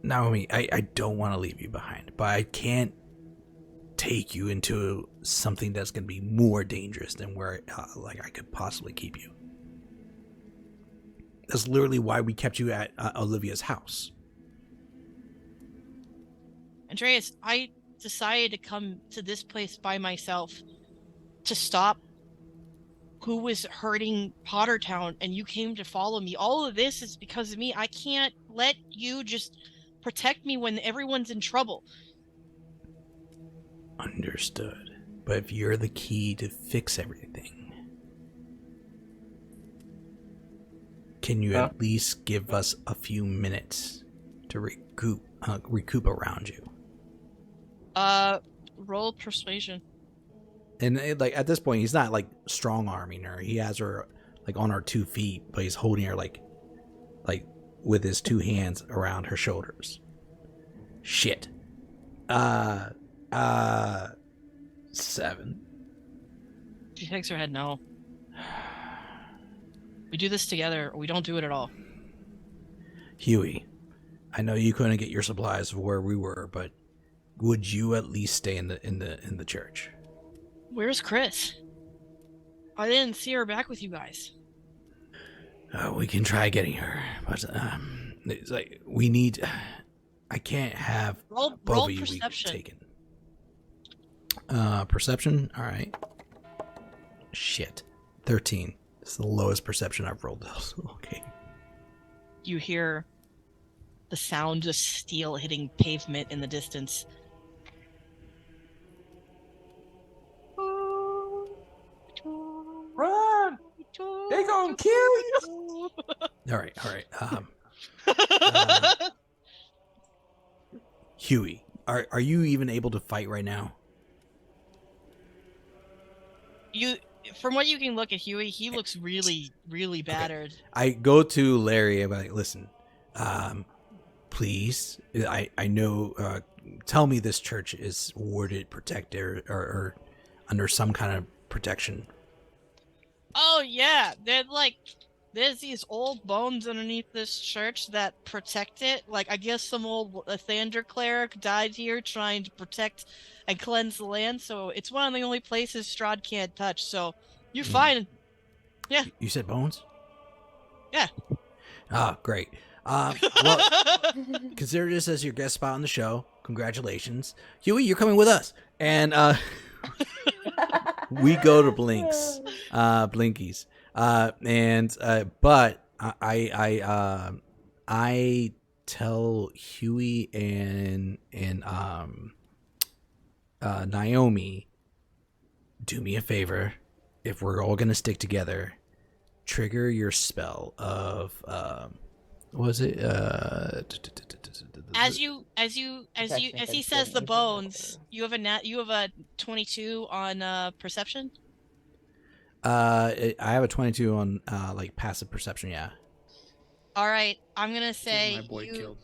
Naomi, I don't want to leave you behind, but I can't take you into something that's going to be more dangerous than where I could possibly keep you. That's literally why we kept you at Olivia's house. Andreas, I decided to come to this place by myself to stop who was hurting Pottertown, and you came to follow me. All of this is because of me. I can't let you just protect me when everyone's in trouble. Understood. But if you're the key to fix everything, can you at least give us a few minutes to recoup around you? Roll persuasion. And at this point, he's not strong arming her. He has her on her 2 feet, but he's holding her like with his 2 hands around her shoulders. Shit. 7. She shakes her head no. We do this together, or we don't do it at all. Huey, I know you couldn't get your supplies of where we were, but would you at least stay in the church? Where's Chris? I didn't see her back with you guys. We can try getting her, but it's we need. I can't have both of you perception. taken. Perception. All right. Shit. 13. It's the lowest perception I've rolled. Okay. You hear the sound of steel hitting pavement in the distance. Run! They gonna kill you! All right. Huey, are you even able to fight right now? You, from what you can look at Huey, he looks really, really battered. I go to Larry. I'm like, listen, please. I know. Tell me this church is warded, protected, or under some kind of protection. Oh yeah, there's these old bones underneath this church that protect it. Like I guess some old Thander cleric died here trying to protect and cleanse the land. So it's one of the only places Strah'd can't touch. So you're fine. Yeah. You said bones? Yeah. Ah, great. Well, consider this as your guest spot on the show. Congratulations, Huey. You're coming with us, and we go to Blinkies, but I tell Huey and Naomi, do me a favor, if we're all gonna stick together, trigger your spell of what was it? As he says the bones, you have a 22 on perception. I have a 22 on like passive perception. Yeah. All right, I'm gonna Get say my boy killed.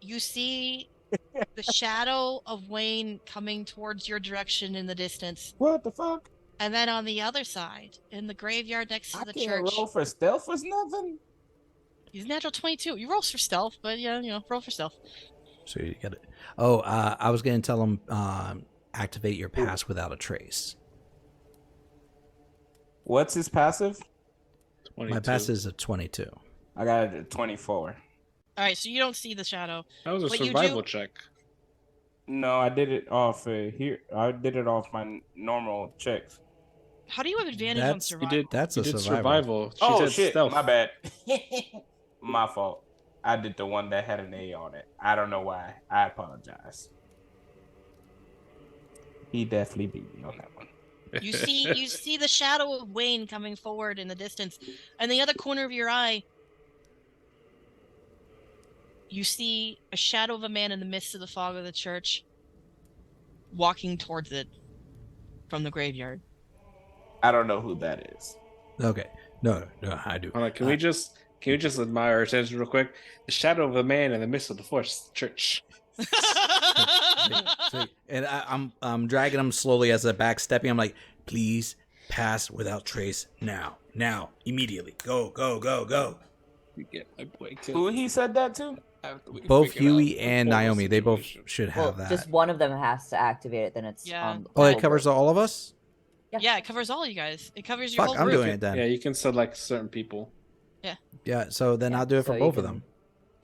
you see the shadow of Wayne coming towards your direction in the distance, What the fuck? and then on the other side, in the graveyard next to I the can't church, roll for stealth or nothing. he's natural 22. You roll for stealth, but yeah, roll for stealth. So you get it. Oh, I was gonna tell him activate your pass without a trace. What's his passive? 22. My pass is a 22. I got a 24. All right, so you don't see the shadow. That was a But you survival do- check. No, I did it off here. I did it off my normal checks. How do you have advantage on That's- You survival? did. That's You a did survival. She Oh said shit, stealth. my bad. My fault. I did the one that had an A on it. I don't know why. I apologize. He definitely beat me on that one. You see the shadow of Wayne coming forward in the distance, and the other corner of your eye, you see a shadow of a man in the midst of the fog of the church, walking towards it from the graveyard. I don't know who that is. Okay. No, I do. Hold on, can we just admire our attention real quick? The shadow of a man in the midst of the forest church. See, and I'm dragging him slowly as I backstepping. I'm like, please pass without trace now, immediately. Go. You get my boy Who killed. he said that to? After we Both figure out Huey the and whole Naomi, they both situation. should Well, have that. just one of them has to activate it. Then it's Yeah. on. Oh, it all covers group. all of us. Yeah, it covers all you guys. It covers your Fuck, whole I'm group. doing it then. Yeah, you can select certain people. Yeah, so then I'll do it for So you both of can-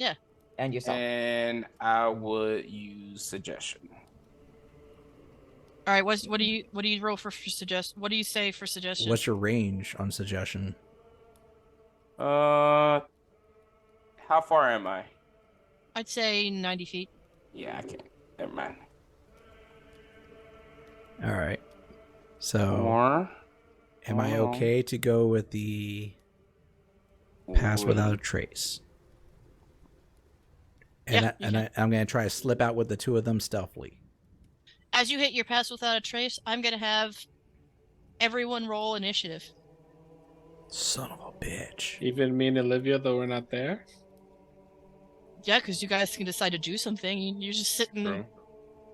them. And yourself. And I would use suggestion. All right, what do you roll for suggest? What do you say for suggestion? What's your range on suggestion? How far am I? I'd say 90 feet. Yeah, I can't. Never mind. All right. So, Or am I okay to go with the pass without a trace? And, Yeah, you I'm going to try to slip out with the two of them stealthily. As you hit your pass without a trace, I'm gonna have everyone roll initiative. Son of a bitch. Even me and Olivia, though we're not there. Yeah, because you guys can decide to do something. You're just sitting. True.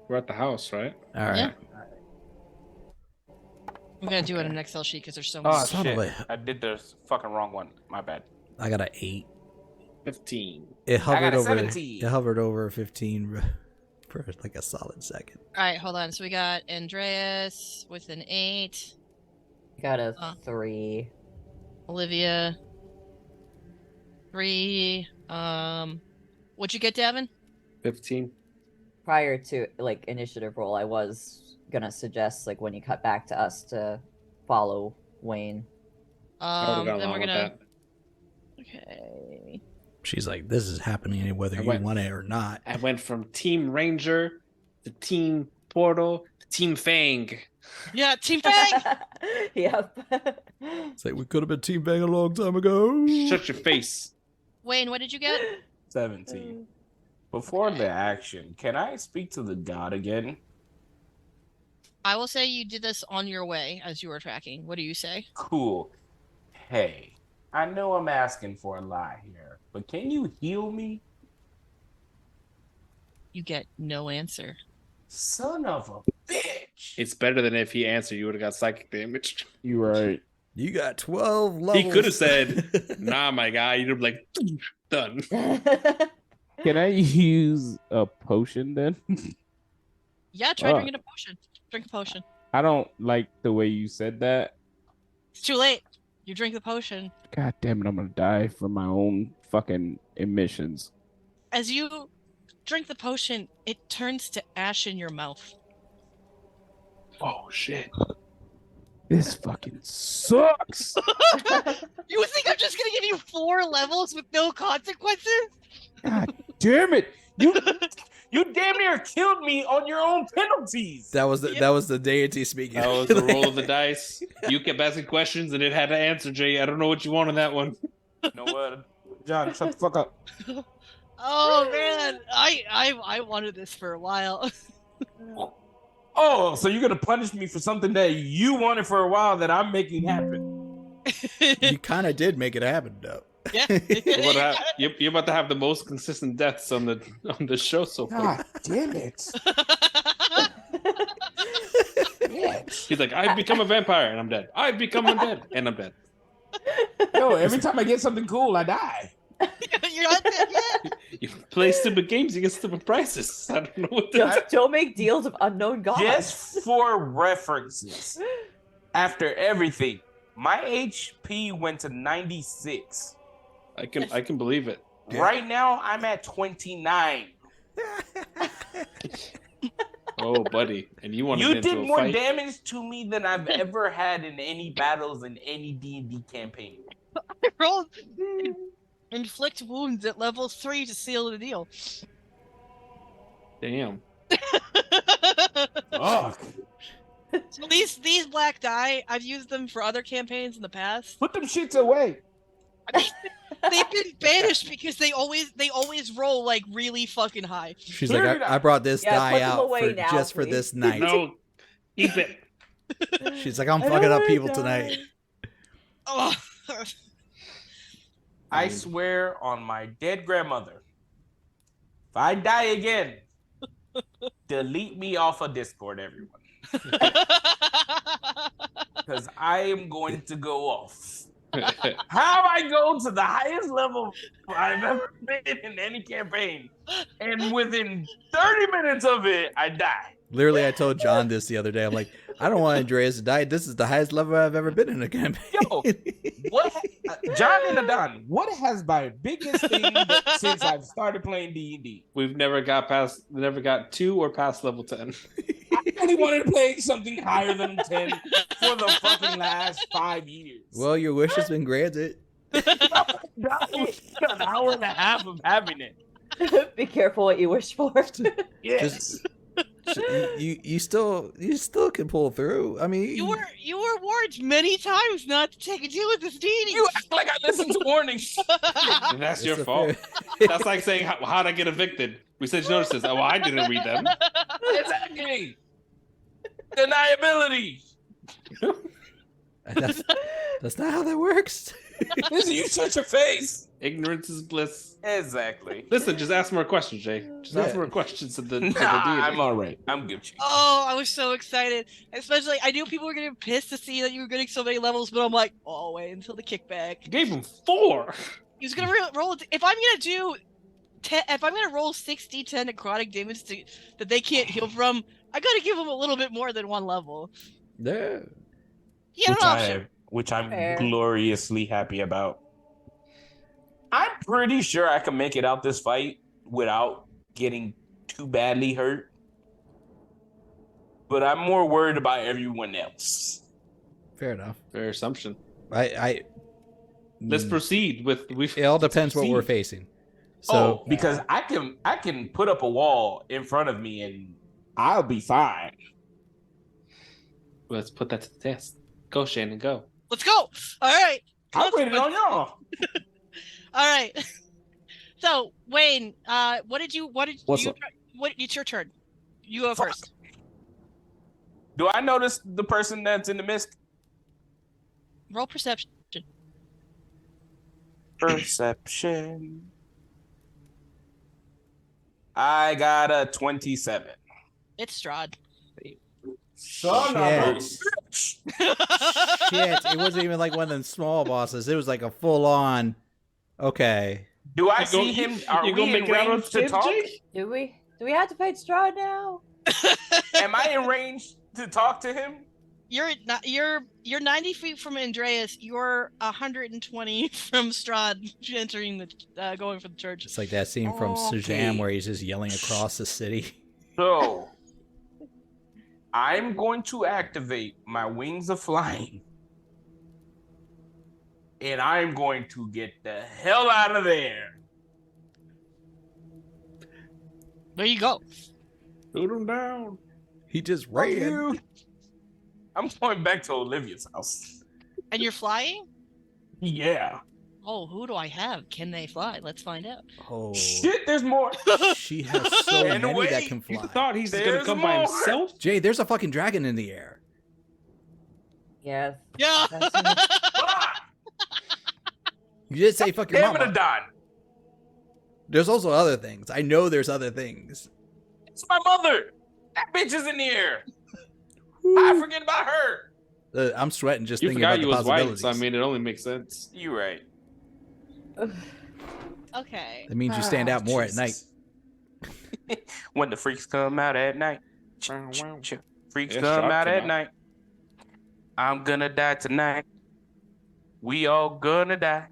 We're at the house, right? All right. Yeah. I'm gonna do it in an Excel sheet because there's so Oh much. Son of shit! a- I did the fucking wrong one. My bad. I got an 8. 15. It hovered a over. 17. It hovered over 15 for like a solid second. All right, hold on. So we got Andreas with an 8, Got a Huh. 3. Olivia 3. What'd you get, Davin? 15. Prior to like initiative roll, I was gonna suggest like when you cut back to us to follow Wayne. I would have gone Then along we're with gonna. that. Okay. She's like, this is happening whether I you went- want it or not. I went from Team Ranger to Team Portal to Team Fang. Yeah, Team Fang. Yep. It's like, we could have been Team Bang a long time ago. Shut your face. Wayne, what did you get? 17. Before the action, can I speak to the god again? I will say you did this on your way as you were tracking. What do you say? Cool. Hey, I know I'm asking for a lot here, but can you heal me? You get no answer. Son of a bitch. It's better than if he answered, you would have got psychic damage. You're right. You got 12 levels. He could have said, nah, my guy. You'd have been like, done. Can I use a potion then? Yeah, try drinking a potion. Drink a potion. I don't like the way you said that. It's too late. You drink the potion. God damn it, I'm gonna die from my own fucking emissions. As you drink the potion, it turns to ash in your mouth. Oh, shit. This fucking sucks. You think I'm just gonna give you 4 levels with no consequences? God damn it. You damn near killed me on your own penalties. That was the deity speaking. That was the roll of the dice. You kept asking questions and it had to answer, Jay. I don't know what you want on that one. You know what? John, shut the fuck up. Oh man, I wanted this for a while. Oh, so you're gonna punish me for something that you wanted for a while that I'm making happen? You kind of did make it happen, though. Yeah. You're about to have the most consistent deaths on the show so far. God damn it. He's like, I've become a vampire and I'm dead. I've become undead and I'm dead. Yo, every time I get something cool, I die. You're not dead yet. You play stupid games, you get stupid prizes. I don't know what to Don't make deals with unknown gods. Just for references, after everything, my HP went to 96. I can believe it. Yeah. Right now, I'm at 29. Oh, buddy. And you want to You get into did a more fight? damage to me than I've ever had in any battles in any D&D campaign. I rolled inflict wounds at level 3 to seal the deal. Damn. Fuck. So these black die, I've used them for other campaigns in the past. Put them shits away. I mean, they've been banished because they always roll like really fucking high. She's like, I brought this Yeah, die put them out away for, now, just for please. this night. No. Keep it. She's like, I'm I fucking don't up wanna people die. tonight. Oh. I swear on my dead grandmother, if I die again, delete me off of Discord, everyone. Because I am going to go off. How I go to the highest level I've ever been in any campaign, and within 30 minutes of it, I die. Literally, I told John this the other day. I'm like, I don't want Andreas to die. This is the highest level I've ever been in a campaign. Yo, what? John and Adon, what has my biggest thing since I've started playing D&D? We've never got 2 or past level 10. I really wanted to play something higher than 10 for the fucking last 5 years. Well, your wish has been granted. An hour and a half of having it. Be careful what you wish for. Yes. You still can pull through. I mean, You were warned many times not to take a deal with this deity. You act like I listened to warnings. And that's It's your a fault. fair- That's like saying, how'd I get evicted? We said notices. Oh, well, I didn't read them. Exactly. Deniability. that's not how that works. This is you shut your face. Ignorance is bliss. Exactly. Listen, just ask more questions, Jay. Just ask Yeah. more questions of the Nah, deity. I'm all right. I'm Gucci. Oh, I was so excited. Especially, I knew people were getting pissed to see that you were getting so many levels, but I'm like, oh, wait until the kickback. You gave him 4. He was gonna roll. If I'm gonna do, if I'm gonna roll 60-10 necrotic damage that they can't heal from, I gotta give them a little bit more than 1 level. Yeah. He had an option. Which I'm Fair. gloriously happy about. I'm pretty sure I can make it out this fight without getting too badly hurt. But I'm more worried about everyone else. Fair enough. Fair assumption. Mm, Let's proceed with. It all depends what we're proceed. facing. So Because I can put up a wall in front of me and I'll be fine. Let's put that to the test. Go, Shannon, go. Let's go. All right. I'm waiting on y'all. All right. So Wayne, What's up? it's your turn. You go first. Do I notice the person that's in the mist? Roll perception. Perception. I got a 27. It's Strah'd. Son of a Shit. bitch. Shit, it wasn't even like one of them small bosses. It was like a full-on. Okay. Do I You see go- him? Are you we gonna make in it out range of to Sid, talk? Jake? Do we have to fight Strahd now? Am I in range to talk to him? You're 90 feet from Andreas. You're 120 from Strahd entering the going for the church. It's like that scene from Okay. Shazam where he's just yelling across the city. So, I'm going to activate my wings of flying. And I'm going to get the hell out of there. There you go. Shoot him down. He just Fuck ran. you. I'm going back to Olivia's house. And you're flying? Yeah. Oh, who do I have? Can they fly? Let's find out. Oh, Shit, there's more. she has so And many wait, that can You fly. thought he's gonna There's come by more. himself? Jay, there's a fucking dragon in the air. Yes. Yeah. Fuck. You did say fuck your Damn it, mama. Adon. There's also other things. I know there's other things. It's my mother. That bitch is in the air. I forget about her. I'm sweating just You thinking forgot about you the was white, possibilities. so I mean, it only makes sense. You right. Okay. That means you stand out more at night. Jesus. When the freaks come out at night. Freaks Yeah, come Shark out came at out. night. I'm gonna die tonight. We all gonna die.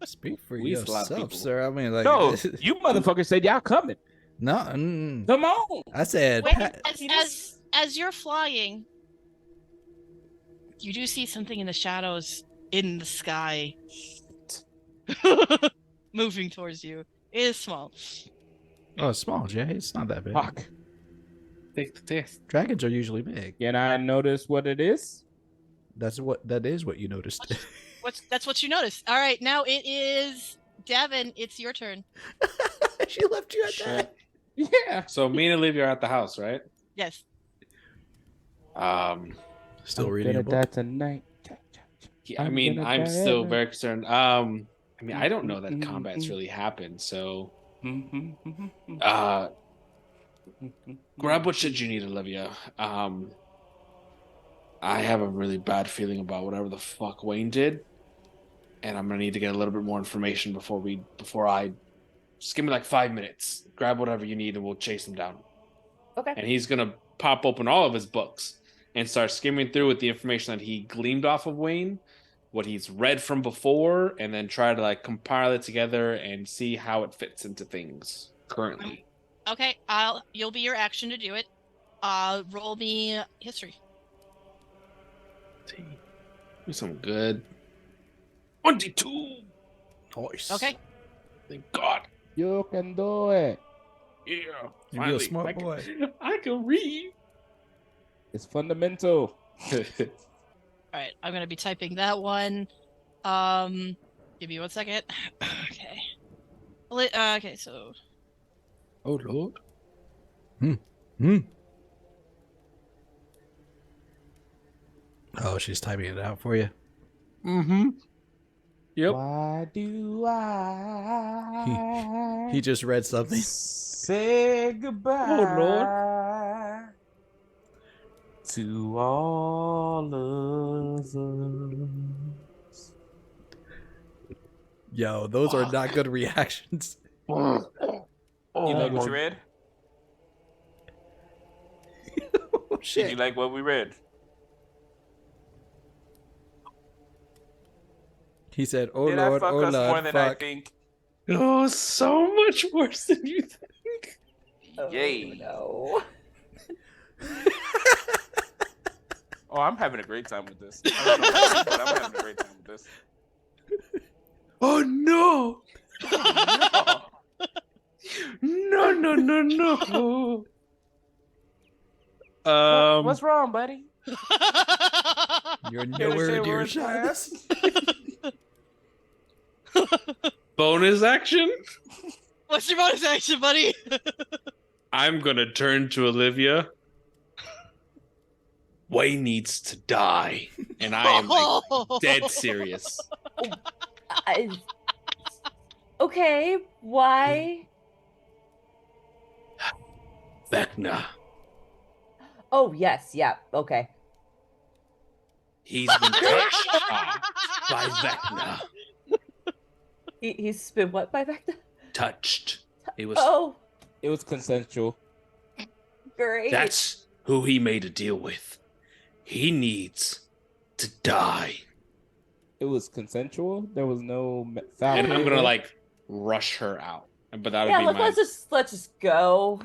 Speak for We used a lot of yourself, people. sir. I mean, like, No, you motherfuckers said y'all coming. no. Come on. I said, Wait, Pat- as you're flying, you do see something in the shadows in the sky moving towards you. It is small. oh, it's small, Jay. It's not that big. Fuck. Take the test. Dragons are usually big. Can I notice what it is? That is what you noticed. That's what you noticed. All right, now it is Davin. It's your turn. she left you at that. Yeah. So me and Olivia are at the house, right? Yes. Still reading a book. tonight. Yeah, I I'm mean, gonna I'm die still ever. very concerned. I mean, I don't know that combat's really happened, so grab what shit you need, Olivia. I have a really bad feeling about whatever the fuck Wayne did, and I'm gonna need to get a little bit more information before I just give me like 5 minutes. Grab whatever you need, and we'll chase him down. Okay. And he's gonna pop open all of his books and start skimming through with the information that he gleaned off of Wayne, what he's read from before, and then try to like compile it together and see how it fits into things currently. Okay. You'll be your action to do it. Roll me history. Do something good. 22. Nice. Okay. Thank God. You can do it. Yeah. You're a finally, smart I can- boy. I can read. It's fundamental. All right. I'm gonna be typing that one. Give me 1 second. Okay. Okay. So. Oh Lord. Oh, she's typing it out for you. Mm-hmm. Yep. Why do I He just read something. say goodbye to all of us? Yo, those are not good reactions. You like what you read? Oh, Did shit. you like what we read? He said, "Oh Did Lord, I fuck oh us more Lord, than I fuck." think? Oh, so much worse than you think. Yay. No. Oh, I'm having a great time with this. I don't know about you, but I'm having a great time with this. Oh no. No, no, no, no. What's wrong, buddy? You're Care to nowhere share near words, shyness. Bonus action? What's your bonus action, buddy? I'm gonna turn to Olivia Wayne needs to die. And I am like dead serious. Okay, why? Vecna. Oh, yes, yeah, okay. He's been touched by Vecna. He's been what by Vecna? Touched. It was. Oh, It was consensual. great. That's who he made a deal with. He needs to die. It was consensual. There was no foul. And I'm play gonna there? like rush her out. But that would Yeah, be my. let's just go.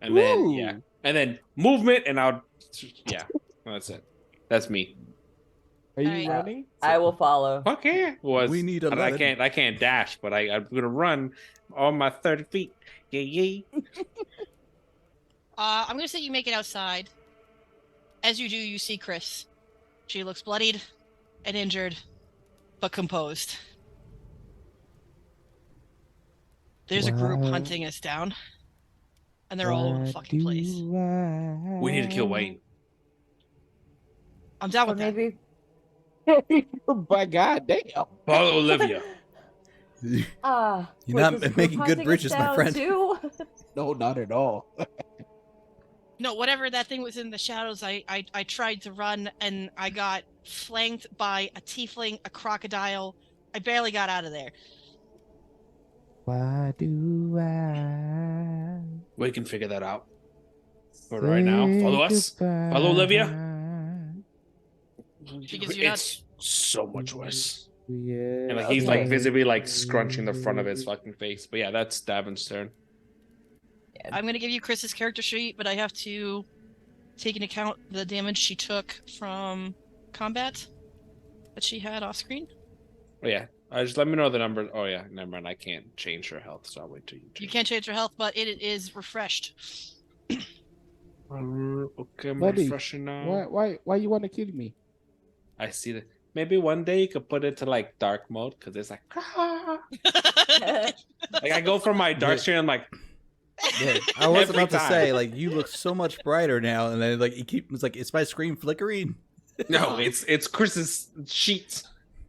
And then Ooh. yeah. And then movement and I'll yeah. That's it. That's me. Are you Alright. running? I will follow. Fuck yeah. We need a I lemon. can't dash, but I'm gonna run on my 30 feet. Yeah. I'm gonna say you make it outside. As you do, you see Chris. She looks bloodied and injured, but composed. There's a group Why- hunting us down, and they're all over the fucking place. We need to kill Wayne. I'm down Or with that. maybe. By God damn. Follow Olivia. You're You're not making good bridges, my friend. Too? No, not at all. No, whatever that thing was in the shadows, I tried to run, and I got flanked by a tiefling, a crocodile. I barely got out of there. Why do I? We can figure that out. But right now, follow us. Follow Olivia. Because you're not- It's so much worse. Yeah. And like he's like visibly like scrunching the front of his fucking face. But yeah, that's Davin's turn. I'm gonna give you Chris's character sheet, but I have to take into account the damage she took from combat that she had off screen. Oh yeah. Just let me know the number. Oh yeah, never mind. I can't change her health, so I'll wait till you. You can't change her health, but it is refreshed. Okay, I'm Buddy, refreshing now. Why you want to kill me? I see that. Maybe one day you could put it to like dark mode because it's like, like I go from my dark screen. I'm like, Yeah, I was Every about to time. say, like, you look so much brighter now, and then like it's like, is my screen flickering? no, it's Chris's sheets.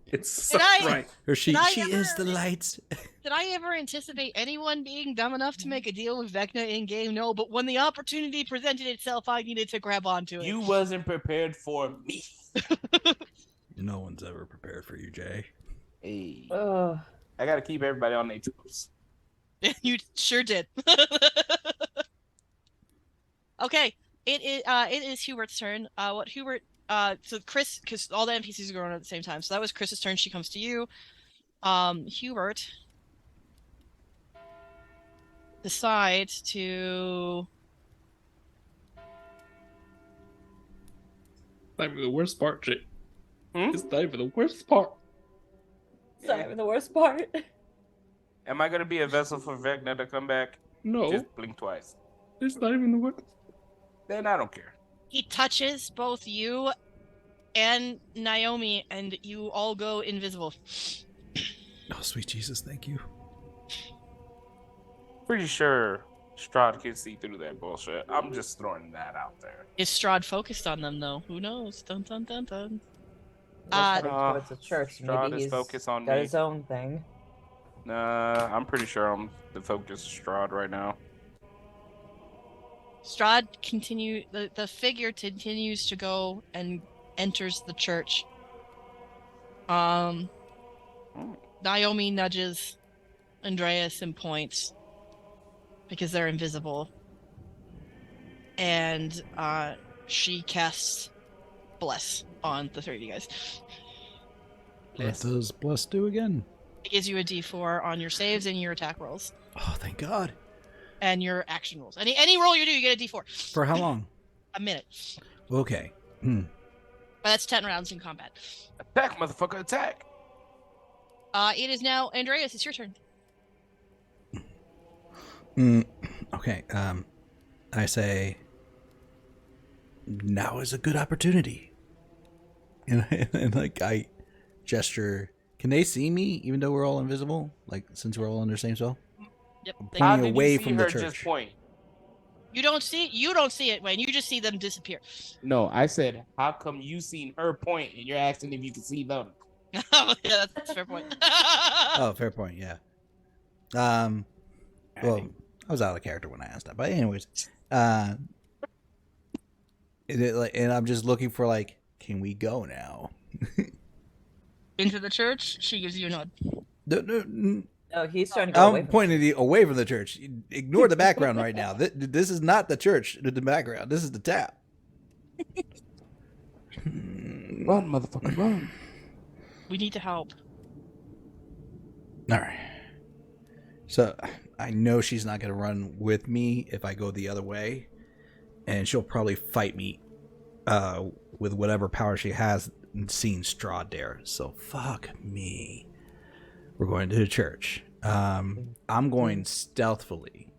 It's so Did I- bright. Or she Did I is ever- the light. Did I ever anticipate anyone being dumb enough to make a deal with Vecna in game? No, but when the opportunity presented itself, I needed to grab onto it. You wasn't prepared for me. No one's ever prepared for you, Jay. Hey. Ugh. I gotta keep everybody on their toes. You sure did. Okay, it is Hubert's turn. What Hubert? So Chris, because all the NPCs are going at the same time. So that was Chris's turn. She comes to you. Hubert decides to. Not even the worst part, Jay. Hmm? It's not even the worst part. It's not even the worst part. Am I gonna be a vessel for Vecna to come back? No, Just blink twice. it's not even the worst. Then I don't care. He touches both you and Naomi, and you all go invisible. Oh, sweet Jesus, thank you. Pretty sure Strah'd can see through that bullshit. I'm just throwing that out there. Is Strah'd focused on them though? Who knows? Dun dun dun dun. It's a church. Strahd Maybe is he's focused on got me. his own thing. Nah, I'm pretty sure I'm the focus of Strahd right now. Strahd the figure continues to go and enters the church. Naomi nudges Andreas and points because they're invisible. And she casts Bless on the three of you guys. What does Bless do again? It gives you a D4 on your saves and your attack rolls Oh, thank God. and your action rolls. Any roll you do, you get a D4. For how long? A minute. Okay. But that's 10 rounds in combat. Attack, motherfucker, attack! It is now Andreas. It's your turn. Okay. I say, now is a good opportunity. And like I gesture. Can they see me even though we're all invisible? Like since we're all under the same spell? Yep. I'm They- How pointing did away you see from her the church. just point? You don't see it, Wayne. You just see them disappear. No, I said, how come you seen her point and you're asking if you can see them? Oh, yeah, that's a fair point. Oh, fair point. Yeah. Well, I was out of character when I asked that, but anyways, and I'm just looking for like, can we go now? Into the church, she gives you a nod. Oh, he's trying to go away I'm from pointing away from the church. Ignore the background right now. This is not the church. The background. This is the tap. Run, motherfucker, run. We need to help. All right. So I know she's not going to run with me if I go the other way, and she'll probably fight me with whatever power she has, seeing Strah'd there. So fuck me. We're going to the church. I'm going stealthily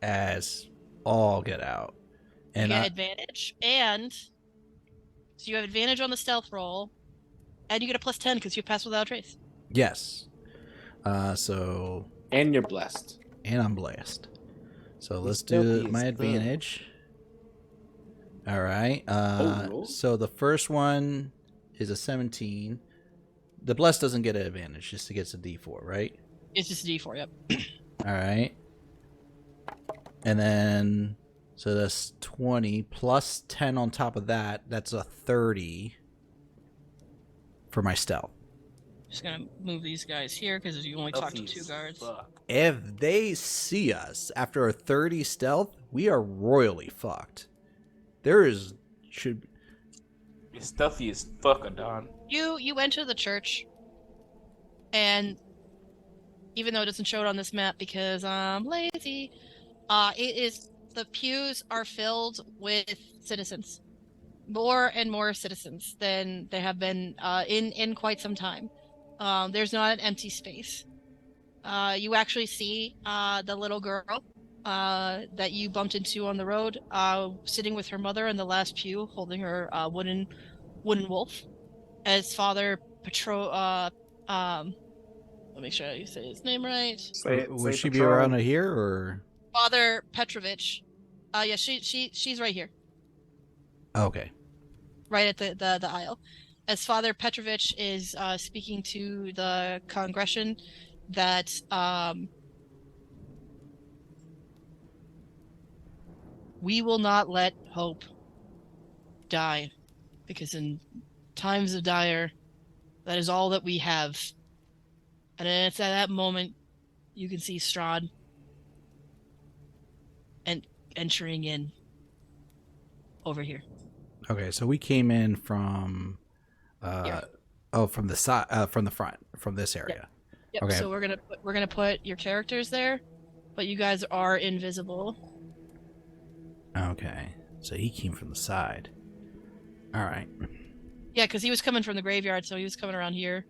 as all get out. And you get advantage, and so you have advantage on the stealth roll, and you get a +10 because you pass without a trace. Yes. So. And you're blessed. And I'm blessed. So let's do my advantage. All right. So the first one is a 17. The blessed doesn't get an advantage, just gets a D4, right? It's just a D4, yep. All right. And then, so that's 20 plus 10 on top of that. That's a 30 for my stealth. Just gonna move these guys here because you only talk to 2 guards. If they see us after a 30 stealth, we are royally fucked. You're stuffy as fuck, Adon. You enter the church, and even though it doesn't show it on this map because I'm lazy, the pews are filled with citizens, more and more citizens than there have been in quite some time. There's not an empty space. You actually see the little girl that you bumped into on the road, sitting with her mother in the last pew, holding her wooden wolf. As Father let me make sure you say his name right. Would she be around here or? Father Petrovich. Yeah, she's right here. Okay. Right at the aisle. As Father Petrovich is speaking to the congregation that we will not let hope die, because in times of dire, that is all that we have. And it's at that moment you can see Strah'd and entering in over here. Okay, so we came in from from the side, from the front, from this area. Yep. Okay. So we're gonna put your characters there, but you guys are invisible. Okay, so he came from the side. All right. Yeah, because he was coming from the graveyard, so he was coming around here.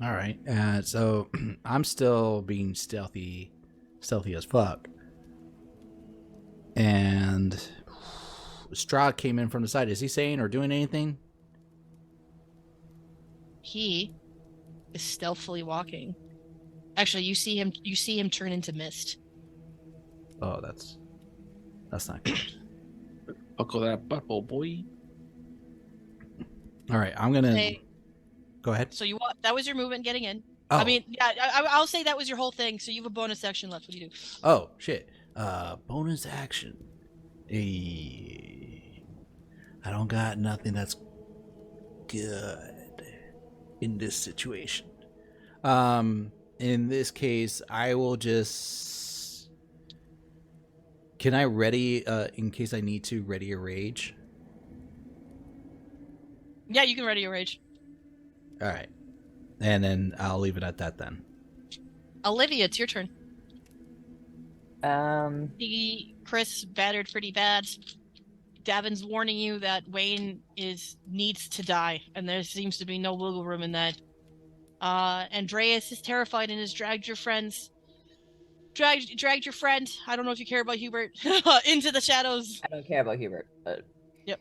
All right. So I'm still being stealthy as fuck. And Strah'd came in from the side. Is he saying or doing anything? He is stealthily walking. Actually, you see him turn into mist. Oh, that's not good. Buckle that butthole, boy. All right, I'm gonna go ahead. So that was your movement getting in. Oh. I mean, yeah, I'll say that was your whole thing. So you have a bonus action left. What do you do? Oh shit! Bonus action. I don't got nothing that's good in this situation. In this case, I will just. Can I ready, in case I need to, ready a rage? Yeah, you can ready your rage. All right. And then I'll leave it at that then. Olivia, it's your turn. Chris battered pretty bad. Davin's warning you that Wayne needs to die, and there seems to be no wiggle room in that. Andreas is terrified and has dragged your friend. I don't know if you care about Hubert into the shadows. I don't care about Hubert, but yep.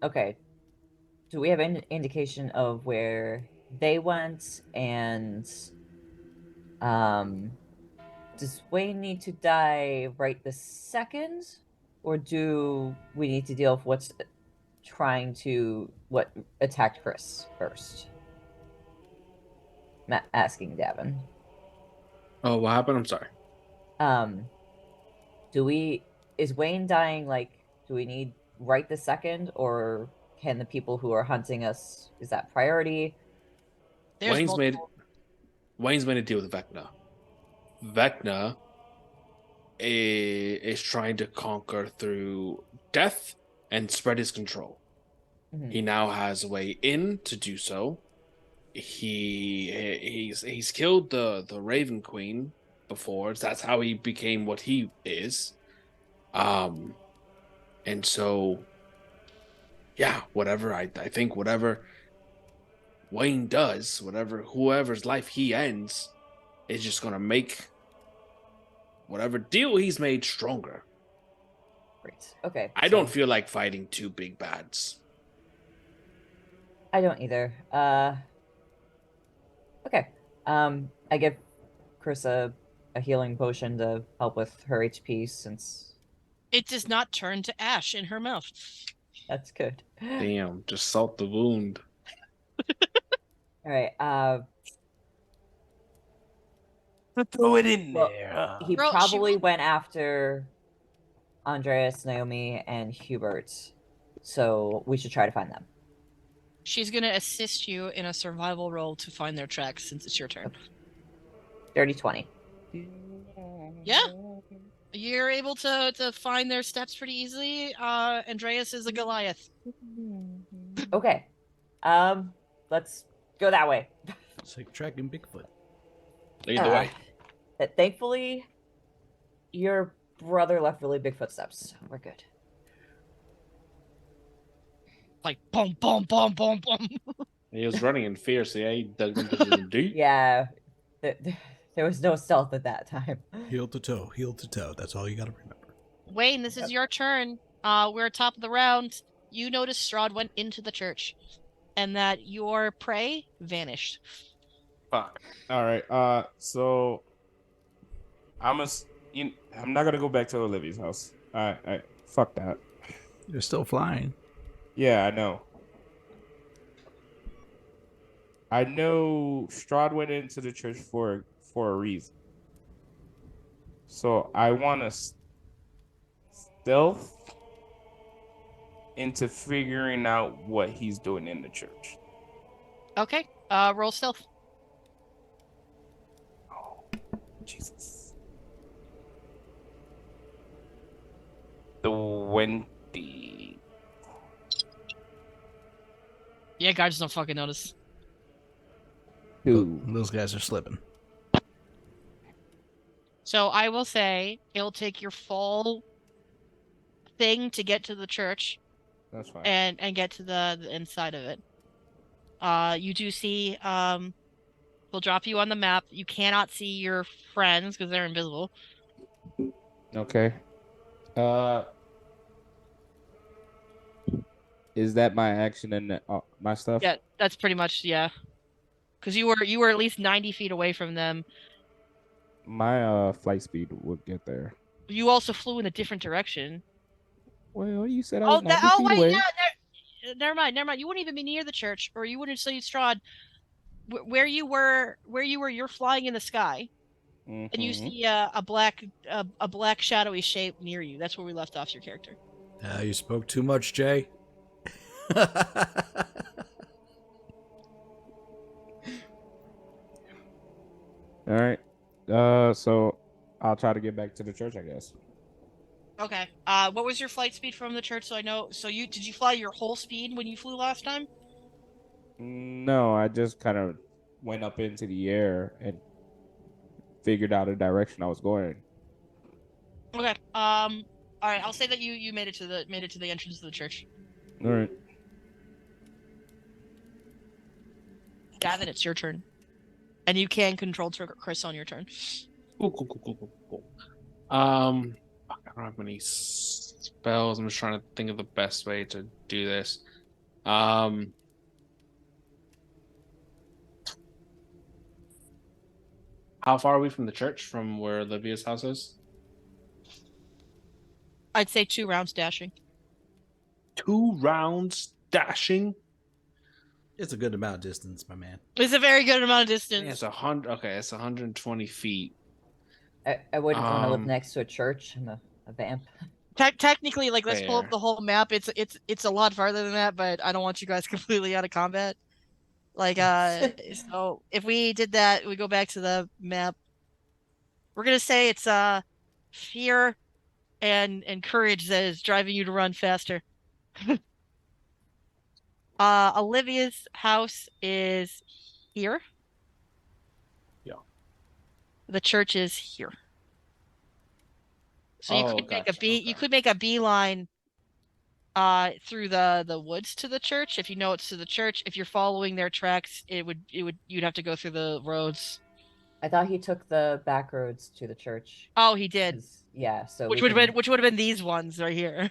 Okay. Do we have any indication of where they went and Does Wayne need to die right this second? Or do we need to deal with what attacked Chris first? Asking Davin. Oh, what happened? I'm sorry. Is Wayne dying, like, do we need right this second, or can the people who are hunting us, is that priority? There's Wayne's multiple. made a deal with Vecna. Vecna is trying to conquer through death and spread his control. Mhm. He now has a way in to do so. He's killed the Raven Queen before. That's how he became what he is. And so yeah, I think whatever Wayne does, whoever's life he ends, is just gonna make whatever deal he's made stronger. Great. Okay. I don't feel like fighting two big bads. I don't either. Okay. I give Chris a healing potion to help with her HP since It does not turn to ash in her mouth. that's good. Damn, just salt the wound. All right. Throw it in Well, there. he Girl, probably went after Andreas, Naomi, and Hubert. So we should try to find them. She's gonna assist you in a survival roll to find their tracks since it's your turn. Dirty 20. Yeah. You're able to find their steps pretty easily. Andreas is a Goliath. Okay. Let's go that way. It's like tracking Bigfoot. Lead the way. Thankfully, your brother left really big footsteps. We're good. Like boom, boom, boom, boom, boom. He was running in fear, so yeah, he dug into the deep. Yeah, there was no stealth at that time. Heel to toe, heel to toe. That's all you got to remember. Wayne, this is your turn. We're top of the round. You notice Strah'd went into the church, and that your prey vanished. Fine. All right. So I'm not gonna go back to Olivia's house. I fuck that. You're still flying. Yeah, I know. I know Strahd went into the church for a reason. So I want to stealth into figuring out what he's doing in the church. Okay. Roll stealth. Oh, Jesus. 20. Yeah, guys don't fucking notice. Dude. Those guys are slipping. So I will say it'll take your full thing to get to the church. That's fine. And get to the inside of it. You do see we'll drop you on the map. You cannot see your friends because they're invisible. Okay. Is that my action and my stuff? Yeah, that's pretty much because you were at least 90 feet away from them. My flight speed would get there. You also flew in a different direction. Well, you said I was 90 feet wait, away. yeah, never mind. You wouldn't even be near the church, or you wouldn't see Strahd. Where you were, you're flying in the sky, and you see a black shadowy shape near you. That's where we left off your character. You spoke too much, Jay. All right. So I'll try to get back to the church, I guess. Okay. What was your flight speed from the church? So I know. So did you fly your whole speed when you flew last time? No, I just kind of went up into the air and figured out a direction I was going. Okay. All right. I'll say that you made it to the entrance of the church. All right. Davin, it's your turn, and you can control Chris on your turn. Cool. I don't have many spells. I'm just trying to think of the best way to do this. How far are we from the church, from where Olivia's house is? I'd say 2 rounds dashing. 2 rounds dashing? It's a good amount of distance, my man. It's a very good amount of Yeah, distance. it's 100. Okay, it's 120 feet. I wouldn't want to live Um, next to a church. I'm a vamp. Technically, like, let's pull up Fair. the whole map. It's a lot farther than that, but I don't want you guys completely out of combat. Like, so if we did that, we go back to the map. We're gonna say it's fear and courage that is driving you to run faster. Olivia's house is here. Yeah. The church is here. So you could make a gotcha. you Okay. could make a beeline through the woods to the church. If you know it's to the church, if you're following their tracks, you'd have to go through the roads. I thought he took the back roads to the church. Oh, he did. Yeah, so Which we would have can... been these ones right here.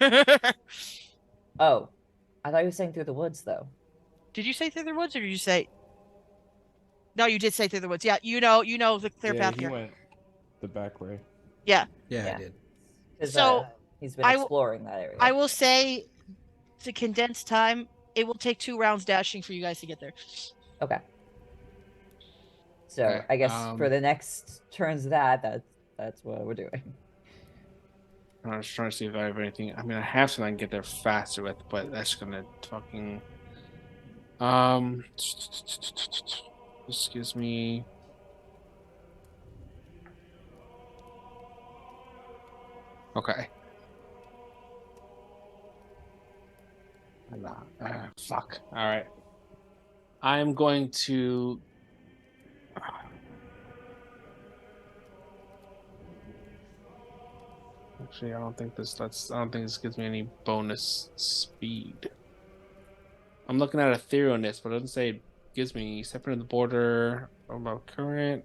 Oh, I thought you were saying through the woods, though. Did you say through the woods, or did you say? No, you did say through the woods. Yeah, you know the clear Yeah, path he here. went the back way. Yeah, Yeah. I did. 'Cause, So, he's been exploring that area. I will say, to condense time, it will take 2 rounds dashing for you guys to get there. Okay. So Okay, I guess for the next turns of that's what we're doing. I was trying to see if I have anything. I mean, I have something I can get there faster with, but that's gonna fucking. This gives me. Okay. Fuck. All right. I am going to. Actually, I don't think this gives me any bonus speed. I'm looking at a thoroughness, but it doesn't say it gives me step into the border about current.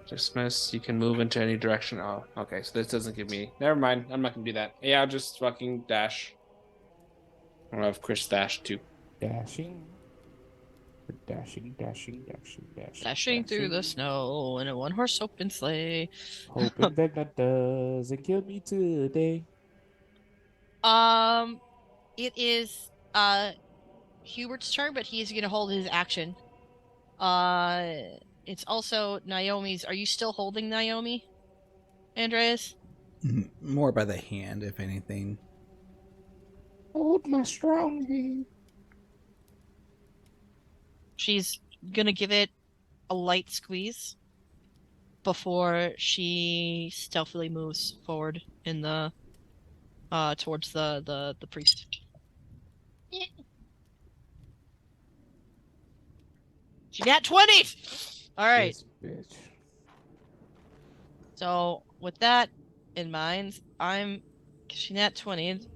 Dismiss. You can move into any direction. Oh, okay. So this doesn't give me. Never mind. I'm not gonna do that. Yeah, I'll just fucking dash. I'll have Chris dash too. Dashing. Dashing through the snow in a 1-horse open sleigh. Hoping that doesn't kill me today. It is Hubert's turn, but he's gonna hold his action. It's also Naomi's. Are you still holding Naomi, Andreas? More by the hand, if anything. Hold my strong hand. She's gonna give it a light squeeze before she stealthily moves forward in the towards the priest. She got 20. All right. This bitch. So with that in mind, she nat 20.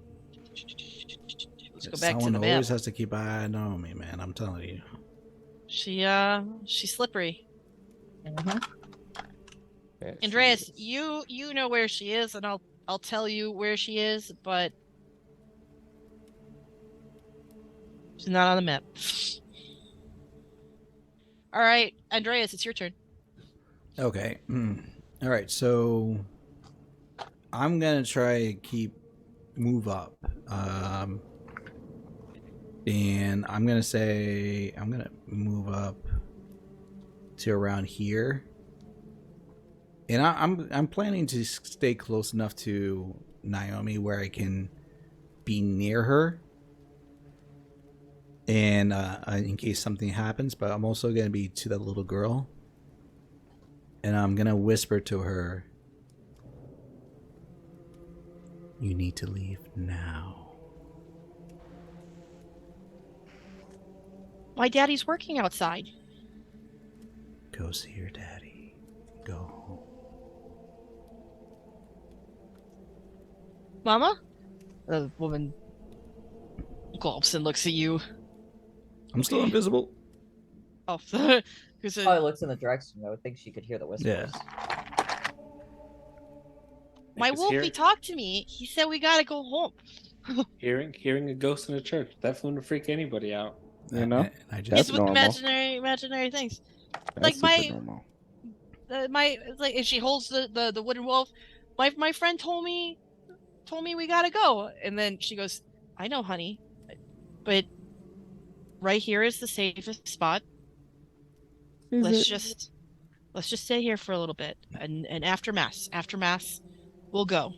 Let's go back to the Someone map. always has to keep an eye on Naomi, man. I'm telling you. She's slippery. Andreas, you know where she is, and I'll tell you where she is, but she's not on the map. All right, Andreas, it's your turn. Okay. All right. So I'm gonna try to move up. And I'm gonna move up to around here. And I'm planning to stay close enough to Naomi where I can be near her. And in case something happens, but I'm also gonna be to that little girl. And I'm gonna whisper to her, "You need to leave now." My daddy's working outside. Go see your daddy. Go home. Mama? The woman gulps and looks at you. I'm still invisible. Oh, who's Probably looks in the direction. I would think she could hear the whispers. Yeah. My Wolfie talked to me. He said we gotta go home. Hearing a ghost in a church definitely would freak anybody out. You know, I It's just with imaginary things. That's like super normal. my like, and she holds the wooden wolf. My friend told me we gotta go, and then she goes, I know, honey, but right here is the safest spot. Is Let's it? just stay here for a little bit, and after mass, we'll go.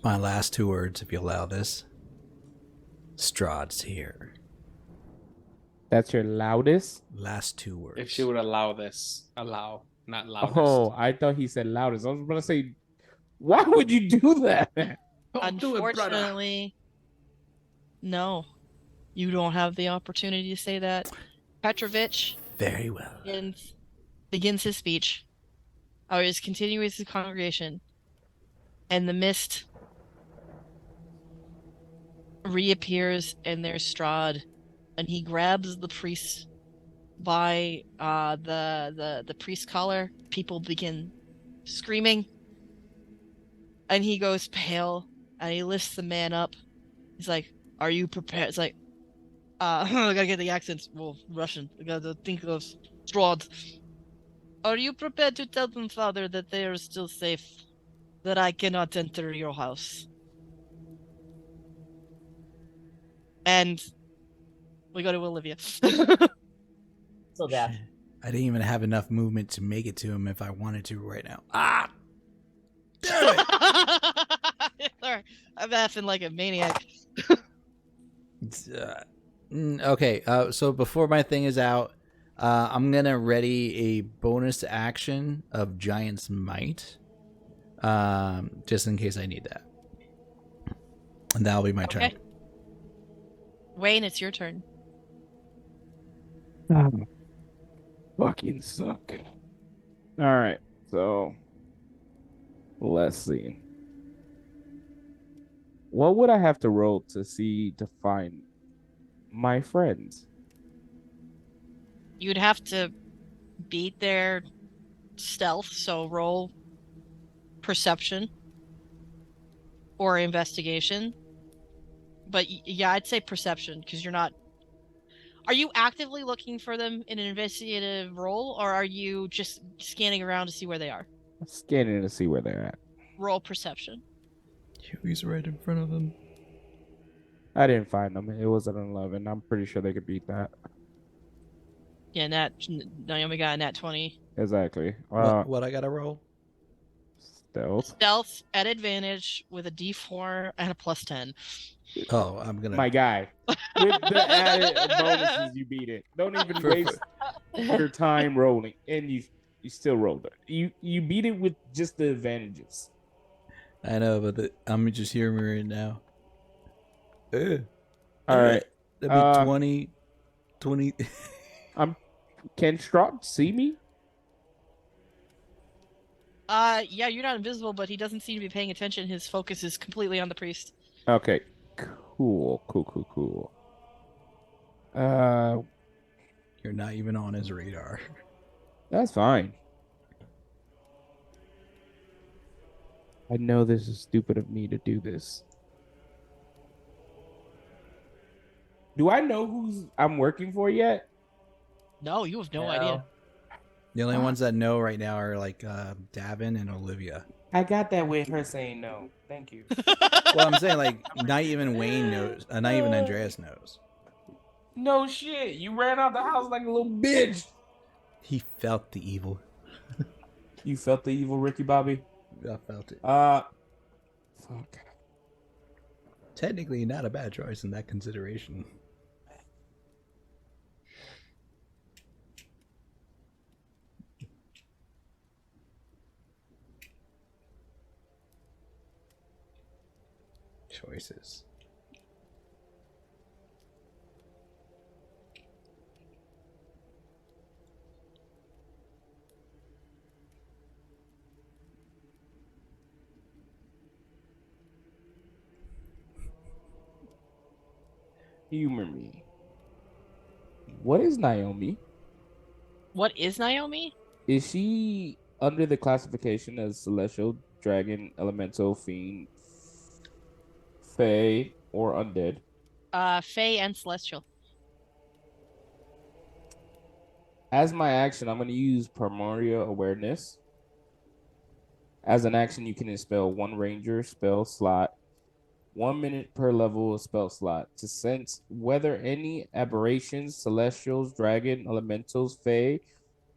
My last 2 words, if you allow this. Strahd's here. That's your loudest? Last 2 words. If she would allow this, not loudest. Oh, I thought he said loudest. I was about to say, why would you do that? Don't do it, brother. Unfortunately, no, you don't have the opportunity to say that. Petrovich Very well. begins his speech. Or is continuing with his congregation, and the mist reappears, and there's Strah'd, and he grabs the priest by the priest collar. People begin screaming, and he goes pale, and he lifts the man up. He's like, "Are you prepared?" It's like, I gotta get the accents. Well, Russian. I gotta think of Strah'd. Are you prepared to tell them, Father, that they are still safe? That I cannot enter your house? And we go to Olivia. So bad. I didn't even have enough movement to make it to him if I wanted to right now. Ah! Damn it! Sorry, I'm laughing like a maniac. Okay, so before my thing is out, I'm gonna ready a bonus action of Giant's Might, just in case I need that, and that'll be my turn. Wayne, it's your turn. Fucking suck. All right, so let's see. What would I have to roll to find my friends? You'd have to beat their stealth, so roll perception or investigation. But yeah, I'd say perception, because you're not. Are you actively looking for them in an investigative role, or are you just scanning around to see where they are? I'm scanning to see where they're at. Roll perception. Huey's right in front of him. I didn't find them. It was an 11. I'm pretty sure they could beat that. Yeah, Naomi got a nat 20. Exactly. What I gotta roll? Stealth. Stealth at advantage with a d4 and a plus 10. Oh, I'm gonna. My guy. With the added bonuses, you beat it. Don't even waste your time rolling, and you still rolled it. You beat it with just the advantages. I know, but I'm just hearing me right now. All right. That'd be 20. Can Strah'd see me? Yeah, you're not invisible, but he doesn't seem to be paying attention. His focus is completely on the priest. Okay. Cool. You're not even on his radar. That's fine. I know this is stupid of me to do this. Do I know who I'm working for yet? No, you have no idea. The only ones that know right now are like Davin and Olivia. I got that with her saying no. Thank you. Well, I'm saying like not even Wayne knows. Not even Andreas knows. No shit. You ran out the house like a little bitch. He felt the evil. You felt the evil, Ricky Bobby? I felt it. Fuck. Technically, not a bad choice in that consideration. Choices. Humor me. What is Naomi? What is Naomi? Is she under the classification as celestial, dragon, elemental, fiend, fae, or undead? Fae and celestial. As my action, I'm going to use Primordial Awareness. As an action, you can expel one ranger spell slot, 1 minute per level spell slot, to sense whether any aberrations, celestials, dragon, elementals, fae,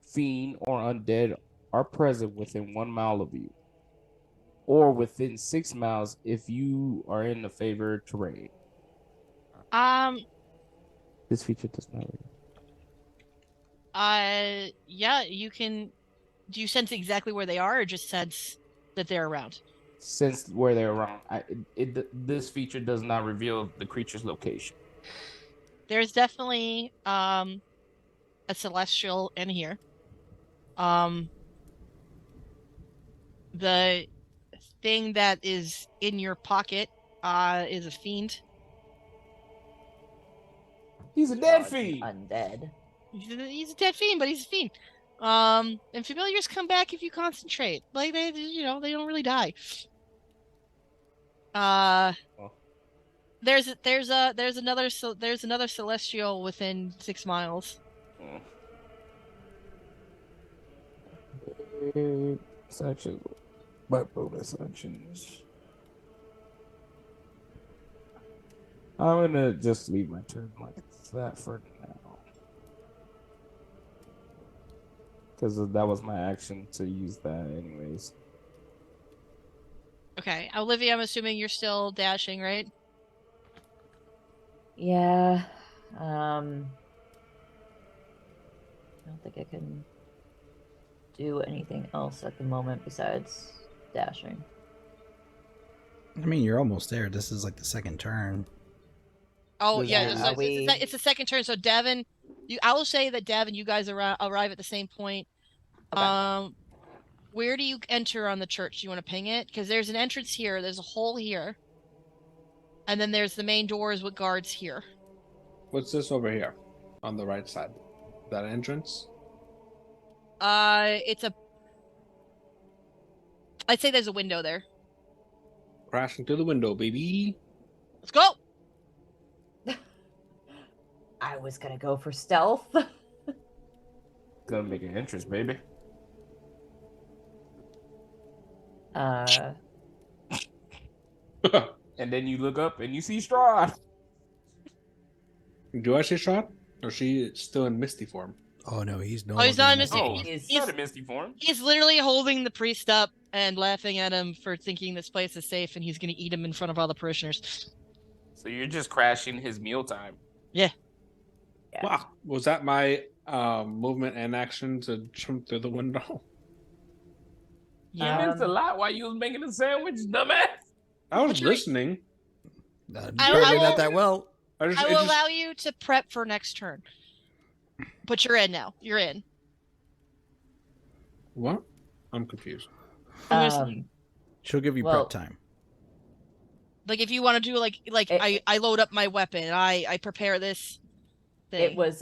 fiend, or undead are present within 1 mile of you, or within 6 miles if you are in the favored terrain. This feature does not. Yeah, you can. Do you sense exactly where they are, or just sense that they're around? Since where they're around, this feature does not reveal the creature's location. There's definitely a celestial in here. The thing that is in your pocket is a fiend. He's a dead Dog's an fiend. undead. He's a dead fiend, but he's a fiend. And familiars come back if you concentrate. Like they don't really die. There's another celestial within 6 miles. Sections, but bonus actions. I'm gonna just leave my turn like that for now, because that was my action to use that anyways. Okay, Olivia, I'm assuming you're still dashing, right? Yeah. I don't think I can do anything else at the moment besides dashing. I mean, you're almost there. This is like the second turn. Oh Does yeah, it- so it's the second turn. So Davin, I will say that Davin, you guys arrive at the same point. Okay. Where do you enter on the church? Do you want to ping it? Because there's an entrance here. There's a hole here, and then there's the main doors with guards here. What's this over here on the right side? That entrance? I'd say there's a window there. Crashing through the window, baby. Let's go. I was gonna go for stealth. Gonna make an entrance, baby. Uh, And then you look up and you see Strah'd. Do I see Strah'd? Or is she still in Misty form? Oh no, he's no. Oh, he's not in longer Misty. Oh, He's- not a misty form. He's literally holding the priest up and laughing at him for thinking this place is safe, and he's gonna eat him in front of all the parishioners. So you're just crashing his mealtime. Yeah. Yeah. Wow. Was that my movement and action to jump through the window? You missed a Um, lot while you was making a sandwich, dumbass. I was But you're- listening. Apparently will- not that well. I will allow you to prep for next turn. But you're in now. You're in. What? I'm confused. She'll give you well- prep time. Like if you want to do like I load up my weapon, I prepare this thing. It was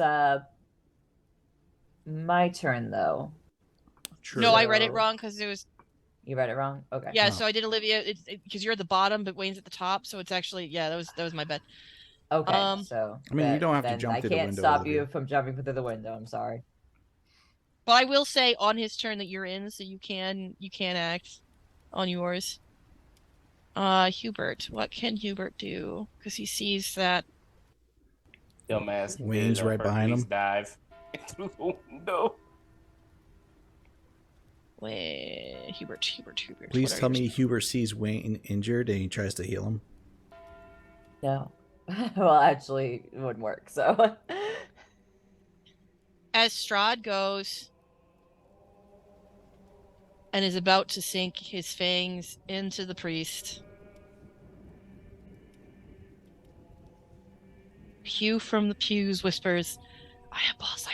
my turn though. True. No, I read it So- wrong because it was You read it wrong? Okay. yeah. Oh. So I did Olivia because you're at the bottom, but Wayne's at the top. So it's actually that was my bet. Okay. So I mean, you don't have to then jump I through the can't window, stop Olivia. you from jumping through the window. I'm sorry. But I will say on his turn that you're in, so you can act on yours. Hubert, what can Hubert do? Because he sees that. Dumbass. Wayne's right behind him. Dive through the window. Hubert. Please what are tell yours? me Hubert sees Wayne injured and he tries to heal him. No. Well, actually, it wouldn't work. So. As Strah'd goes and is about to sink his fangs into the priest, Hugh from the pews whispers, I have balls.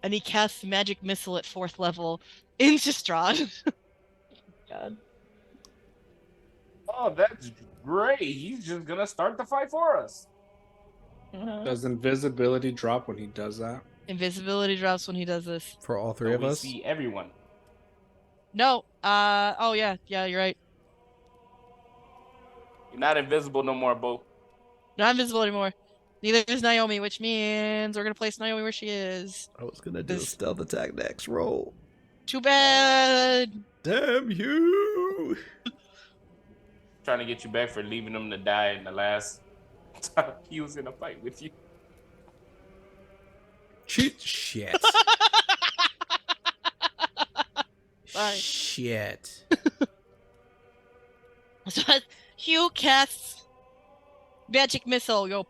And he casts magic missile at 4th level into Strahd. God. Oh, that's great. He's just gonna start the fight for us. Does invisibility drop when he does that? Invisibility drops when he does this. For all three So of we us? see everyone. No, oh yeah, you're right. You're not invisible no more, Bo. Not invisible anymore. Neither is Naomi, which means we're gonna place Naomi where she is. I was gonna do a This- stealth attack next roll. Too bad. Damn you! Trying to get you back for leaving him to die in the last time he was in a fight with you. Shit. Sorry. Shit. So Hugh casts magic missile. Go.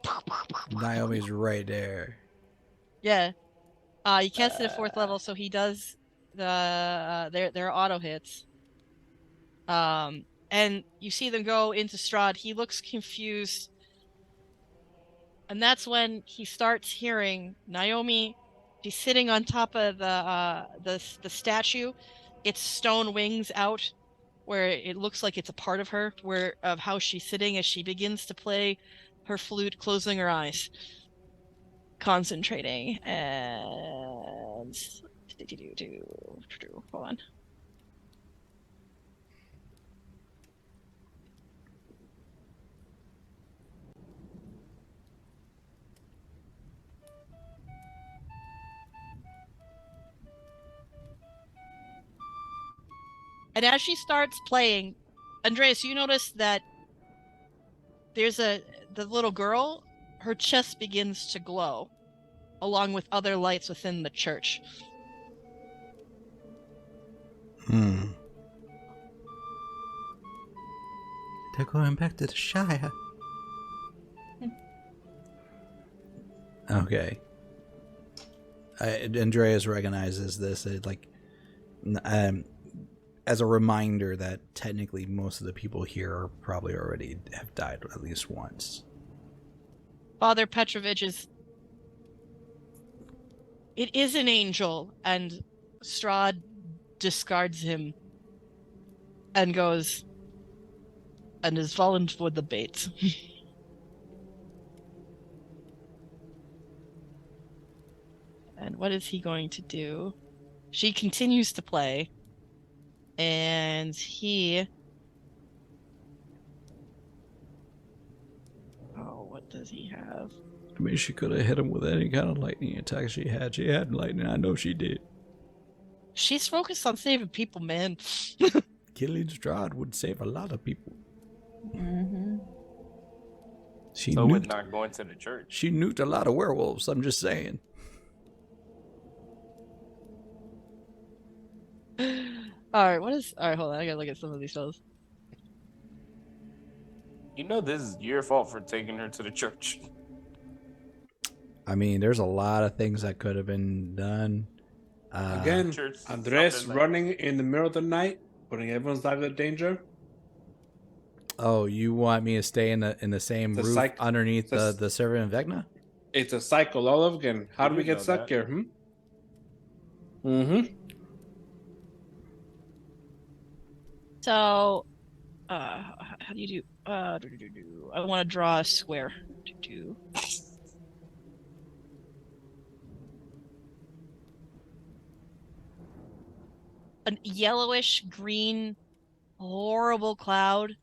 Naomi's right there. Yeah. He casts it at 4th level, so he does the their auto hits. And you see them go into Strah'd. He looks confused. And that's when he starts hearing Naomi. She's sitting on top of the statue. Its stone wings out, where it looks like it's a part of her, where of how she's sitting as she begins to play her flute, closing her eyes, concentrating. And hold on. And as she starts playing, Andreas, you notice that there's the little girl, her chest begins to glow, along with other lights within the church. They're going back to the Shire. Okay. Andreas recognizes this as a reminder that technically most of the people here are probably already have died at least once. Father Petrovich it is an angel, and Strah'd discards him and goes, and has fallen for the bait. And what is he going to do? She continues to play, and he... Oh, what does he have? I mean, she could have hit him with any kind of lightning attack she had. She had lightning. I know she did. She's focused on saving people, man. Killing Strah'd would save a lot of people. Mm-hmm. So with not going to the church. She nuked a lot of werewolves. I'm just saying. Alright, hold on, I gotta look at some of these spells. You know this is your fault for taking her to the church. I mean, there's a lot of things that could have been done. Again, Church, Andres something like- running in the middle of the night, putting everyone's life in danger. Oh, you want me to stay in the same It's a roof underneath it's a- the servant of Vecna? It's a cycle all over again. How You do we didn't get know stuck that. here? Mm-hmm. So, how do you do? I want to draw a square. An yellowish green, horrible cloud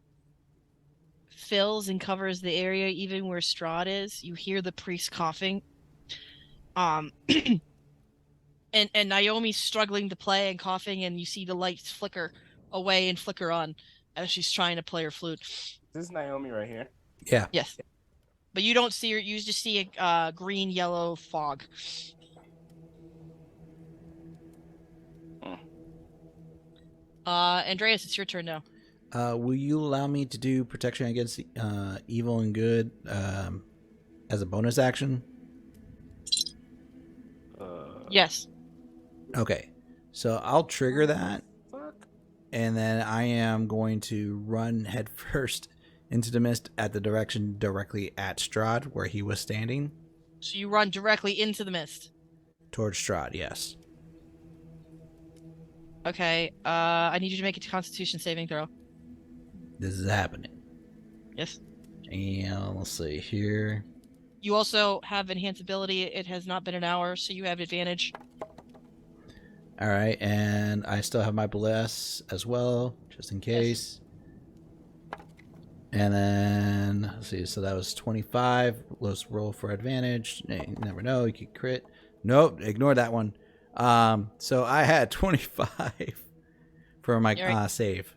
fills and covers the area, even where Strah'd is. You hear the priest coughing. And Naomi's struggling to play and coughing, and you see the lights flicker away and flicker on as she's trying to play her flute. This is Naomi right here. Yeah. Yes. But you don't see her, you just see a green yellow fog. Andreas, it's your turn now. Will you allow me to do protection against evil and good as a bonus action? Yes. Okay. So I'll trigger that, Fuck. and then I am going to run headfirst into the mist at the direction directly at Strah'd, where he was standing. So you run directly into the mist. Towards Strah'd, yes. Okay. I need you to make a Constitution saving throw. This is happening. Yes. And let's see here. You also have enhanced ability. It has not been an hour, so you have advantage. All right, and I still have my bless as well, just in case. And then, let's see, so that was 25. Let's roll for advantage. You never know, you could crit. Nope, ignore that one. So I had 25 for my save.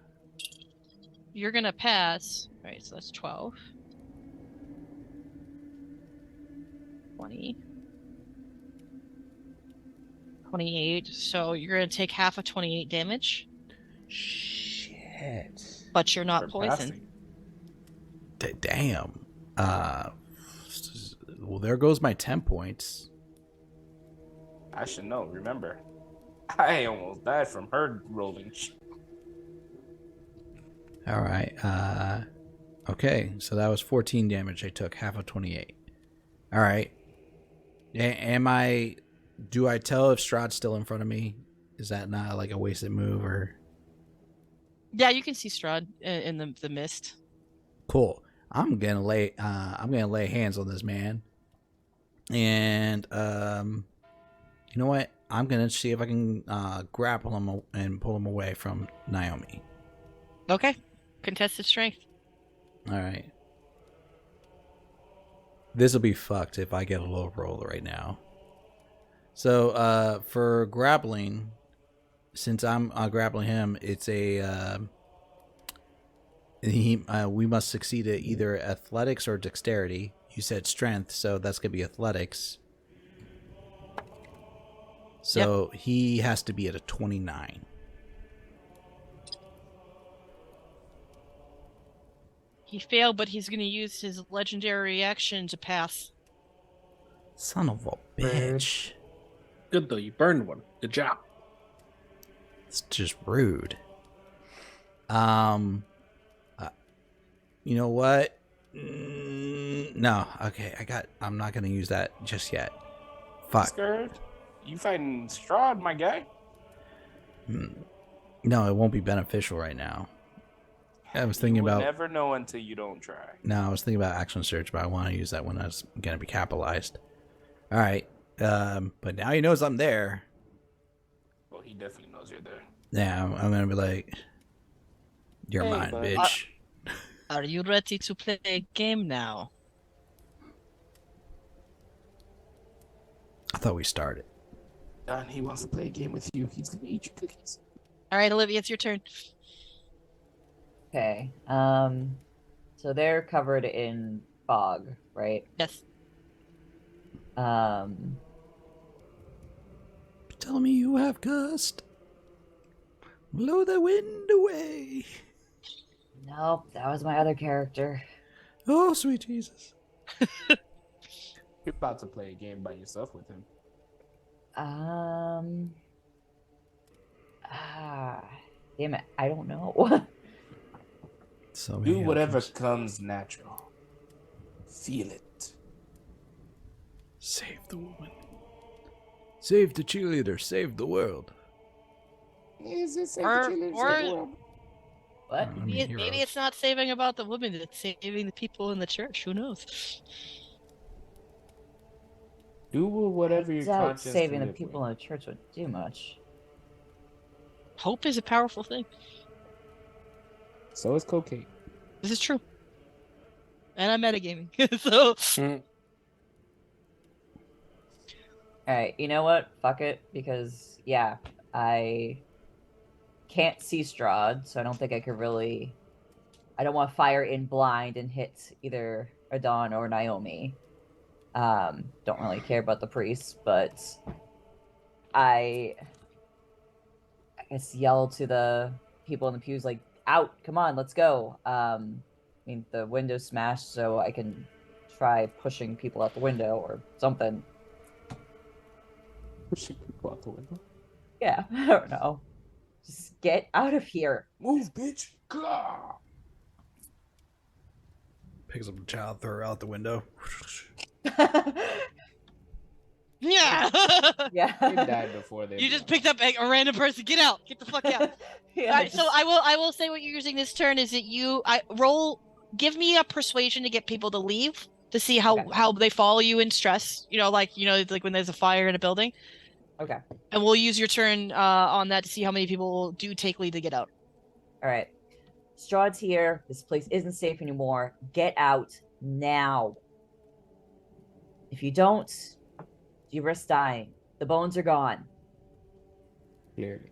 You're gonna pass. All right, so that's 12. 20. 28. So you're gonna take half of 28 damage. Shit. But you're not For poisoned. passing. Damn. Well, there goes my 10 points. I should know. Remember, I almost died from her rolling. All right. Okay, so that was 14 damage I took, half of 28. All right. Do I tell if Strahd's still in front of me? Is that not like a wasted move or? Yeah, you can see Strah'd in the mist. Cool. I'm gonna lay hands on this man, and you know what? I'm gonna see if I can grapple him and pull him away from Naomi. Okay. Contested strength. All right. This will be fucked if I get a low roll right now. So for grappling, since I'm grappling him, it's a we must succeed at either athletics or dexterity. You said strength, so that's gonna be athletics. So he has to be at a 29. He failed, but he's going to use his legendary reaction to pass. Son of a bitch. Good though, you burned one. Good job. It's just rude. You know what? No. Okay, I'm not gonna use that just yet. Fuck. Scared? You fighting Strah'd, my guy? No, it won't be beneficial right now. I was thinking about. Never know until you don't try. No, I was thinking about action search, but I want to use that when I was gonna be capitalized. All right. But now he knows I'm there. Well, he definitely knows you're there. Yeah, I'm gonna be like, "You're Hey, mine, bud. bitch." Are you ready to play a game now? I thought we started. Don, he wants to play a game with you. He's gonna eat your cookies. All right, Olivia, it's your turn. Okay. So they're covered in fog, right? Yes. Tell me you have gust. Blow the wind away. Nope, that was my other character. Oh, sweet Jesus. You're about to play a game by yourself with him. Damn it, I don't know. So many Do whatever options. comes natural. Feel it. Save the woman. Save the cheerleader. Save the world. Is it Or- What? I mean, Maybe heroes. it's not saving about the woman, it's saving the people in the church. Who knows? Do whatever your Doubt conscience saving the can live people with. in the church would do much. Hope is a powerful thing. So is cocaine. This is true. And I'm metagaming. So Alright, you know what? Fuck it. Because, yeah, I can't see Strah'd, so I don't think I could really. I don't want to fire in blind and hit either Adon or Naomi. Don't really care about the priest, but I guess yell to the people in the pews, like, out, come on, let's go. I mean, the window's smashed, so I can try pushing people out the window or something. Pushing people out the window. Yeah, I don't know. Just get out of here. Move, bitch. Gah! Picks up the child, throw her out the window. yeah. They Yeah. died before they. You just picked up a random person. Get out. Get the fuck out. Yeah, All right, so just- I will say what you're using this turn is that give me a persuasion to get people to leave to see Okay. how they follow you in stress. Like when there's a fire in a building. Okay. And we'll use your turn on that to see how many people do take lead to get out. All right. Strahd's here. This place isn't safe anymore. Get out now. If you don't, you risk dying. The bones are gone. Clearly.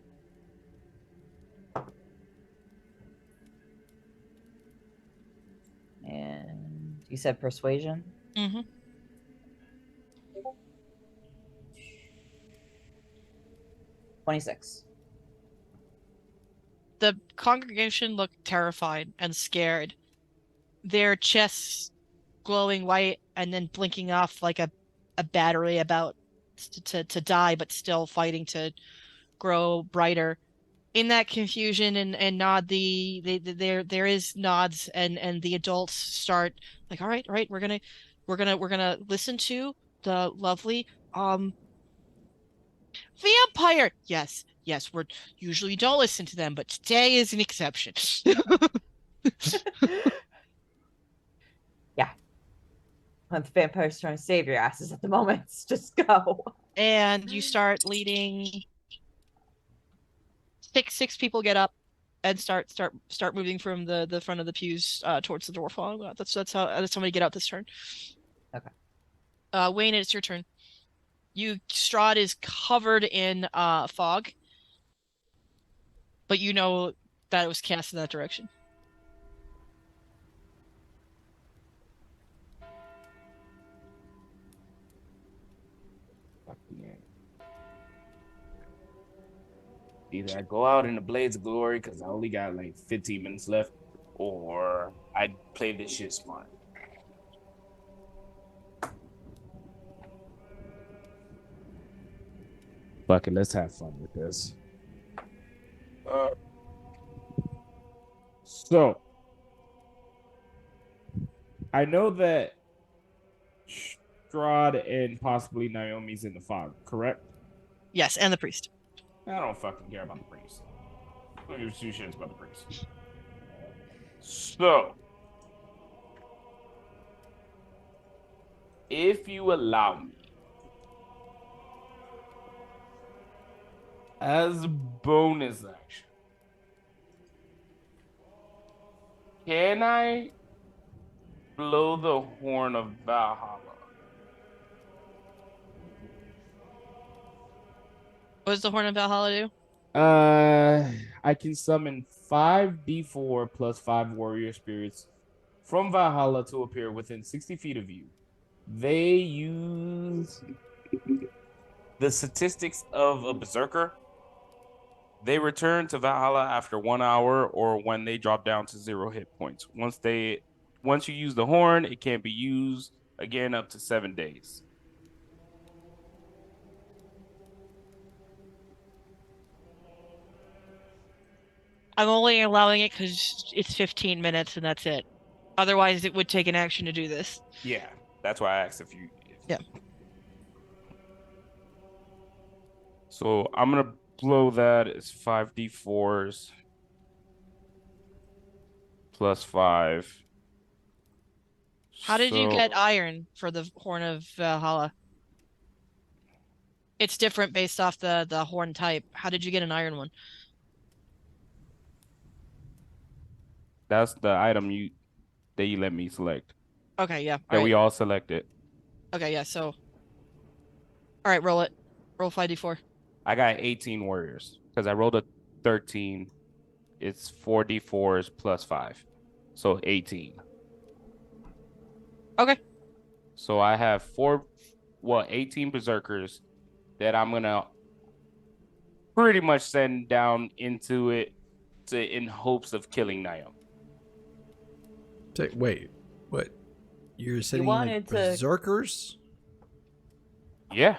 And you said persuasion? Mm-hmm. 26. The congregation looked terrified and scared. Their chests glowing white and then blinking off like a battery about to die, but still fighting to grow brighter. In that confusion and nod, there is nods, and the adults start like, all right, we're gonna listen to the lovely vampire. Yes, we're usually don't listen to them, but today is an exception. Yeah. The vampire's trying to save your asses at the moment. Just go. And you start leading. Six people get up and start moving from the front of the pews towards the door. That's how somebody get out this turn. Okay. Wayne, it's your turn. Strahd is covered in fog, but you know that it was cast in that direction. Either I go out in a blaze of glory because I only got like 15 minutes left, or I play this shit smart. Fuck it, let's have fun with this. So, I know that Strahd and possibly Naomi's in the fog, correct? Yes, and the priest. I don't fucking care about the priest. I don't give two shits about the priest. So, if you allow me, as a bonus action, can I blow the horn of Valhalla? What does the Horn of Valhalla do? I can summon 5d4 plus 5 warrior spirits from Valhalla to appear within 60 feet of you. They use The statistics of a berserker. They return to Valhalla after 1 hour or when they drop down to 0 hit points. Once you use the horn, it can't be used again up to 7 days. I'm only allowing it because it's 15 minutes and that's it. Otherwise, it would take an action to do this. Yeah, that's why I asked if you. Yeah. So I'm gonna blow that as 5d4s plus 5. How did you So- get iron for the Horn of Valhalla? It's different based off the horn type. How did you get an iron one? That's the item that you let me select. Okay, yeah. That we all selected. Okay, yeah, so. All right, roll it. Roll 5d4. I got 18 warriors because I rolled a 13. It's 4d4s plus 5. So 18. Okay. So I have 18 berserkers that I'm going to pretty much send down into it in hopes of killing Naomi. Wait, what? You're sending wanted to- berserkers? Yeah.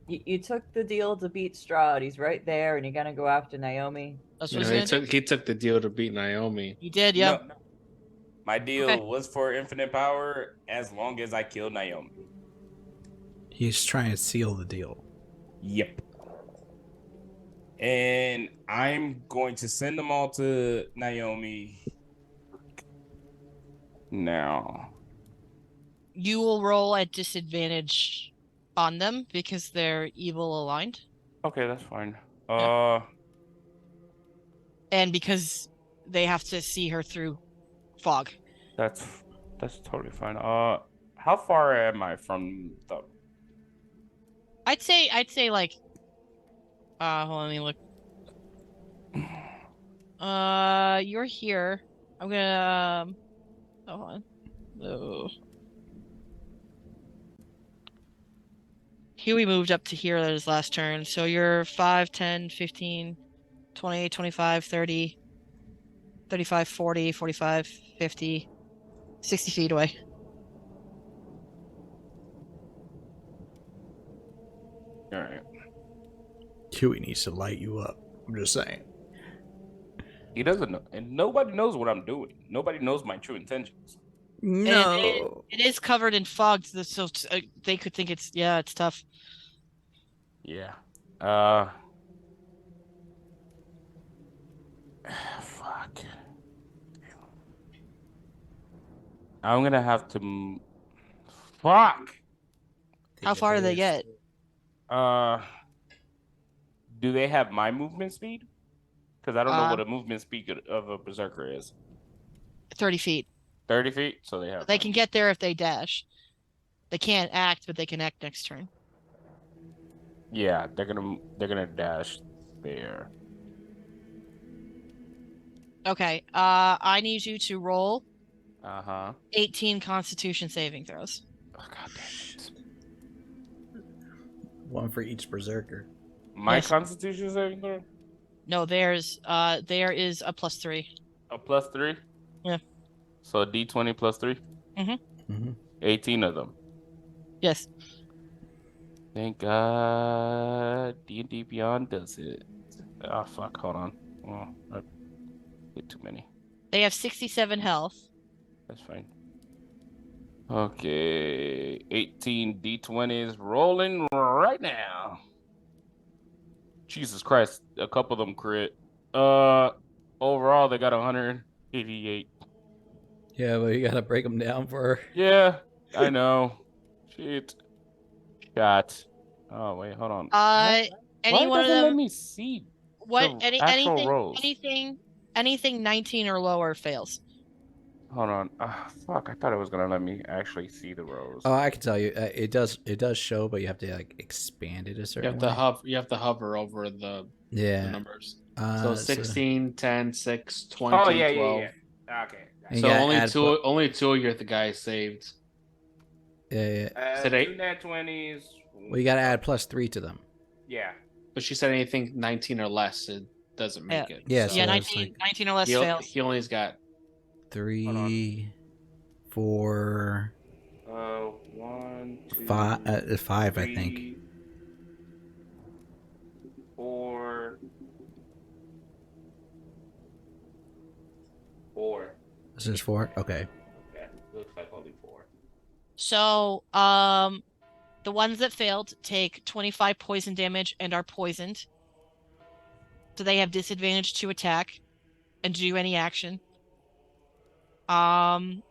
You took the deal to beat Strahd. He's right there, and you're gonna go after Naomi. That's You what know, he's gonna do. he took the deal to beat Naomi. He did, yeah. No. My deal Okay. was for infinite power as long as I killed Naomi. He's trying to seal the deal. Yep. And I'm going to send them all to Naomi now. You will roll at disadvantage on them because they're evil aligned. Okay, that's fine. Yeah. And because they have to see her through fog. That's totally fine. How far am I from the? I'd say like hold on, let me look. You're here. I'm gonna hold on. Oh. Huey moved up to here at his last turn. So you're 5, 10, 15, 20, 25, 30, 35, 40, 45, 50, 60 feet away. All right. Huey needs to light you up. I'm just saying. He doesn't know, and nobody knows what I'm doing. Nobody knows my true intentions. No. It is covered in fog, so they could think it's tough. Yeah. Fuck. I'm gonna have to. Fuck. How far do they get? Do they have my movement speed? Because I don't know what a movement speed of a berserker is. 30 feet. 30 feet? So they have. They can get there if they dash. They can't act, but they can act next turn. Yeah, they're gonna dash there. Okay. I need you to roll 18 Constitution saving throws. Oh, God damn it. One for each berserker. My Yes. Constitution saving throw? No, there is a +3. A +3? Yeah. So D20 +3? Mm-hmm. 18 of them. Yes. Thank God D&D Beyond does it. Oh, fuck. Hold on. Oh, I did too many. They have 67 health. That's fine. Okay. 18 D20s rolling right now. Jesus Christ. A couple of them crit. Overall, they got 188. Yeah, but you gotta break them down for. Yeah, I know. Shit. Shot. Oh wait, hold on. Any Why one of doesn't let them. me see What? the actual rolls? Anything 19 or lower fails. Hold on. Fuck! I thought it was gonna let me actually see the rows. Oh, I can tell you, it does show, but you have to like expand it a certain way. You have to hover over the numbers. So So 16, 10, 6, 20, Oh yeah, 12. yeah. Okay. You So gotta only add only two of your the guys saved. Yeah. Two net 20s. Well, you gotta add +3 to them. Yeah. But she said anything 19 or less, it doesn't make it. Yeah, So so 19 or less fails. he only's got 3, 4, 1, 2, 5, 3, I think. 4. This is 4. Okay. Yeah, looks like only 4. So, the ones that failed take 25 poison damage and are poisoned. So they have disadvantage to attack and do any action. And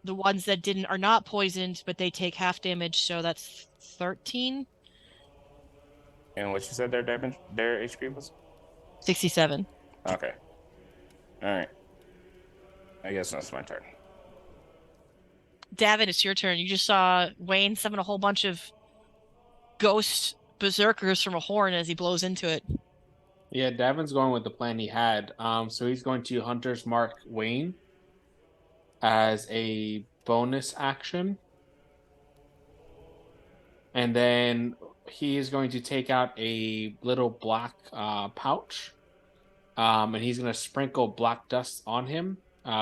the ones that are not poisoned, but they take half damage, so that's 13. And what you said their damage, their HP was? 67. Okay. All right. I guess that's my turn. Davin, it's your turn. You just saw Wayne summon a whole bunch of ghost berserkers from a horn as he blows into it. Yeah, Davin's going with the plan he had. So he's going to Hunter's Mark Wayne as a bonus action. And then he is going to take out a little black pouch. And he's going to sprinkle black dust on him,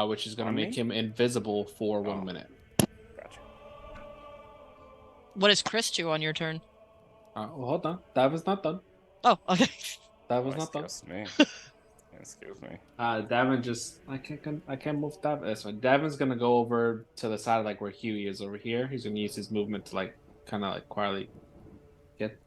which is going to make him invisible for 1 minute. Gotcha. What does Chris do on your turn? Oh, Well, hold on. Davin's not done. Oh, okay. That was not done. Excuse me. Excuse me. Davin just I can't move Davin. So Davin's gonna go over to the side like where Huey is over here. He's gonna use his movement to like kind of like quietly get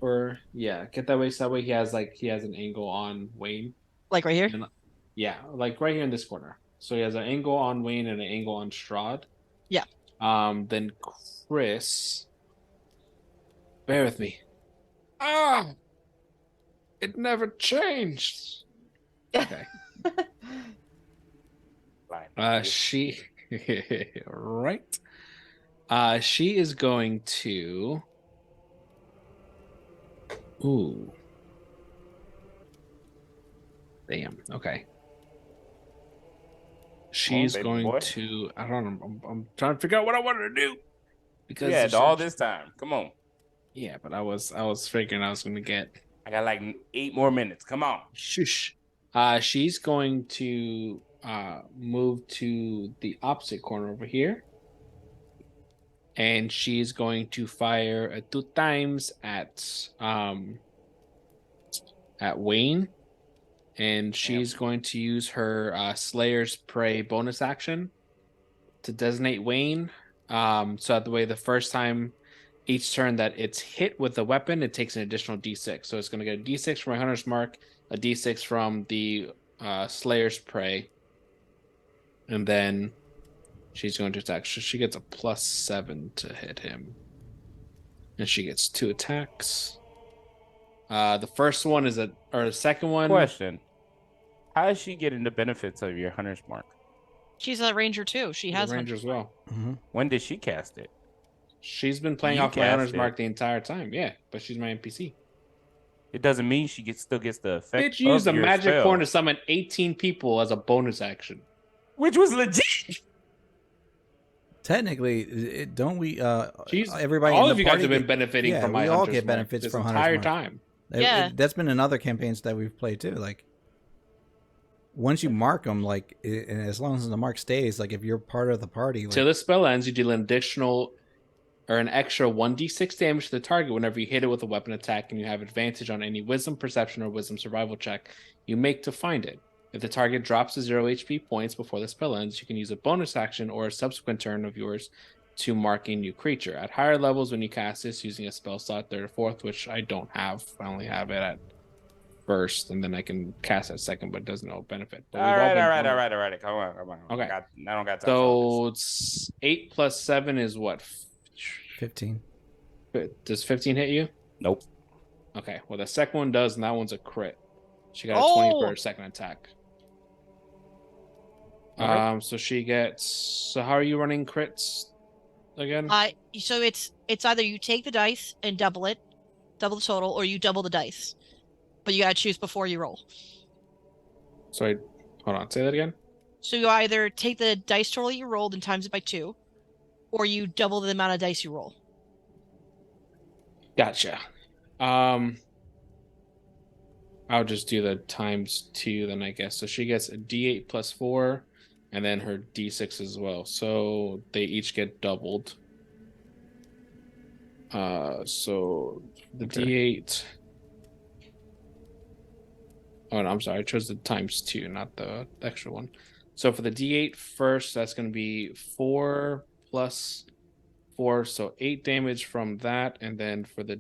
that way. So that way he has an angle on Wayne. Like right here? And, yeah, like right here in this corner. So he has an angle on Wayne and an angle on Strah'd. Yeah. Then Chris, bear with me. It never changed. Okay. She right. She is going to. Ooh. Damn. Okay. She's baby going boy. to. I don't know. I'm trying to figure out what I wanted to do because We had all this time. Come on. Yeah, but I was figuring I was going to get. I got like 8 more minutes. Come on. Shush. She's going to move to the opposite corner over here. And she's going to fire 2 times at Wayne. And she's going to use her Slayer's Prey bonus action to designate Wayne. So that the way the first time each turn that it's hit with the weapon, it takes an additional d6. So it's going to get a d6 from my Hunter's Mark, a d6 from the Slayer's Prey, and then she's going to attack. So she gets a +7 to hit him. And she gets 2 attacks. The first one is the second one. Question. How is she getting the benefits of your Hunter's Mark? She's a ranger too. She has a ranger as well. Mm-hmm. When did she cast it? She's been playing off my Hunter's Mark the entire time. Yeah, but she's my NPC. It doesn't mean she still gets the effect. Bitch used a magic spell, horn to summon 18 people as a bonus action. which was legit. Technically, don't we? Everybody, all in of the you guys party have been benefiting from my we all Hunter's get Mark benefits this from entire Hunter's Mark. time. Yeah. That's been in other campaigns that we've played too. Like, once you mark them, like, and as long as the mark stays, like, if you're part of the party, like, Till the spell ends, you deal an additional or an extra 1d6 damage to the target whenever you hit it with a weapon attack, and you have advantage on any wisdom, perception, or wisdom survival check you make to find it. If the target drops to 0 HP points before the spell ends, you can use a bonus action or a subsequent turn of yours to mark a new creature. At higher levels, when you cast this using a spell slot 3rd or 4th, which I don't have, I only have it at 1st, and then I can cast at 2nd, but it does no benefit. But All right. Come on. Okay. I don't got time. So it's 8 plus 7 is what? 15. Does 15 hit you? Nope. Okay. Well, the second one does, and that one's a crit. She got a 20 for her second attack. Okay. So she gets. So how are you running crits again? So it's either you take the dice and double the total, or you double the dice. But you gotta choose before you roll. Sorry, hold on. Say that again. So you either take the dice total you rolled and times it by 2, or you double the amount of dice you roll. Gotcha. I'll just do the times 2 then, I guess. So she gets a D8 plus 4, and then her D6 as well. So they each get doubled. So the D8. Oh, no, I'm sorry. I chose the times 2, not the extra one. So for the D8 first, that's going to be 4 plus 4, so 8 damage from that. And then for the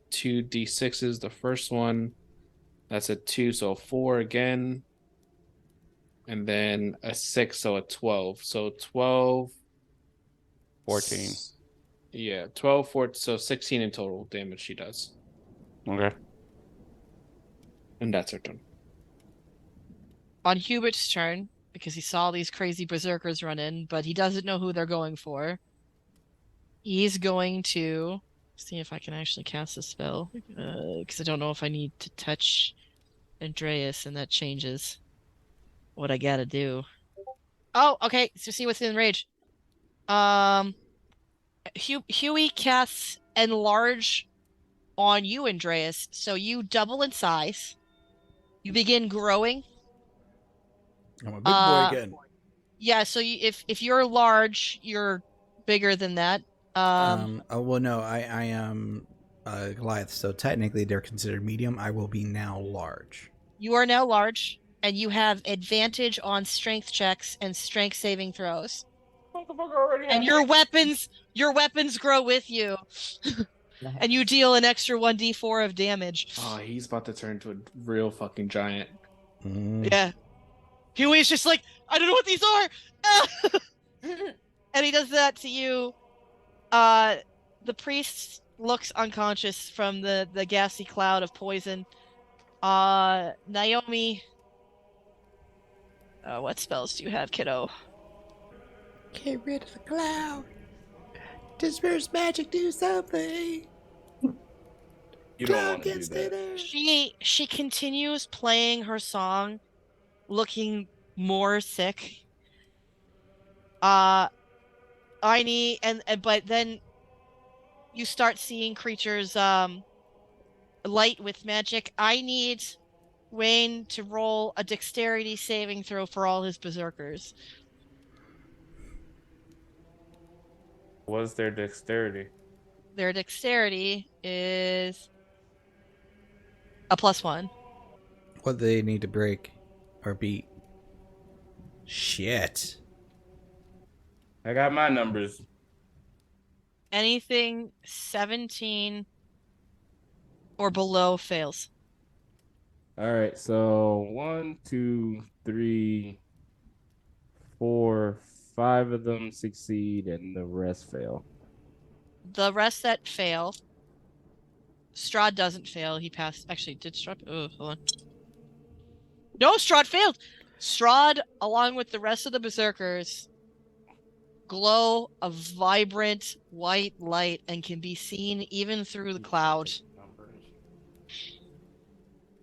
2 D6s, the first one, that's a 2, so 4 again. And then a 6, so a 12. So 12. 14. Yeah, 12, 14, so 16 in total damage she does. Okay. And that's her turn. On Hubert's turn, because he saw these crazy berserkers run in, but he doesn't know who they're going for, he's going to see if I can actually cast a spell, because I don't know if I need to touch Andreas, and that changes what I gotta do. Oh, okay. So see what's in range. Huey casts Enlarge on you, Andreas. So you double in size. You begin growing. I'm a big boy again. Yeah. So if you're large, you're bigger than that. Oh well, no, I am Goliath, so technically they're considered medium. I will be now large. You are now large, and you have advantage on strength checks and strength saving throws. And your weapons grow with you. Nice. And you deal an extra 1d4 of damage. Oh, he's about to turn into a real fucking giant. Yeah. Huey's just like, I don't know what these are! And he does that to you. The priest looks unconscious from the gassy cloud of poison. Naomi, What spells do you have, kiddo? Get rid of the cloud. Disperse magic, do something. You don't Cloud want to can't do stay that. there. She continues playing her song, looking more sick. I need and but then you start seeing creatures light with magic. I need Wayne to roll a dexterity saving throw for all his berserkers. What's their dexterity? Their dexterity is a +1. What do they need to break or beat? Shit. I got my numbers. Anything 17 or below fails. All right, so 1, 2, 3, 4, 5 of them succeed, and the rest fail. The rest that fail, Strah'd doesn't fail. He passed. Actually, did Strah'd? Oh, hold on. No, Strah'd failed. Strah'd, along with the rest of the berserkers, glow a vibrant white light and can be seen even through the cloud.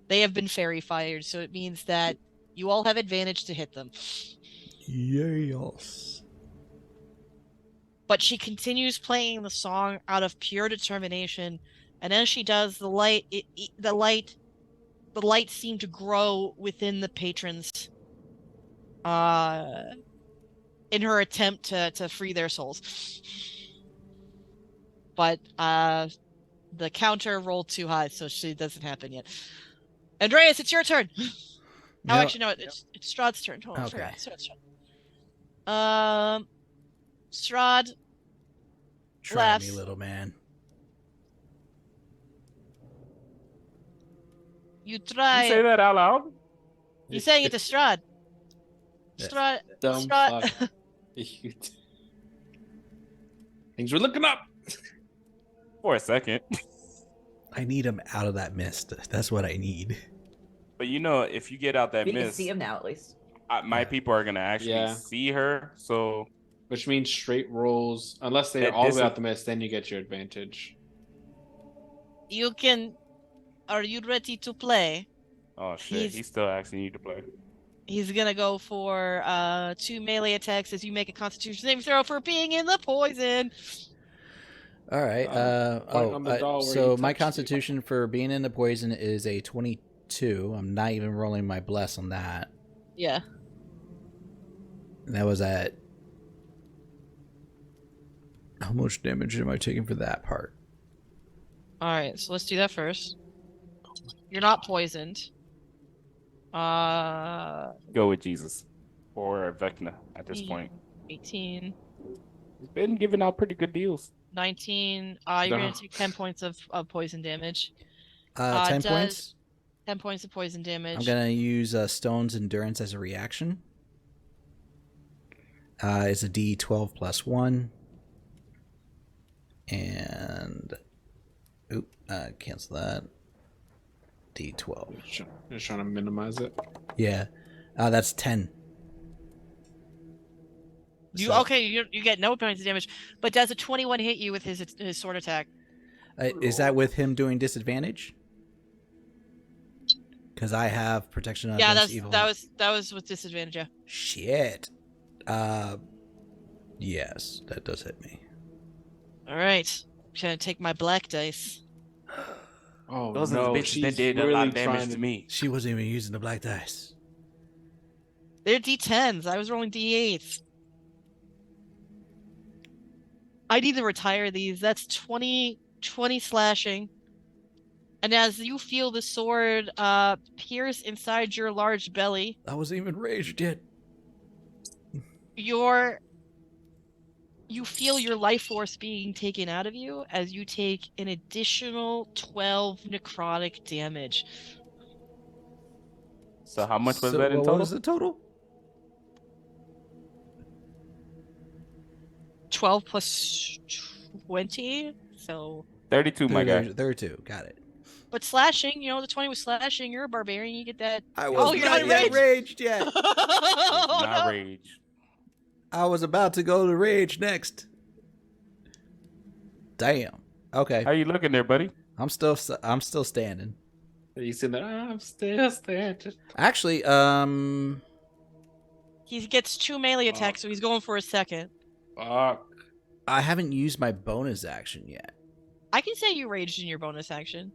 They have been fairy fired, so it means that you all have advantage to hit them. Yes. But she continues playing the song out of pure determination, and as she does, the light seem to grow within the patrons. In her attempt to free their souls. But the counter rolled too high, so she doesn't happen yet. Andreas, it's your turn. Oh, actually, no, it's Strahd's turn. Oh, I forgot. Strah'd. Try me, little man. You try. You say that out loud? He's saying it to Strah'd. Strah'd. Dumb Strah'd. fuck. Things were looking up. For a second. I need him out of that mist. That's what I need. But you know, if you get out that We can mist, see him now at least. my people are gonna actually see her. So, which means straight rolls, unless they're all the way out the mist, then you get your advantage. You can. Are you ready to play? Oh shit! He's still asking you to play. He's gonna go for 2 melee attacks as you make a Constitution saving throw for being in the poison. All right. So my Constitution for being in the poison is a 22. I'm not even rolling my bless on that. Yeah. And that was at. How much damage am I taking for that part? All right, so let's do that first. You're not poisoned. Go with Jesus or Vecna at this point. 18. He's been giving out pretty good deals. 19. You're gonna take 10 points of poison damage. 10 points? 10 points of poison damage. I'm gonna use Stone's Endurance as a reaction. It's a D12 plus 1. And cancel that. D12. Just trying to minimize it. Yeah. That's 10. You get no points of damage, but does a 21 hit you with his sword attack? Is that with him doing disadvantage? Because I have protection against evil. that was with disadvantage. Yeah. Shit. Yes, that does hit me. All right, I'm gonna take my black dice. Oh, those are the bitches that did a lot of damage to me. She wasn't even using the black dice. They're D10s. I was rolling D8s. I need to retire these. That's 20 slashing. And as you feel the sword pierce inside your large belly, I wasn't even raged yet. You feel your life force being taken out of you as you take an additional 12 necrotic damage. So how much was that in total? What was the total? 12 plus 20, so 32, my guy. 32, got it. But slashing, the 20 was slashing. You're a barbarian. You get that. I was you're not not yet raged. raged yet. Oh, Not no. rage. I was about to go to rage next. Damn. Okay. How you looking there, buddy? I'm still standing. You see that? I'm still standing. Actually, He gets 2 melee attacks, so he's going for a second. Fuck. I haven't used my bonus action yet. I can say you raged in your bonus action.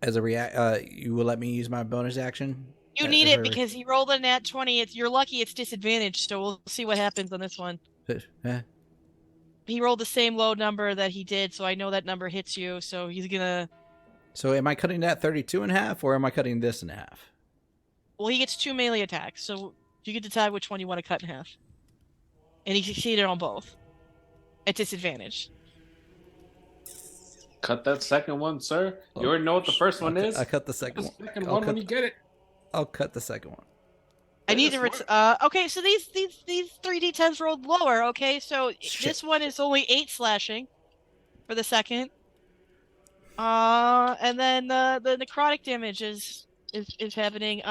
As a you will let me use my bonus action? You need it because he rolled a nat 20. You're lucky it's disadvantaged, so we'll see what happens on this one. He rolled the same low number that he did, so I know that number hits you, so he's gonna... So am I cutting that 32 in half, or am I cutting this in half? Well, he gets 2 melee attacks, so you get to decide which one you want to cut in half. And he succeeded on both. At disadvantage. Cut that second one, sir. You already know what the first one is. I cut the second The one. second one when you get it. I'll cut the second one. I need to... okay, so these 3d10s rolled lower, okay? So this one is only 8 slashing for the second. And then the necrotic damage is happening.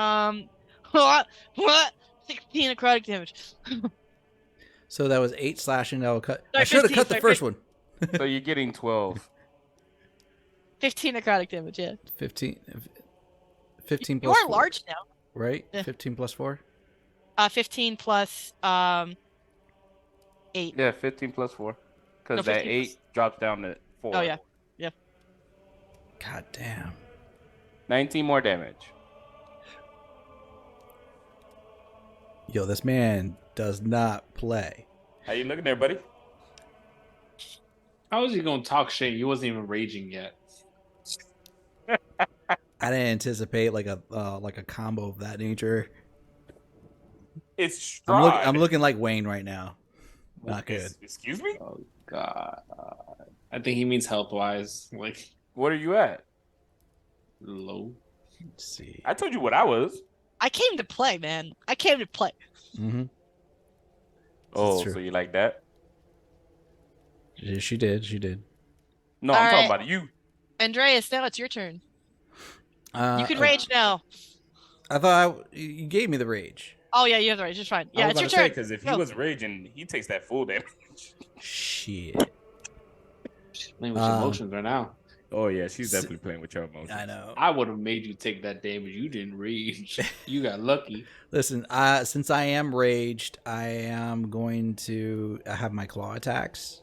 What? 16 necrotic damage. So that was 8 slashing. That will cut. Sorry, I should have 15, cut the sorry, first one. So you're getting 12. 15 necrotic damage, yeah. 15 You plus are 4, large now. right? Yeah. 15 plus 4? 15 plus 8. Yeah, 15 plus 4. Because No, that 15 8 drops down to 4. Oh, yeah. God damn. 19 more damage. Yo, this man does not play. How you looking there, buddy? How was he gonna talk shit? He wasn't even raging yet. I didn't anticipate like a combo of that nature. It's I'm looking like Wayne right now. Not good. Excuse me? Oh god. I think he means health wise. Like What are you at? low. Let's see. I told you what I was. I came to play, man. I came to play. Mm-hmm. Oh, true. so you like that? Yeah, she did. She did. No, All I'm talking right. about you. Andreas, now it's your turn. You can Uh, rage now. I thought you gave me the rage. Oh, yeah, you have the rage. It's fine. Yeah, I it's was your about to turn. say, because if Go. he was raging, he takes that full damage. Shit. Playing with your emotions right now. Oh, yeah, she's definitely playing with your emotions. I know. I would have made you take that damage. You didn't rage. You got lucky. Listen, since I am raged, I am going to have my claw attacks.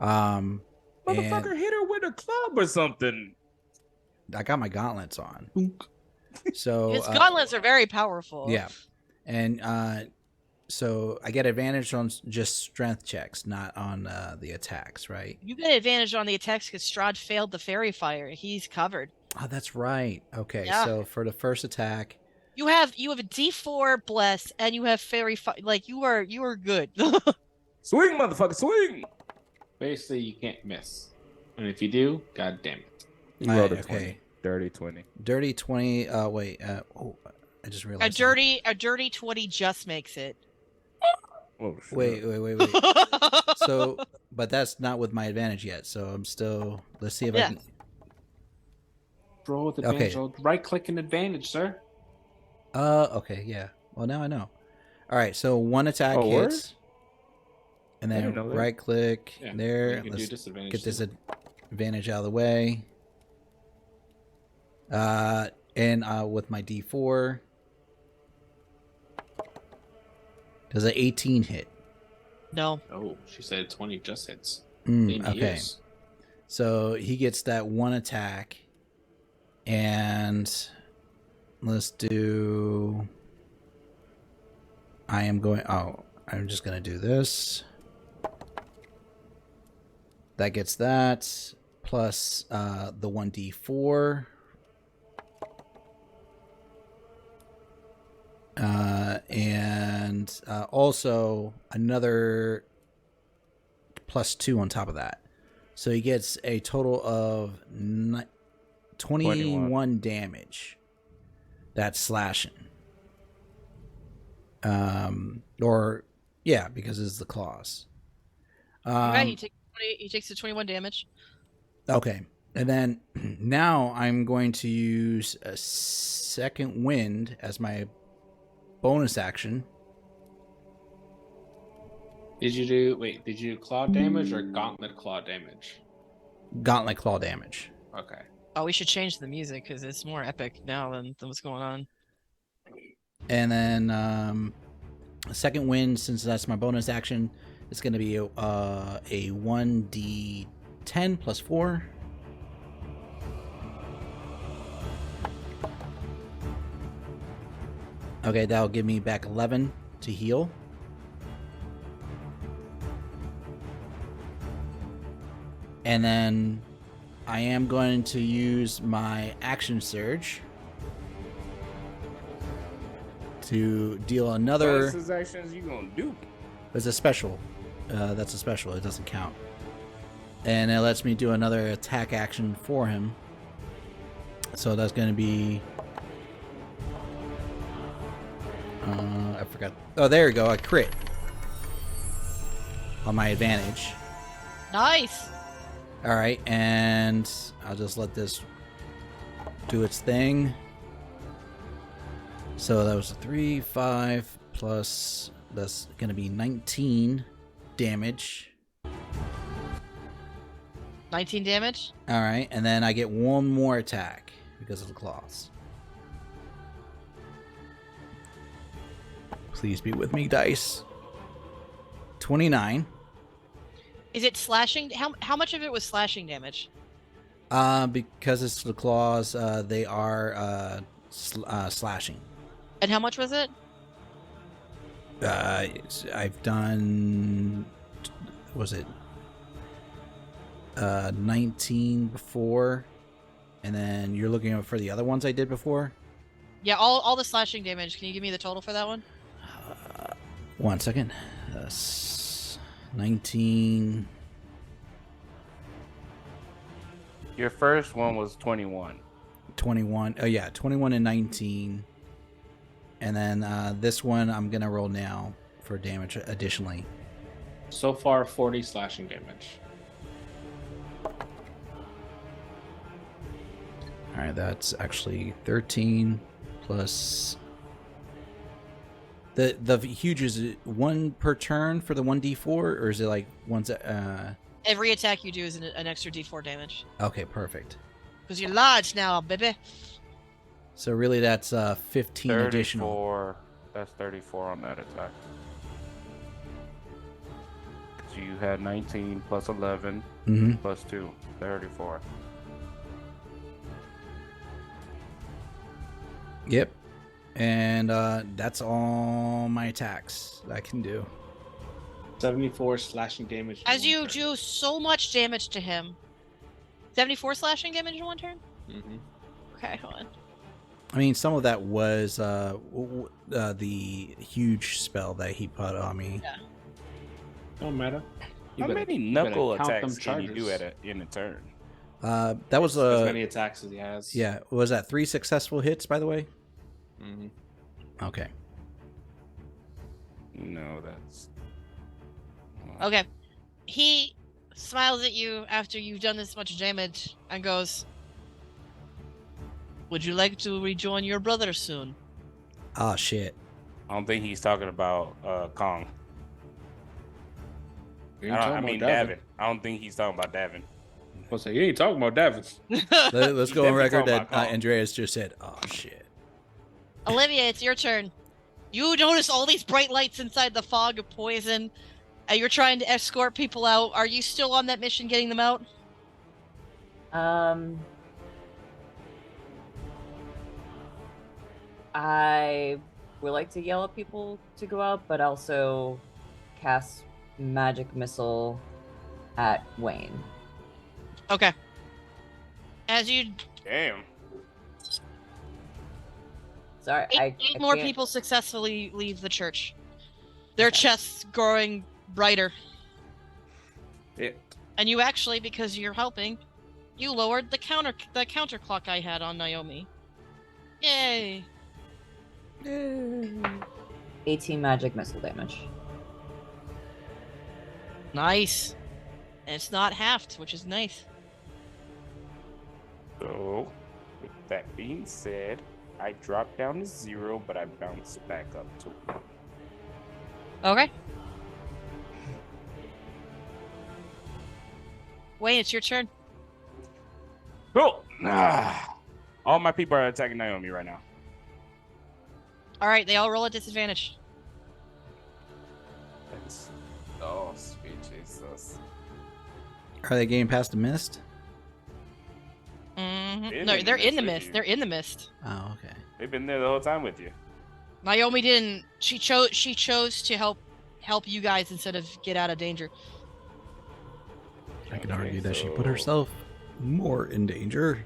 Motherfucker And hit her with a club or something. I got my gauntlets on. So His gauntlets are very powerful. yeah, and so I get advantage on just strength checks, not on the attacks, right? You get advantage on the attacks because Strah'd failed the fairy fire. He's covered. Oh, that's right. Okay, Yeah. so for the first attack, You have a D4 bless and you have fairy fire. Like you are good. Swing, motherfucker, swing! Basically, you can't miss. And if you do, god damn it. You rolled a okay. 20. Dirty 20. Dirty 20. Wait. Oh, I just realized. a dirty 20 just makes it. Oh, shit. Wait. So, but that's not with my advantage yet. So I'm still. Let's see if I Yeah. can. Roll with Okay. advantage. Right click and advantage, sir. Okay, yeah. Well, now I know. All right, so one attack Oh, word? hits, and I then didn't know that. right click Yeah, there. you can do Let's disadvantage get this too. advantage out of the way. And with my D4, does an 18 hit? No. Oh, she said 20 just hits. Okay, Yes. so he gets that one attack, and let's do. I'm just gonna do this. That gets that plus the 1d4. And also another +2 on top of that. So he gets a total of 21 damage. That's slashing. Or yeah, because it's the claws. Okay, he takes the 21 damage. Okay. And then now I'm going to use a second wind as my bonus action. Did you do claw damage or gauntlet claw damage? Gauntlet claw damage. Okay. Oh, we should change the music because it's more epic now than what's going on. And then second wind, since that's my bonus action, it's going to be a 1d10 plus 4. Okay, that'll give me back 11 to heal. And then I am going to use my action surge to deal another. What's his actions you gonna do? It's a special. That's a special. It doesn't count. And it lets me do another attack action for him. So that's going to be. I forgot. Oh, there you go. I crit on my advantage. Nice. All right, and I'll just let this do its thing. So that was a 3, 5 plus. That's going to be 19 damage. 19 damage. All right, and then I get one more attack because of the claws. Please be with me, dice. 29. Is it slashing? How much of it was slashing damage? Because it's the claws, they are slashing. And how much was it? I've done. Was it 19 before, and then you're looking for the other ones I did before? Yeah, all the slashing damage. Can you give me the total for that one? 1 second. 19. Your first one was 21. 21. Oh yeah, 21 and 19. And then this one I'm gonna roll now for damage additionally. So far, 40 slashing damage. All right, that's actually 13 plus. The huge is it 1 per turn for the 1d4, or is it like once? Every attack you do is an extra d4 damage. Okay, perfect. Because you're large now, baby. So really, that's 15 34. additional. That's 34 on that attack. So you had 19 plus 11 plus 2. 34. Yep. And that's all my attacks I can do. 74 slashing damage. As you do so much damage to him. 74 slashing damage in 1 turn? Mm-hmm. Okay, hold on. I mean, some of that was the huge spell that he put on me. Yeah. Don't matter. How many knuckle attacks can you do in a turn? That was as many attacks as he has. Yeah, was that 3 successful hits, by the way? Mm-hmm. Okay. No, that's... Okay. He smiles at you after you've done this much damage and goes, "Would you like to rejoin your brother soon?" Oh, shit. I don't think he's talking about Kong. I mean Davin. I don't think he's talking about Davin. I'll say, you ain't talking about Davin. Let's go on definitely record talking that about Kong. Andreas just said, "Oh shit." Olivia, it's your turn. You notice all these bright lights inside the fog of poison, and you're trying to escort people out. Are you still on that mission getting them out? I would like to yell at people to go out, but also cast magic missile at Wayne. Okay. As you... Damn. Sorry, Eight more can't- people successfully leave the church. Their chests growing brighter. And you actually, because you're helping, you lowered the counter clock I had on Naomi. Yay! 18 magic missile damage. Nice. And it's not halved, which is nice. So, with that being said, I dropped down to 0, but I bounced back up to 1. Okay. Wayne, it's your turn. Cool. All my people are attacking Naomi right now. All right, they all roll at disadvantage. That's, oh, sweet Jesus. Are they getting past the mist? Mm-hmm. No, they're in the mist. They're in the mist. Oh, okay. They've been there the whole time with you. Naomi didn't. She chose to help you guys instead of get out of danger. I could argue that she put herself more in danger.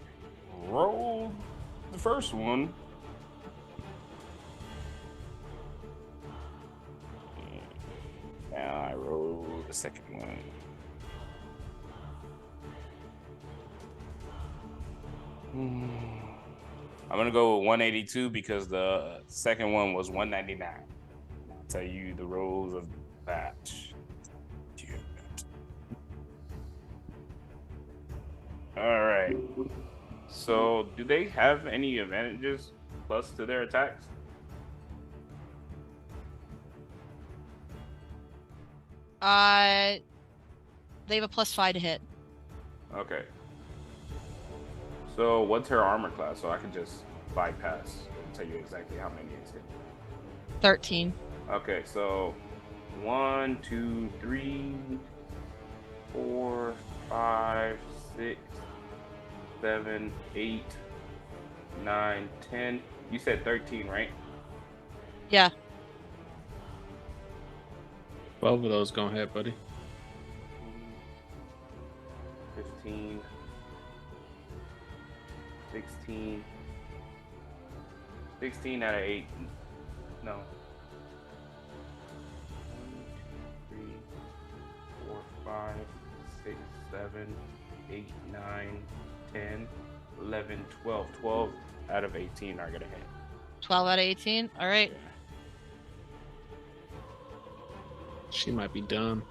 Roll the first one. Now I roll the second one. I'm gonna go with 182 because the second one was 199. I'll tell you the rolls of that. All right. So, do they have any advantages plus to their attacks? They have a +5 to hit. Okay. So, what's her armor class? So I can just bypass and tell you exactly how many it's hit. 13. Okay, so 1, 2, 3, 4, 5, 6, 7, 8, 9, 10. You said 13, right? Yeah. 12 of those go ahead, buddy. 15, 16, 16 out of 8. No. 1, 2, 3, 4, 5, 6, 7, 8, 9, 10, 11, 12. 12 out of 18 are gonna hit. 12 out of 18. All right. She might be done.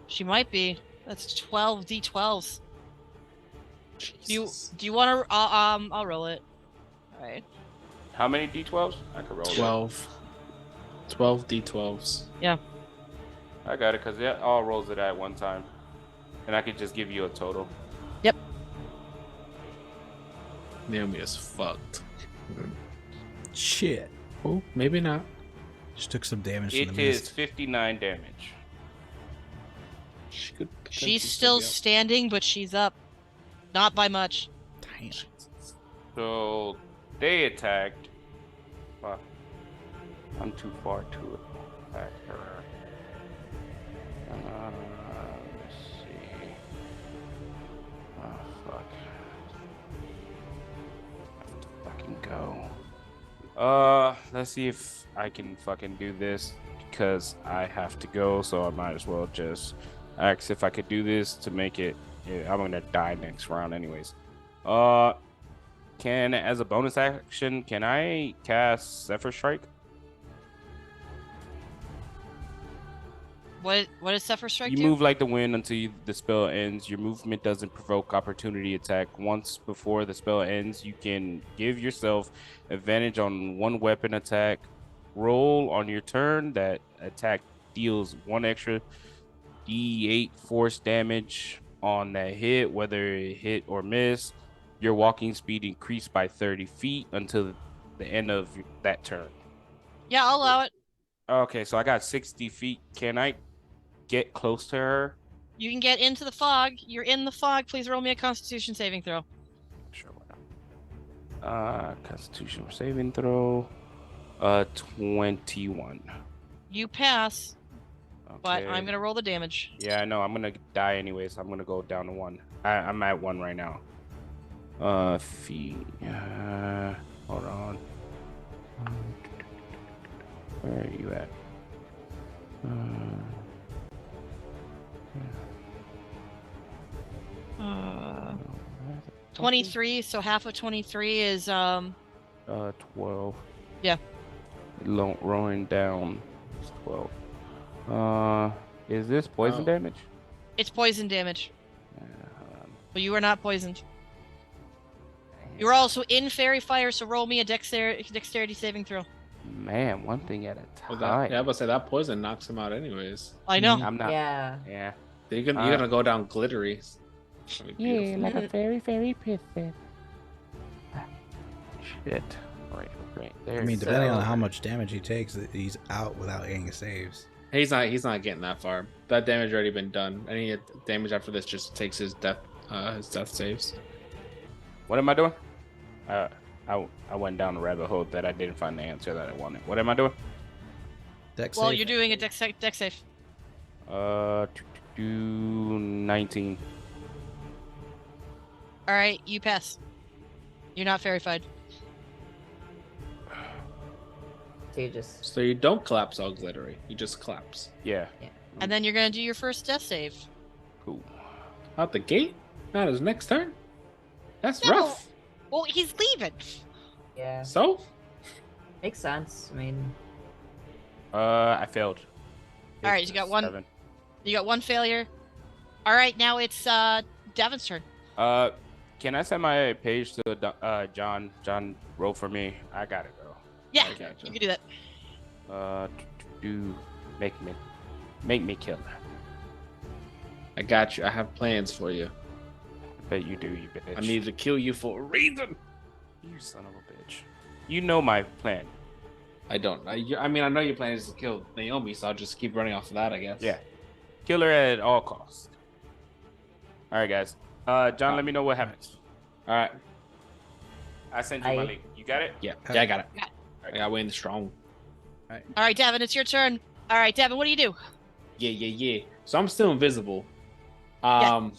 She might be. That's 12 d12s. Jesus. Do you want to? I'll roll it. All right. How many d12s? I could roll 12. 12 d12s. Yeah. that. I got it because it all rolls it at one time, and I could just give you a total. Yep. Naomi is fucked. Shit. Oh, maybe not. Just took some damage from It the is mist. 59 damage. She could She's potentially still be up. standing, but she's up. Not by much. Damn. So they attacked. Fuck. I'm too far to attack her. Let's see. Oh, fuck. I have to fucking go. Let's see if I can fucking do this because I have to go, so I might as well just ask if I could do this to make it. Yeah, I'm gonna die next round, anyways. Can as a bonus action, can I cast Zephyr Strike? What does Zephyr Strike You do? move like the wind until the spell ends. Your movement doesn't provoke opportunity attack. Once before the spell ends, you can give yourself advantage on one weapon attack. Roll on your turn. That attack deals 1 extra D8 force damage on that hit, whether it hit or miss. Your walking speed increased by 30 feet until the end of that turn. Yeah, I'll allow it. Okay, so I got 60 feet. Can I get close to her? You can get into the fog. You're in the fog. Please roll me a Constitution saving throw. Sure, why not? Constitution saving throw. 21. You pass, but Okay. I'm gonna roll the damage. Yeah, I know. I'm gonna die anyway, so I'm gonna go down to 1. I'm at 1 right now. Feet. Hold on. Where are you at? 23. So half of 23 is 12. Yeah. Rowing down. It's 12. Is this poison Oh. damage? It's poison damage. But you are not poisoned. You're also in fairy fire, so roll me a dexterity saving throw. Man, one thing at a Well, time. yeah, but say that poison knocks him out anyways. I know. I'm not. Yeah. Yeah. You're gonna go down glittery. It's gonna be Yeah, beautiful. like a very, very princess. Shit. Right. There. I mean, So- depending on how much damage he takes, he's out without any saves. He's not getting that far. That damage already been done. Any damage after this just takes his death saves. What am I doing? I went down a rabbit hole that I didn't find the answer that I wanted. What am I doing? Dex Well, save? you're doing a dex save. Do 19. All right, you pass. You're not fairy-fied. So you just So you don't collapse all glittery. You just collapse. Yeah. And then you're gonna do your first death save. Cool. Out the gate? Not his next turn? That's No. rough. Well, he's leaving. yeah, So? makes sense. I mean, I failed. All right, you got one. 7. You got one failure. All right, now it's Davin's turn. Can I send my page to John? John, roll for me. I got it, bro. Yeah, I gotcha. you can do that. Do make me kill her. I got you. I have plans for you. I bet you do, you bitch. I need to kill you for a reason. You son of a bitch. You know my plan. I don't. I mean, I know your plan is to kill Naomi, so I'll just keep running off of that, I guess. Yeah. Kill her at all costs. All right, guys. John, let me know what happens. All right. I sent you my link. You got it? Yeah, I got it. Yeah. I got Wayne the Strong. All right, Davin, it's your turn. All right, Davin, what do you do? Yeah. So I'm still invisible. Yeah.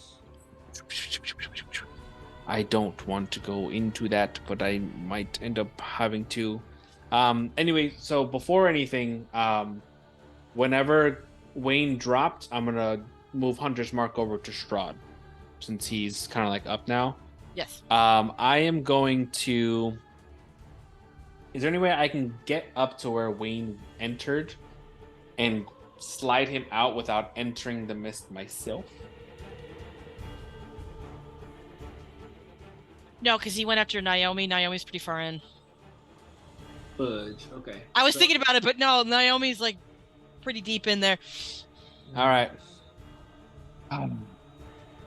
I don't want to go into that, but I might end up having to. Anyway, so before anything, whenever Wayne dropped, I'm gonna move Hunter's Mark over to Strah'd, since he's kind of like up now. Yes. I am going to. Is there any way I can get up to where Wayne entered and slide him out without entering the mist myself? No, because he went after Naomi. Naomi's pretty far in. Fudge. Okay. I was thinking about it, but no, Naomi's like pretty deep in there. All right. I'm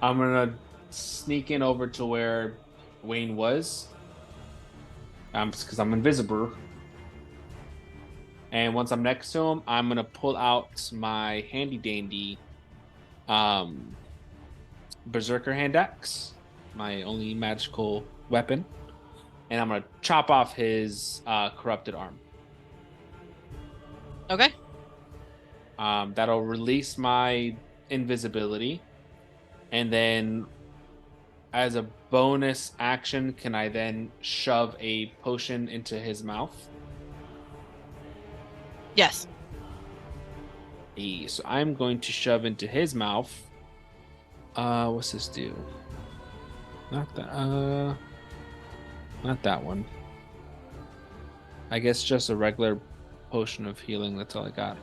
gonna sneak in over to where Wayne was. Because I'm invisible. And once I'm next to him, I'm gonna pull out my handy dandy berserker hand axe, my only magical weapon, and I'm gonna chop off his corrupted arm. Okay. That'll release my invisibility, and then as a bonus action, can I then shove a potion into his mouth? Yes. So I'm going to shove into his mouth. What's this do? Not that one. I guess just a regular potion of healing. That's all I got.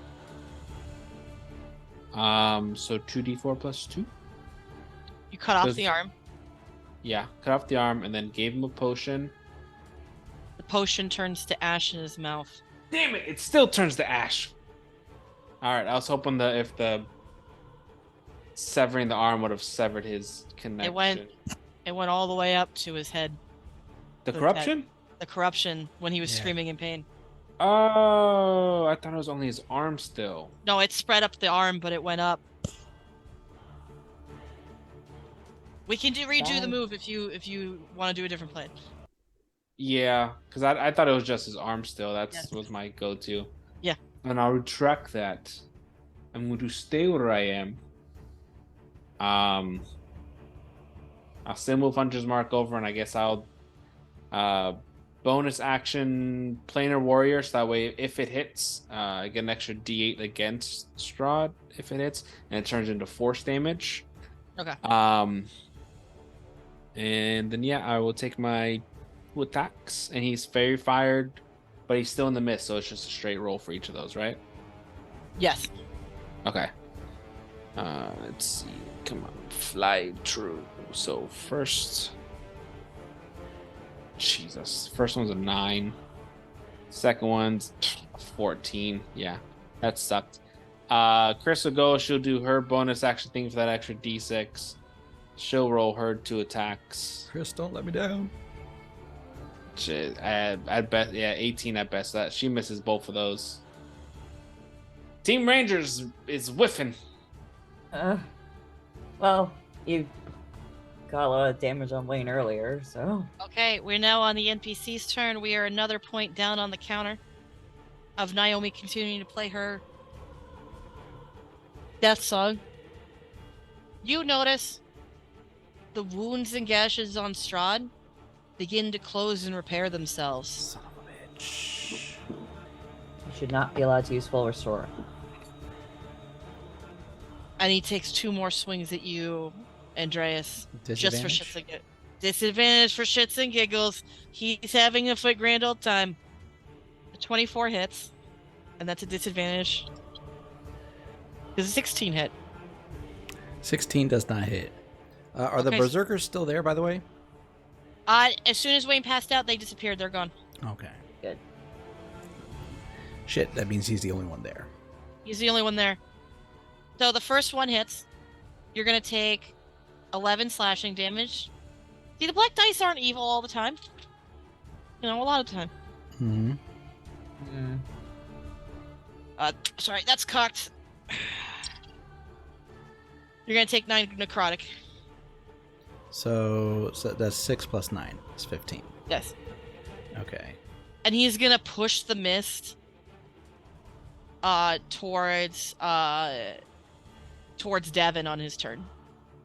So 2d4 plus 2. You cut off Does- the arm. Yeah, cut off the arm and then gave him a potion. The potion turns to ash in his mouth. Damn it! It still turns to ash. All right, I was hoping that if the severing the arm would have severed his connection. It went all the way up to his head. The the corruption? The corruption when he was Yeah. screaming in pain. Oh, I thought it was only his arm still. No, it spread up the arm, but it went up. We can redo the Dang. move if you want to do a different plan. Yeah, because I thought it was just his arm still. That Yes. was my go-to. Yeah. And I'll retract that. I'm going to stay where I am. I'll still move Hunter's Mark over, and I guess I'll bonus action Planar Warrior, so that way if it hits, I get an extra D8 against Strah'd if it hits, and it turns into force damage. Okay. And then I will take my 2 attacks, and he's fairy fired, but he's still in the mist, so it's just a straight roll for each of those, right? Yes. Okay. Let's see. Come on, fly through. So first, Jesus. First one's a 9. Second one's 14. Yeah, that sucked. Chris will go. She'll do her bonus action thing for that extra D6. She'll roll her 2 attacks. Chris, don't let me down. At best, yeah, 18 at best. That she misses both of those. Team Rangers is whiffing. Well, you got a lot of damage on Wayne earlier, so. Okay, we're now on the NPC's turn. We are another point down on the counter of Naomi continuing to play her death song. You notice the wounds and gashes on Strah'd begin to close and repair themselves. Son of a bitch. You should not be allowed to use full restore. And he takes 2 more swings at you, Andreas. Just for Disadvantage? shits and giggles. Disadvantage for shits and giggles. He's having a grand old time. 24 hits, and that's a disadvantage. Does a 16 hit? 16 does not hit. Are the Okay. berserkers still there, by the way? As soon as Wayne passed out, they disappeared. They're gone. Okay. Good. Shit, that means he's the only one there. He's the only one there. So the first one hits. You're gonna take 11 slashing damage. See, the black dice aren't evil all the time. You know, a lot of the time. Mm-hmm. Sorry, that's cocked. You're gonna take 9 necrotic. So that's 6 plus 9. It's 15. Yes. Okay. And he's gonna push the mist towards Davin on his turn.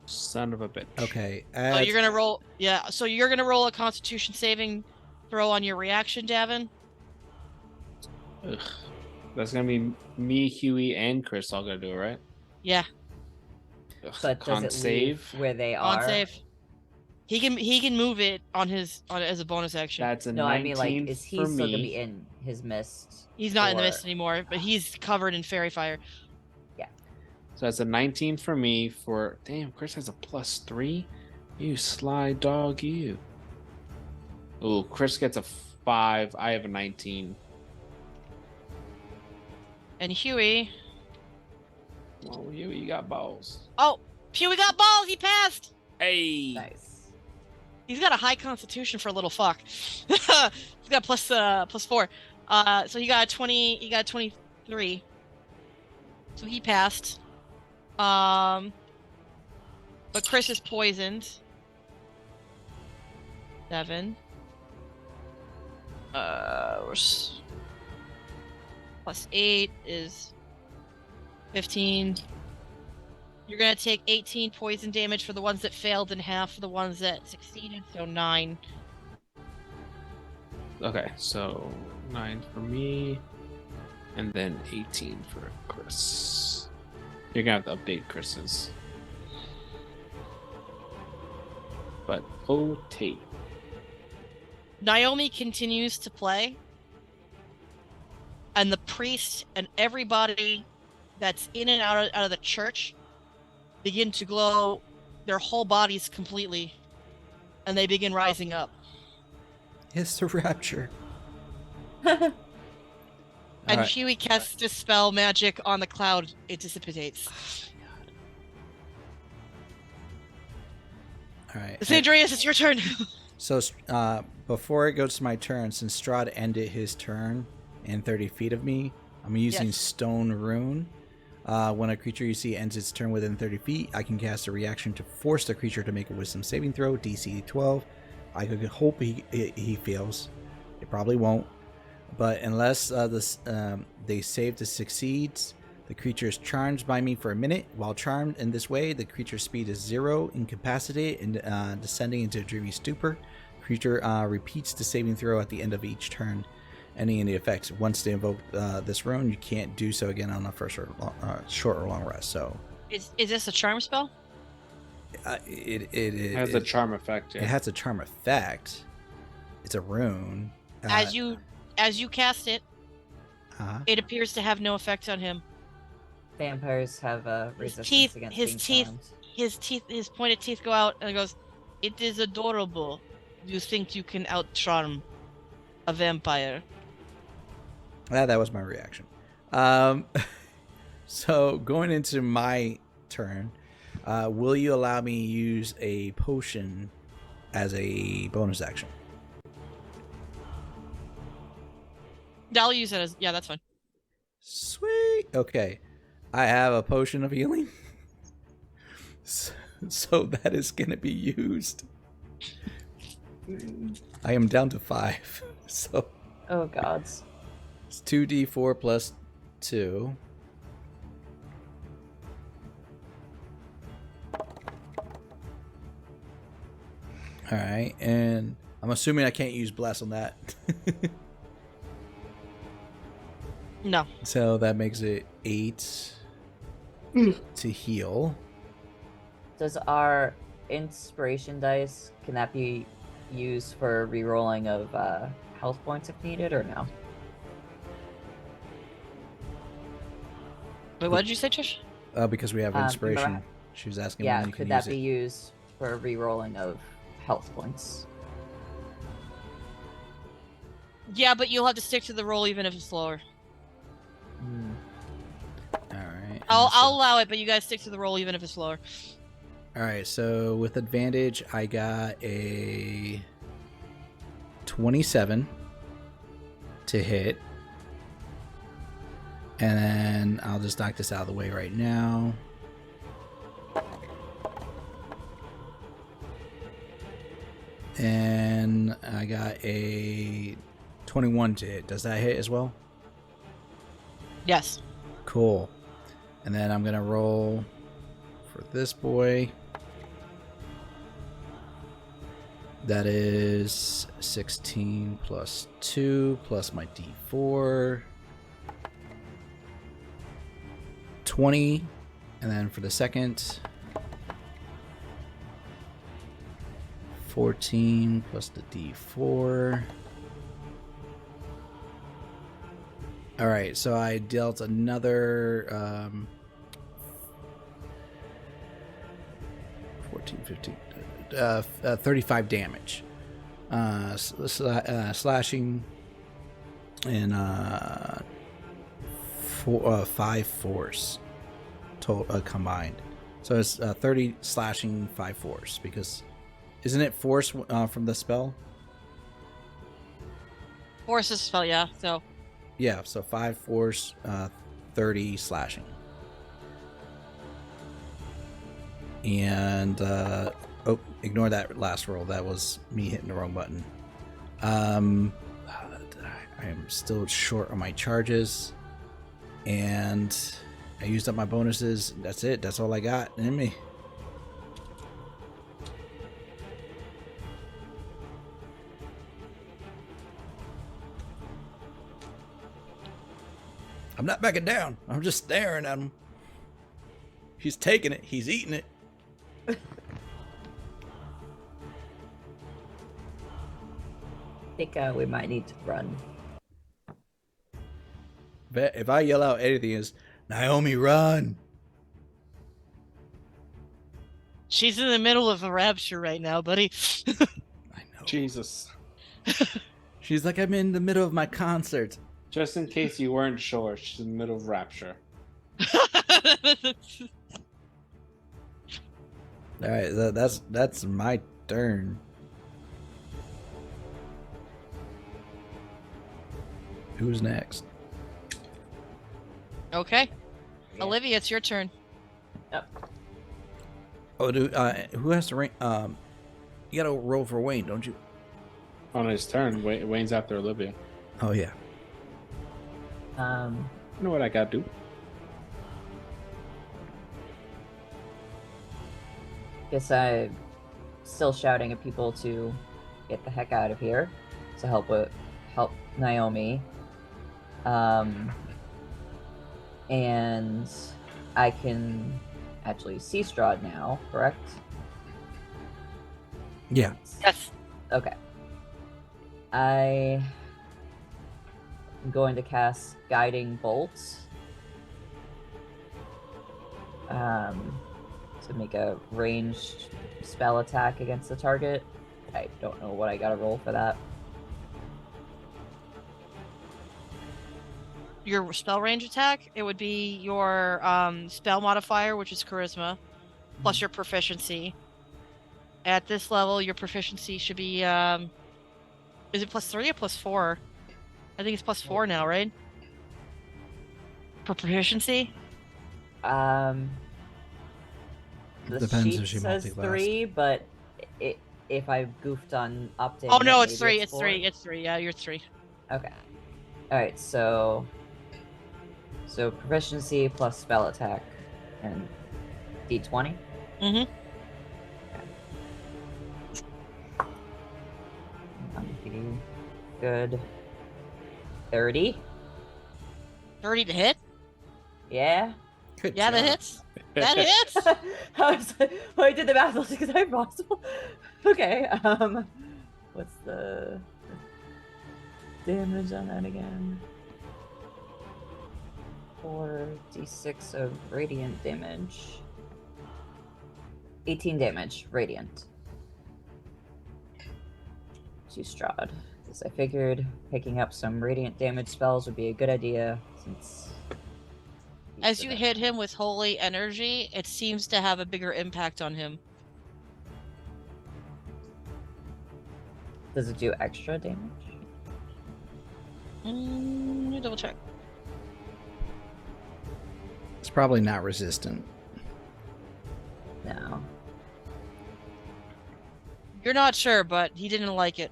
Son of a bitch. Okay. So you're gonna roll, yeah. So you're gonna roll a Constitution saving throw on your reaction, Davin. Ugh. That's gonna be me, Huey, and Chris all gonna do it, right? Yeah, Ugh. But Con does it save. leave where they on are? save. He can move it on as a bonus action. That's a No, 19 I mean, like, is he for still me. gonna be in his mist? He's not in the or- mist anymore, but he's covered in fairy fire. So that's a 19 for me. For damn, Chris has a +3. You sly dog, you. Oh, Chris gets a 5. I have a 19. And Huey. Oh, you got balls. Oh, Huey got balls. He passed. Hey. Nice. He's got a high constitution for a little fuck. He's got plus 4. So he got a 20. He got a 23. So he passed. But Chris is poisoned. 7. Plus 8 is 15. You're gonna take 18 poison damage for the ones that failed and half for the ones that succeeded, so 9. Okay, so 9 for me, and then 18 for Chris. You're gonna have to update Chris's. But tape. Naomi continues to play, and the priest and everybody that's in and out of the church begin to glow their whole bodies completely, and they begin rising up. It's the rapture. And Alright. Huey casts Dispel Magic on the cloud. It dissipates. All right. It's Andreas, it's your turn. So before it goes to my turn, since Strah'd ended his turn in 30 feet of me, I'm using Yes. Stone Rune. When a creature you see ends its turn within 30 feet, I can cast a reaction to force the creature to make a Wisdom saving throw, DC 12. I could hope he fails. It probably won't. But unless they save to succeeds, the creature is charmed by me for a minute. While charmed in this way, the creature's speed is 0, incapacitated, and descending into a dreamy stupor. Creature repeats the saving throw at the end of each turn, ending any effects. Once they invoke this rune, you can't do so again on a first or short or long rest. So, Is this a charm spell? It has a charm effect. It Yeah. has a charm effect. It's a rune. As you cast it, uh it appears to have no effect on him. Vampires have a resistance teeth- against his being teeth- charmed. His pointed teeth go out, and it goes, "It is adorable. you think you can outrun a vampire. That was my reaction. So going into my turn, will you allow me to use a potion as a bonus action? Yeah, I'll use it as that's fine. Sweet. Okay. I have a potion of healing. So that is going to be used. I am down to 5. So Oh gods. it's 2d4 plus 2. All right, and I'm assuming I can't use bless on that. No. So that makes it 8 to heal. Does our inspiration dice, can that be used for rerolling of health points if needed, or no? Wait, what did you say, Trish? Because we have remember inspiration. how- She was asking Yeah, when you could can that use be it. used for rerolling of health points? Yeah, but you'll have to stick to the roll even if it's lower. Hmm. All right. I'll allow it, but you guys stick to the roll even if it's lower. All right, so with advantage, I got a 27 to hit. And then I'll just knock this out of the way right now. And I got a 21 to hit. Does that hit as well? Yes. Cool. And then I'm going to roll for this boy. That is 16 plus 2 plus my d4. 20. And then for the second, 14 plus the d4. All right, so I dealt another 14, 15, 35 damage. Slashing and 5 force combined. So it's 30 slashing, 5 force, because isn't it force from the spell? Force is spell, yeah. So Yeah, so 5 force, 30 slashing. And ignore that last roll. That was me hitting the wrong button. I am still short on my charges, and I used up my bonuses. That's it. That's all I got in me. I'm not backing down. I'm just staring at him. He's taking it. He's eating it. I think we might need to run. If I yell out anything, is Naomi, run! she's in the middle of a rapture right now, buddy. I know. Jesus. She's like, I'm in the middle of my concert. Just in case you weren't sure, she's in the middle of rapture. All right, that's my turn. Who's next? Okay. Olivia, it's your turn. Oh, dude, who has to rank? You gotta roll for Wayne, don't you? On his turn, Wayne's after Olivia. Oh yeah. You know what I gotta do? Guess I'm still shouting at people to get the heck out of here to help Naomi. And I can actually see Strah'd now, correct? Yeah. Yes. Okay. I am going to cast Guiding Bolt. To make a ranged spell attack against the target. I don't know what I gotta roll for that. Your spell range attack, it would be your spell modifier, which is charisma, plus your proficiency. At this level, your proficiency should be is it +3 or +4? I think it's +4 now, right? For proficiency? The Depends sheet if she says multiclassed. 3, but if I goofed on updating Oh no, it, it's maybe 3. It's 4? 3. It's 3. Yeah, you're 3. Okay. Alright, so proficiency plus spell attack and d20. Mm-hmm. Good. 30. 30 to hit? Yeah. Good Yeah, job. that hits. That hits. I was like, well, I did the math. I was like, is that possible? Okay. What's the damage on that again? 4d6 of radiant damage. 18 damage, radiant. To Strah'd. Because I figured picking up some radiant damage spells would be a good idea since. As you hit him with holy energy, it seems to have a bigger impact on him. Does it do extra damage? Let me double check. It's probably not resistant. No. You're not sure, but he didn't like it.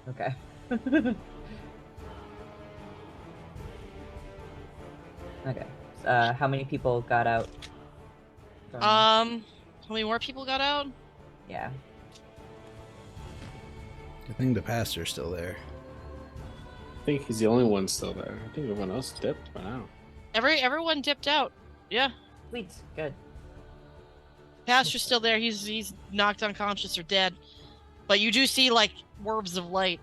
Okay. Okay. How many people got out? How many more people got out? Yeah. I think the pastor's still there. I think he's the only one still there. I think everyone else dipped by now. Everyone dipped out. Yeah. Sweet. Good. Pastor's still there. He's knocked unconscious or dead. But you do see like orbs of light.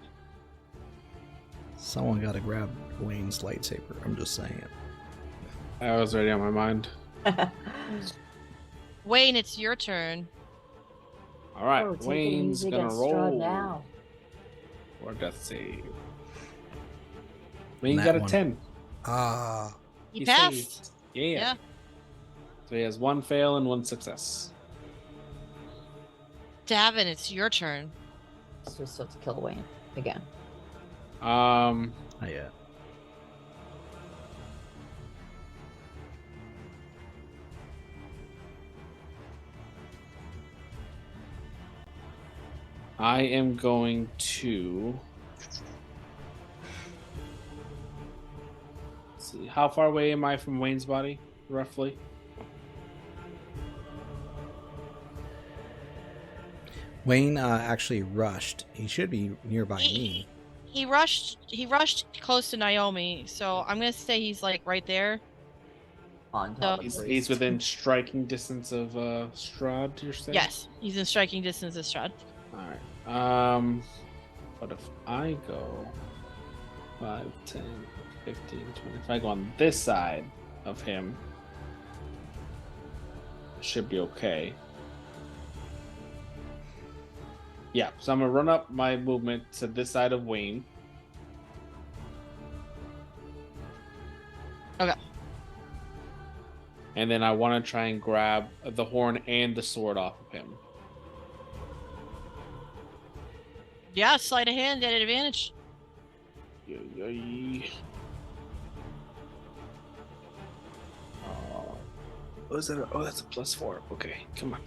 Someone got to grab Wayne's lightsaber. I'm just saying. That was already on my mind. Wayne, it's your turn. All right, Oh, take it Wayne's easy gonna against Strahd roll now. for death save. Wayne That got a one. 10. Ah. He passed. saved. Yeah. Yeah. So he has 1 fail and 1 success. Davin, it's your turn. So still to kill Wayne again. Not yet. I am going to. Let's see, how far away am I from Wayne's body, roughly? Wayne actually rushed. He should be nearby me. He rushed close to Naomi, so I'm gonna say he's like right there. On top So- of the He's priest. within striking distance of Strah'd, you're saying? Yes, he's in striking distance of Strah'd. Alright. But if I go 5, 10, 15, 20, if I go on this side of him, should be okay. Yeah, so I'm gonna run up my movement to this side of Wayne. Okay. And then I want to try and grab the horn and the sword off of him. Yeah, sleight of hand at advantage. What is that? Oh, that's a +4. Okay, come on.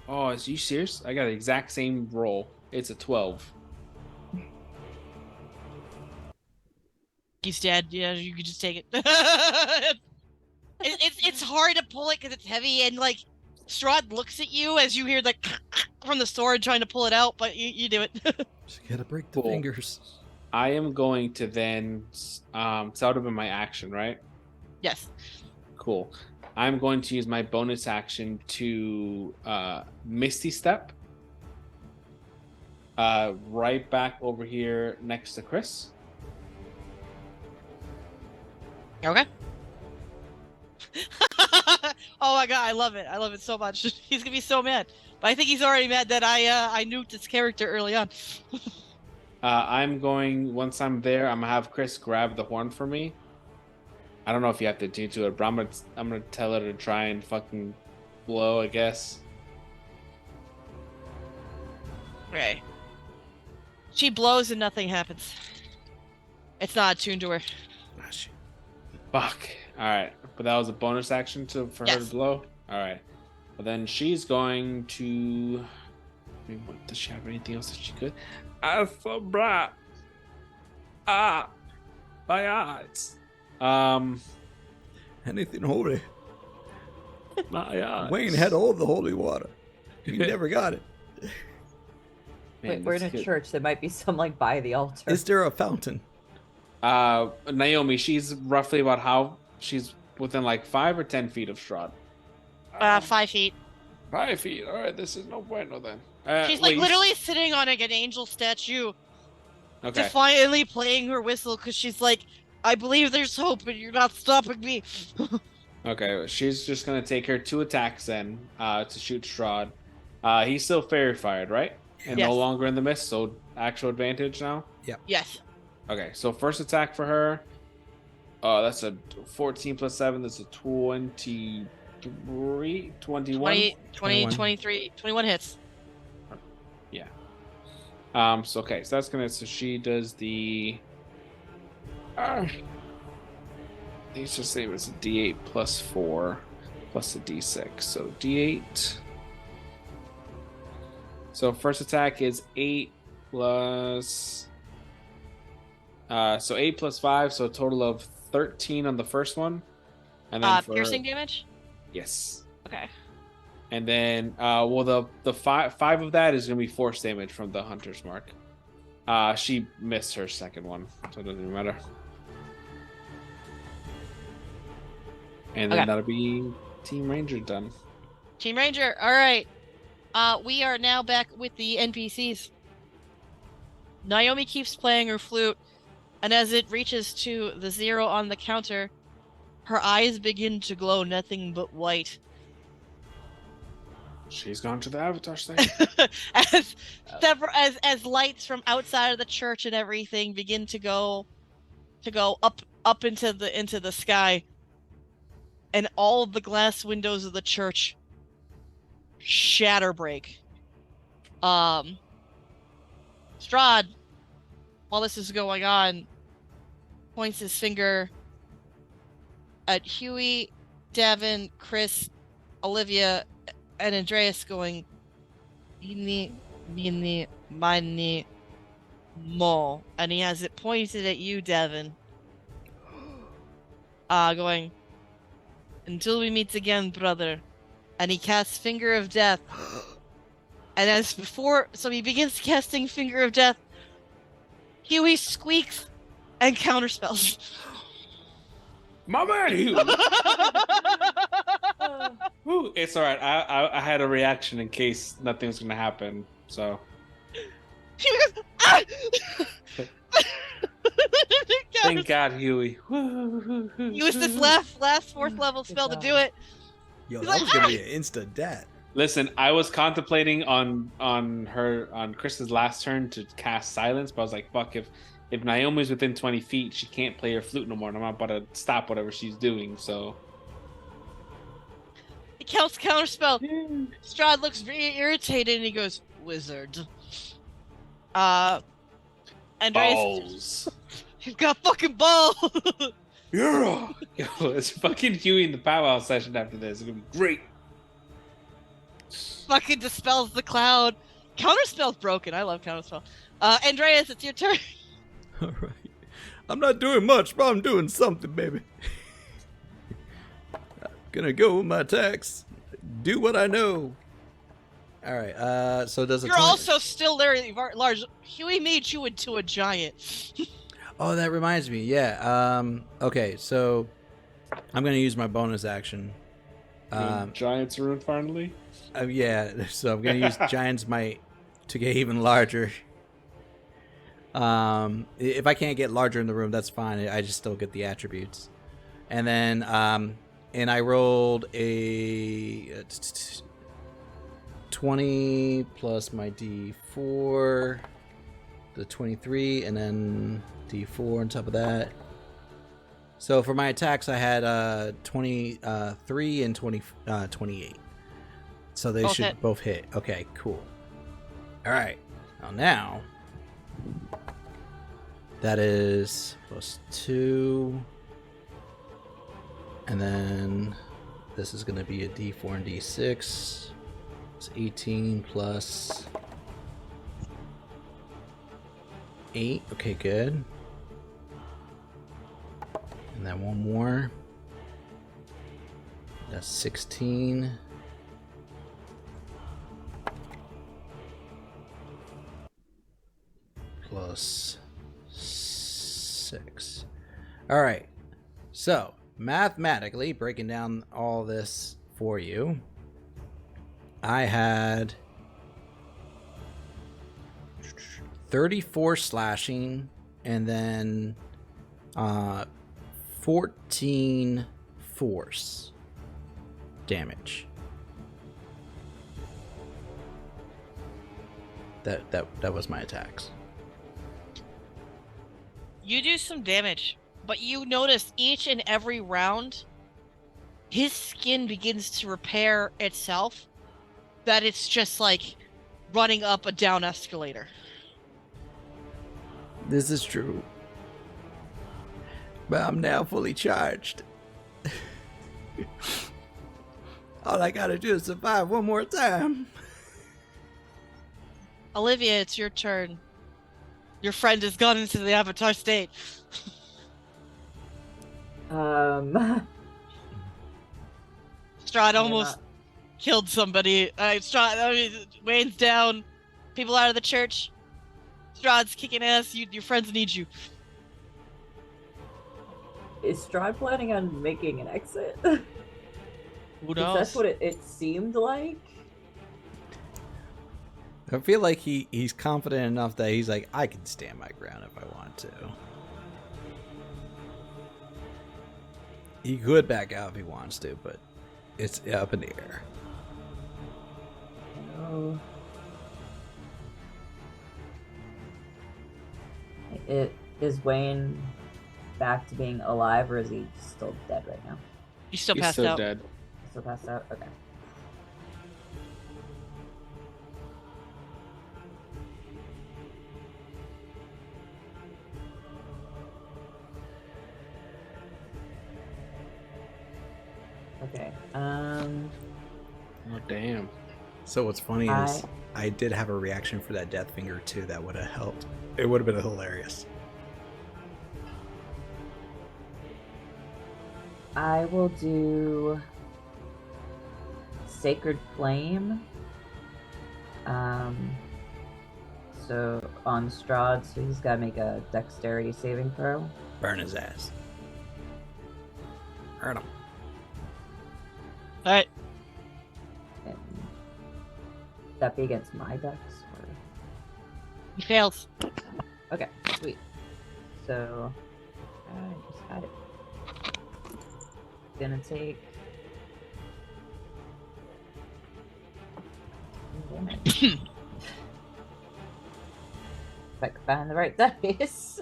Oh, is you serious? I got the exact same roll. It's a 12. He's dead. Yeah, you could just take it. It's hard to pull it because it's heavy, and like Strahd looks at you as you hear the from the sword trying to pull it out, but you do it. Just gotta break the Cool. fingers. I am going to then, so that would have been my action, right? Yes. Cool. I'm going to use my bonus action to Misty Step right back over here next to Chris. Okay. Oh, my god, I love it. I love it so much. He's gonna be so mad. But I think he's already mad that I nuked his character early on. I'm going, once I'm there, I'm gonna have Chris grab the horn for me. I don't know if you have to do to it, but I'm gonna tell her to try and fucking blow, I guess. Okay. She blows and nothing happens. It's not attuned to her. Ah, shit. Fuck. Alright. But that was a bonus action for her to Yes. blow? Alright. Well, then she's going to... I mean, does she have anything else that she could? I'm so bright. Ah. My eyes. Anything holy. My eyes. Wayne had all the holy water. He never got it. Wait, we're in a church. There might be some like by the altar. Is there a fountain? Naomi, she's roughly about how... She's within like 5 or 10 feet of Strah'd. 5 feet. 5 feet. Alright, this is no bueno then. She's like literally sitting on like an angel statue, Okay. defiantly playing her whistle because she's like, I believe there's hope and you're not stopping me. Okay, she's just gonna take her 2 attacks then to shoot Strah'd. He's still fairy fired, right? And Yes. no longer in the mist, so actual advantage now. Yes. Okay, so first attack for her. That's a 14 plus 7. That's a 21. 20, 21. 23, 21 hits. Yeah. So okay, so that's gonna. So she does the. Let's just say it was a D8 plus 4 plus a D6. So D8. So first attack is 8 plus. So 8 plus 5, so a total of 13 on the first one, and then for Piercing damage. yes, Okay. and then well the five of that is gonna be force damage from the hunter's mark. She missed her second one, so it doesn't even matter. And then Okay. that'll be Team Ranger done. Team Ranger. All right. We are now back with the NPCs. Naomi keeps playing her flute, and as it reaches to the 0 on the counter, her eyes begin to glow nothing but white. She's gone to the Avatar stage. as as lights from outside of the church and everything begin to go up into the sky, and all of the glass windows of the church shatter break. Strah'd, while this is going on, points his finger at Huey, Davin, Chris, Olivia, and Andreas, going, "Eeny, meeny, miny, mo," and he has it pointed at you, Davin. Going, "Until we meet again, brother," and he casts Finger of Death. And as before, so he begins casting Finger of Death. Huey squeaks and counterspells. My man, Hugh. Ooh, it's all right. I had a reaction in case nothing was gonna happen. So. He goes, "Ah!" Thank God, Huey. Use this last 4th level spell to do it. Yo, He's that like, was gonna be an instant death. Listen, I was contemplating on Chris's last turn to cast Silence, but I was like, fuck, if Naomi's within 20 feet, she can't play her flute no more, and I'm not about to stop whatever she's doing, so. He counts counterspell. Strah'd looks very irritated and he goes, "Wizard." Andreas, Balls. you've got fucking balls. Yeah. Yo, it's fucking Huey in the powwow session after this. It's gonna be great. Fucking dispels the cloud. Counterspell's broken. I love counterspell. Andreas, it's your turn. All right. I'm not doing much, but I'm doing something, baby. I'm gonna go with my attacks. Do what I know. All right. So does You're also still very large. Huey made you into a giant. Oh, that reminds me. Yeah. Okay. So I'm gonna use my bonus action. Giants Rune finally. Yeah. So I'm gonna use Giant's Might to get even larger. If I can't get larger in the room, that's fine. I just still get the attributes. And then and I rolled a 20 plus my D4, the 23, and then D4 on top of that. So for my attacks, I had 23 and 28. So they Both should hit. both hit. Okay, cool. All right. Now that is plus 2. And then this is going to be a D4 and D6. It's 18 plus 8. Okay, good. And then one more. That's 16. Plus 6. All right. So, mathematically, breaking down all this for you, I had 34 slashing and then 14 force damage. That was my attacks. You do some damage, but you notice each and every round, his skin begins to repair itself. That it's just like running up a down escalator. This is true. But I'm now fully charged. All I gotta do is survive one more time. Olivia, it's your turn. Your friend has gone into the avatar state. Strah'd almost killed somebody. Wayne's down. People out of the church. Strahd's kicking ass. Your friends need you. Is Strahd planning on making an exit? Who knows? That's what it seemed like. I feel like he's confident enough that he's like, I can stand my ground if I want to. He could back out if he wants to, but it's up in the air. Oh. Is Wayne back to being alive, or is he still dead right now? He's still He's passed still out. dead. Still passed out? Okay. Okay. Oh damn. So what's funny is I did have a reaction for that death finger too that would have helped. It would have been hilarious. I will do Sacred Flame. So on Strahd, so he's got to make a dexterity saving throw. Burn his ass. Hurt him. Alright. And that be against my dex? Or... He fails. Okay, sweet. So I just had it. Gonna take damage. If I could find the right dice.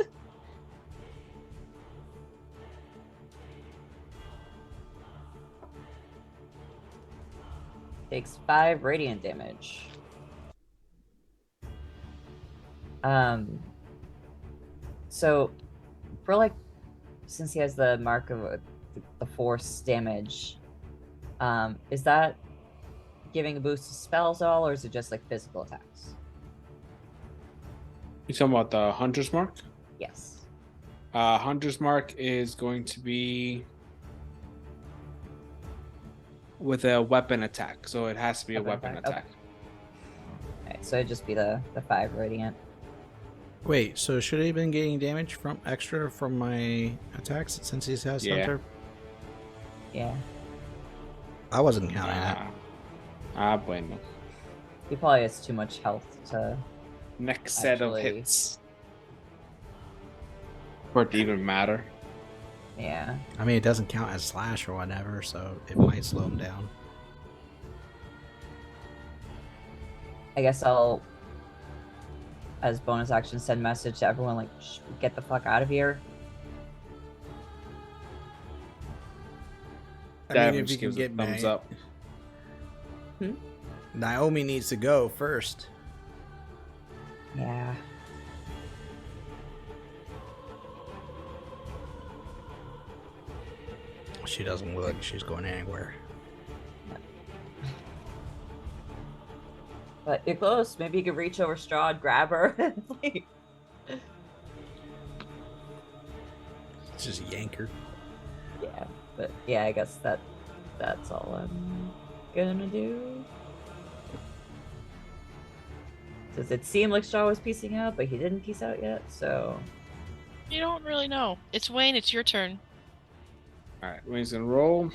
Takes 5 radiant damage. So for like, since he has the mark of the force damage, is that giving a boost to spells at all, or is it just like physical attacks? You talking about the Hunter's Mark? Yes. Hunter's Mark is going to be with a weapon attack, so it has to be a weapon attack. Okay, so it'd just be the 5 radiant. Wait, so should he have been getting damage from extra from my attacks since he has Hunter? Yeah. I wasn't counting that. Bueno. He probably has too much health to... Next set of Actually- hits. For it to even matter. Yeah. I mean, it doesn't count as slash or whatever, so it might slow him down. I guess I'll, as bonus action, send message to everyone like, get the fuck out of here. I Davin mean, if just you can gives a get thumbs mad. up. Naomi needs to go first. Yeah. She doesn't look like she's going anywhere. But you're close. Maybe you could reach over Strah'd, grab her. Just yank her. Yeah, but yeah, I guess that's all I'm gonna do. Does it seem like Strahd was piecing out, but he didn't piece out yet, so... You don't really know. It's Wayne, it's your turn. Alright, Wayne's gonna roll.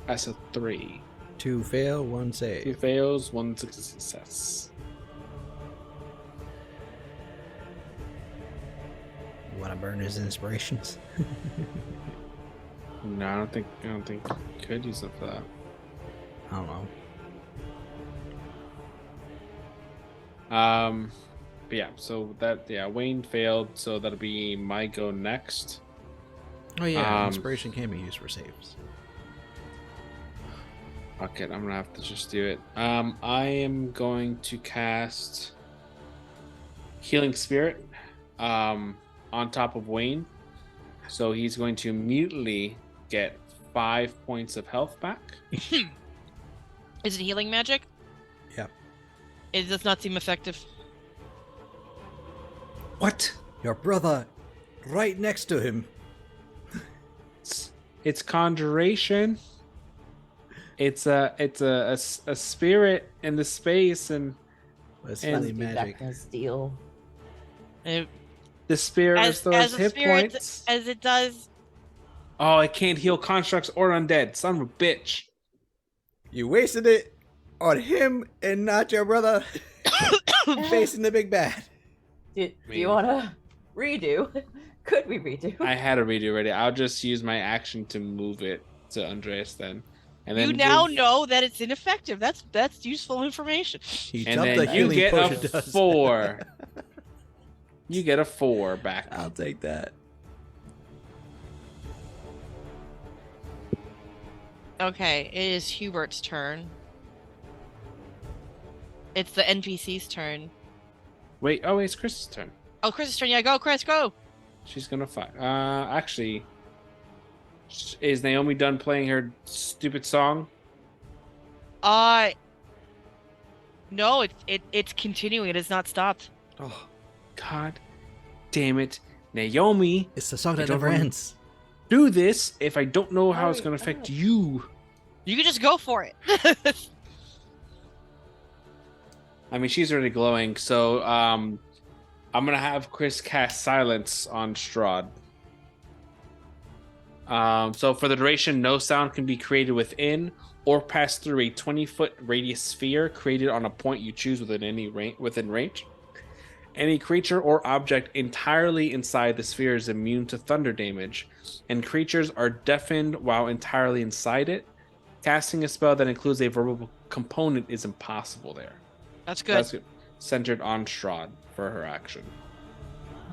That's a 3. 2 fail, 1 2 save. fails, 1 success. Want to burn his inspirations? No, I don't think you could use it for that. I don't know. But yeah, so Wayne failed, so that'll be my go next. Oh yeah, inspiration can be used for saves. Fuck it, I'm gonna have to just do it. I am going to cast Healing Spirit on top of Wayne. So he's going to immediately get 5 points of health back. Is it healing magic? Yep. It does not seem effective. What? Your brother, right next to him. It's conjuration. It's a spirit in the space, and It's And- funny magic. That steal. It- the spirit restores as a hit spirit, points. as it does. Oh, it can't heal constructs or undead. Son of a bitch. You wasted it on him and not your brother facing the big bad. Do you want to redo? Could we redo? I had a redo already. I'll just use my action to move it to Andreas then. And then You now give- know that it's ineffective. That's useful information. He And jumped then the you healing get potion a does. 4. You get a 4 back. I'll take that. Okay, it is Hubert's turn. It's the NPC's turn. Wait, it's Chris's turn. Oh, Chris's turn. Yeah, go, Chris, go. She's gonna fight. Actually, is Naomi done playing her stupid song? No, it's continuing. It has not stopped. Oh, God damn it, Naomi! it's the song I that don't never wanna- ends. Do this if I don't know how it's Alright, gonna affect alright. you. You can just go for it. I mean, she's already glowing, so I'm gonna have Chris cast Silence on Strah'd. So for the duration, no sound can be created within or pass through a 20-foot radius sphere created on a point you choose within range. Any creature or object entirely inside the sphere is immune to thunder damage, and creatures are deafened while entirely inside it. Casting a spell that includes a verbal component is impossible there. That's good. That's centered on Strah'd for her action.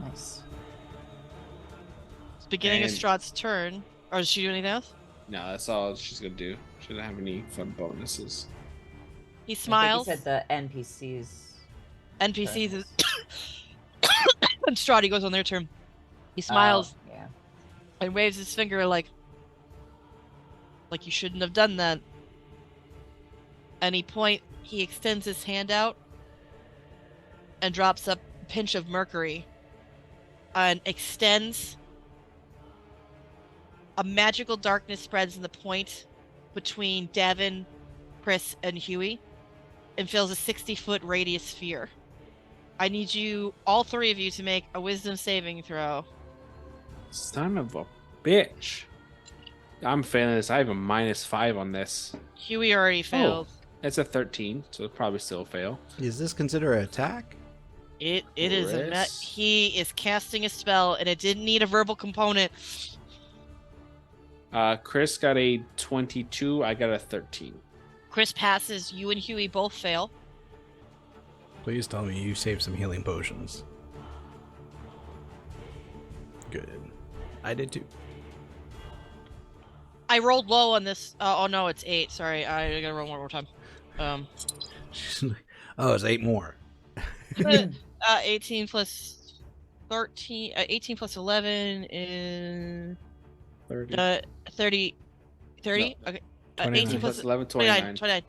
Nice. It's beginning of And- Strahd's turn. Or does she do anything else? No, that's all she's gonna do. She doesn't have any fun bonuses. He I think smiles. you said the NPCs. NPCs turn. is and Strahd goes on their turn. He smiles Oh, yeah. and waves his finger like you shouldn't have done that. He extends his hand out and drops a pinch of mercury and extends. A magical darkness spreads in the point between Davin, Chris, and Huey and fills a 60-foot radius sphere. I need you, all 3 of you, to make a wisdom saving throw. Son of a bitch. I'm failing this. I have a -5 on this. Huey already failed. It's a 13, so it'll probably still fail. Is this considered an attack? It is a Chris? he is casting a spell, and it didn't need a verbal component. Chris got a 22. I got a 13. Chris passes. You and Huey both fail. Please tell me you saved some healing potions. Good. I did too. I rolled low on this. Oh no, it's 8. Sorry, I gotta roll one more time. Oh, it's 8 more. 18 plus 13. 18 plus 11 is 30. 30. 30. No. Okay. 29. 18 plus 11, 29. 29.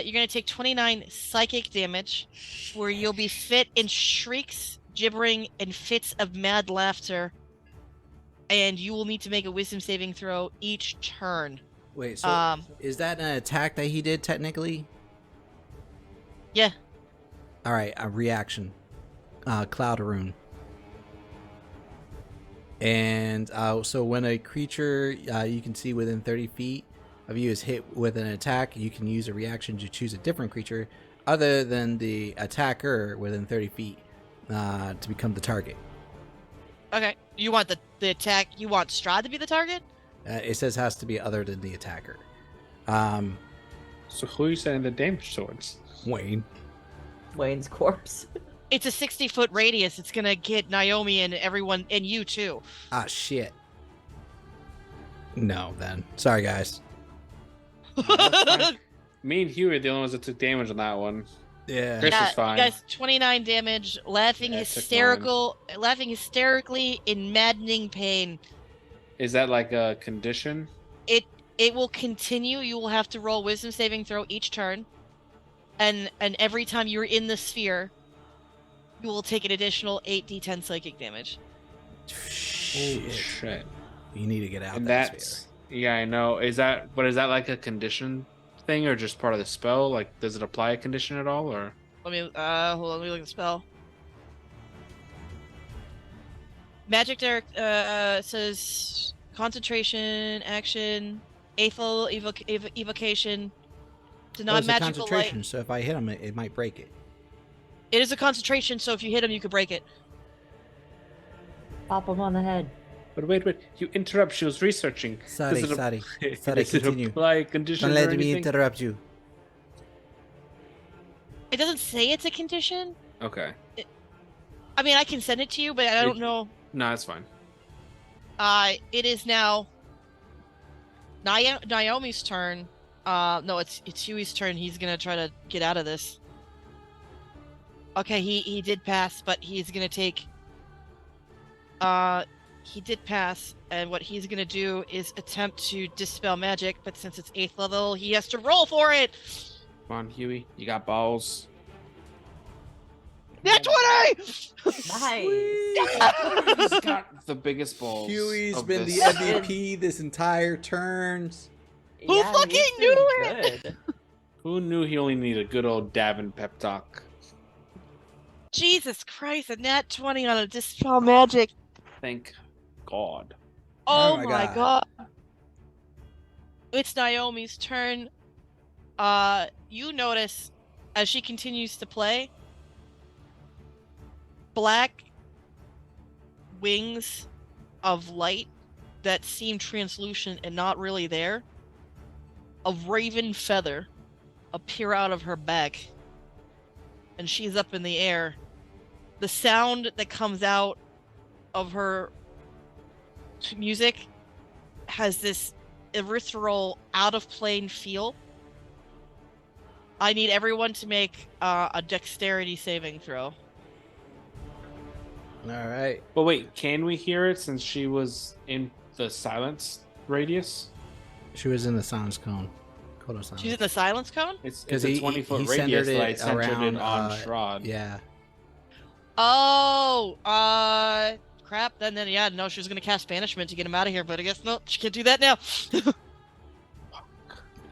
You're gonna take 29 psychic damage, where you'll be fit in shrieks, gibbering, and fits of mad laughter. And you will need to make a wisdom saving throw each turn. Wait, so is that an attack that he did technically? Yeah. All right, a reaction. Cloud Rune. And so when a creature you can see within 30 feet of you is hit with an attack, you can use a reaction to choose a different creature other than the attacker within 30 feet to become the target. Okay. You want the attack? You want Strah'd to be the target? It says has to be other than the attacker. So who are you sending the damage towards? Wayne. Wayne's corpse. It's a 60-foot radius. It's gonna get Naomi and everyone, and you too. Ah, shit. No, then. Sorry, guys. Me and Huey are the only ones that took damage on that one. Yeah. Chris is fine. You guys, 29 damage, laughing Yeah, I took laughing hysterically in maddening pain. Is that like a condition? It will continue. You will have to roll wisdom saving throw each turn, and every time you're in the sphere, you will take an additional 8d10 psychic damage. Shit. Shit. You need to get out And that that's sphere. yeah, I know. Is that like a condition thing or just part of the spell? Like, does it apply a condition at all, or? Let me hold on. Let me look at the spell. Magic Derek says concentration, action, aethel evocation to Oh, it's a non-magical light. concentration, so if I hit him, it might break it. It is a concentration, so if you hit him, you could break it. Pop him on the head. But wait, you interrupt. She was researching. Sorry, Does it sorry. ap- Sorry, does it continue. apply a condition Don't or let me anything? interrupt you. It doesn't say it's a condition. Okay. I mean, I can send it to you, but I don't know. No, that's fine. It is now Naomi's turn. No, it's Huey's turn. He's gonna try to get out of this. Okay, he did pass, but he's gonna take. He did pass, and what he's gonna do is attempt to dispel magic. But since it's 8th level, he has to roll for it. Come on, Huey. You got balls. Nat 20! Nice. He's got the biggest balls. Huey's of been this. the MVP this entire turns. Who fucking he's knew doing it? good. Who knew he only needed a good old Davin pep talk? Jesus Christ, a nat 20 on a dispel magic. Thank God. Oh, Oh my my god. It's Naomi's turn. You notice as she continues to play, black wings of light that seem translucent and not really there, a raven feather appear out of her back, and she's up in the air. The sound that comes out of her music has this ethereal, out of plane feel. I need everyone to make a dexterity saving throw. All right. But wait, can we hear it since she was in the silence radius? She was in the silence cone. Kodo silence. She's in the silence cone? It's 'Cause a he 20-foot centered radius that I it centered around, it on Strah'd. Yeah. Oh, crap. Then, yeah, no, she was going to cast banishment to get him out of here, but I guess no, she can't do that now.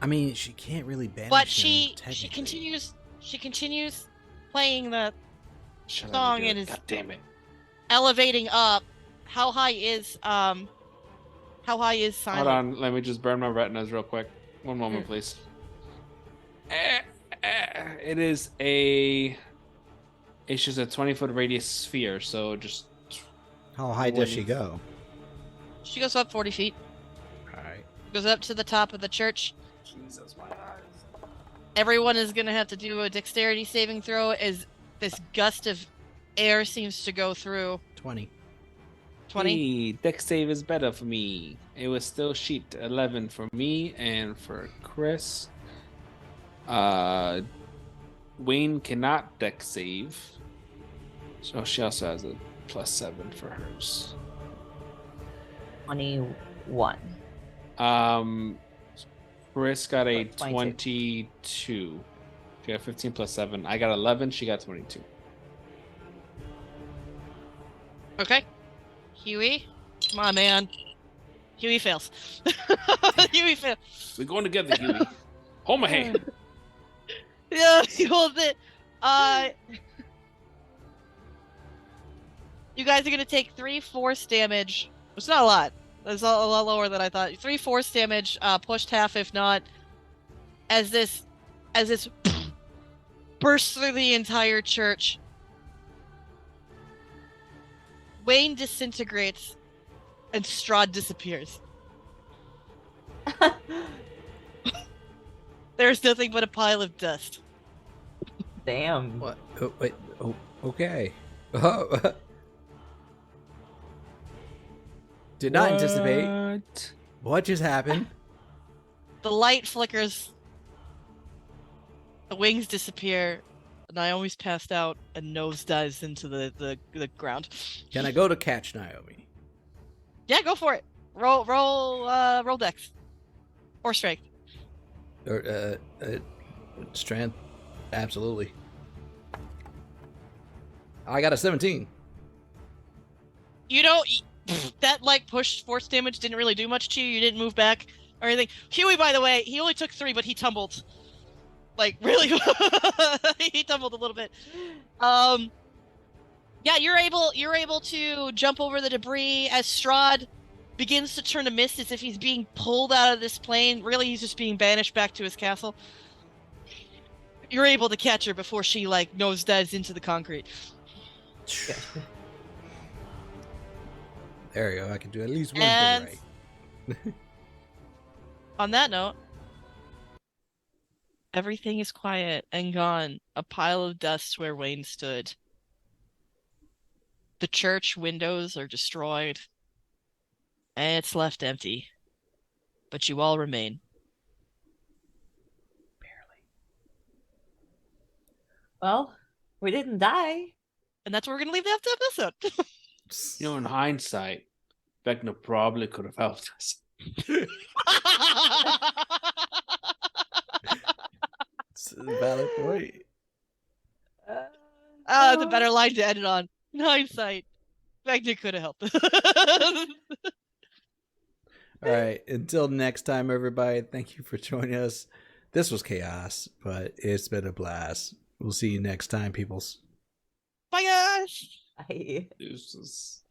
I mean, she can't really banish But him, she technically. continues playing the Shut Song up, you do and it. his- God damn it. elevating up. How high is silence? Hold on, let me just burn my retinas real quick. One moment, please. It is a It's just a 20-foot radius sphere, so just. How high does she What is- go? She goes up 40 feet. All right. Goes up to the top of the church. Jesus, my eyes. Everyone is going to have to do a dexterity saving throw as this gust of air seems to go through. 20. 20. Hey, dex save is better for me. It was still sheet 11 for me and for Chris. Wayne cannot dex save, so she also has a +7 for hers. 21. Chris got a 22. 22. She got 15 +7. I got 11. She got 22. Okay. Huey. Come on, man. Huey fails. Huey fails. We're going together, Huey. Hold my hand. Yeah, he holds it. You guys are going to take 3 force damage. It's not a lot. That's a lot lower than I thought. 3 force damage, pushed half if not, as this bursts through the entire church. Wayne disintegrates, and Strah'd disappears. There's nothing but a pile of dust. Damn. What? Oh, wait. Oh, okay. Did not anticipate. What? What just happened? The light flickers. The wings disappear. Naomi's passed out and nosedives into the ground. Can I go to catch Naomi? Yeah, go for it. Roll dex. Or strength. Or strength? Absolutely. I got a 17. You know, that like push force damage didn't really do much to you. You didn't move back or anything. Huey, by the way, he only took 3, but he tumbled. Like really, he tumbled a little bit. Yeah, you're able to jump over the debris as Strah'd begins to turn to mist as if he's being pulled out of this plane. Really, he's just being banished back to his castle. You're able to catch her before she like nosedives into the concrete. There you go. I can do at least one And thing right. on that note, everything is quiet and gone. A pile of dust where Wayne stood. The church windows are destroyed. And it's left empty. But you all remain. Well, we didn't die. And that's where we're going to leave the episode. You know, in hindsight, Vecna probably could have helped us. It's a valid point. It's a better line to end it on. In hindsight, Vecna could have helped. All right. Until next time, everybody, thank you for joining us. This was chaos, but it's been a blast. We'll see you next time, peoples. Bye, guys! Bye. Deuces.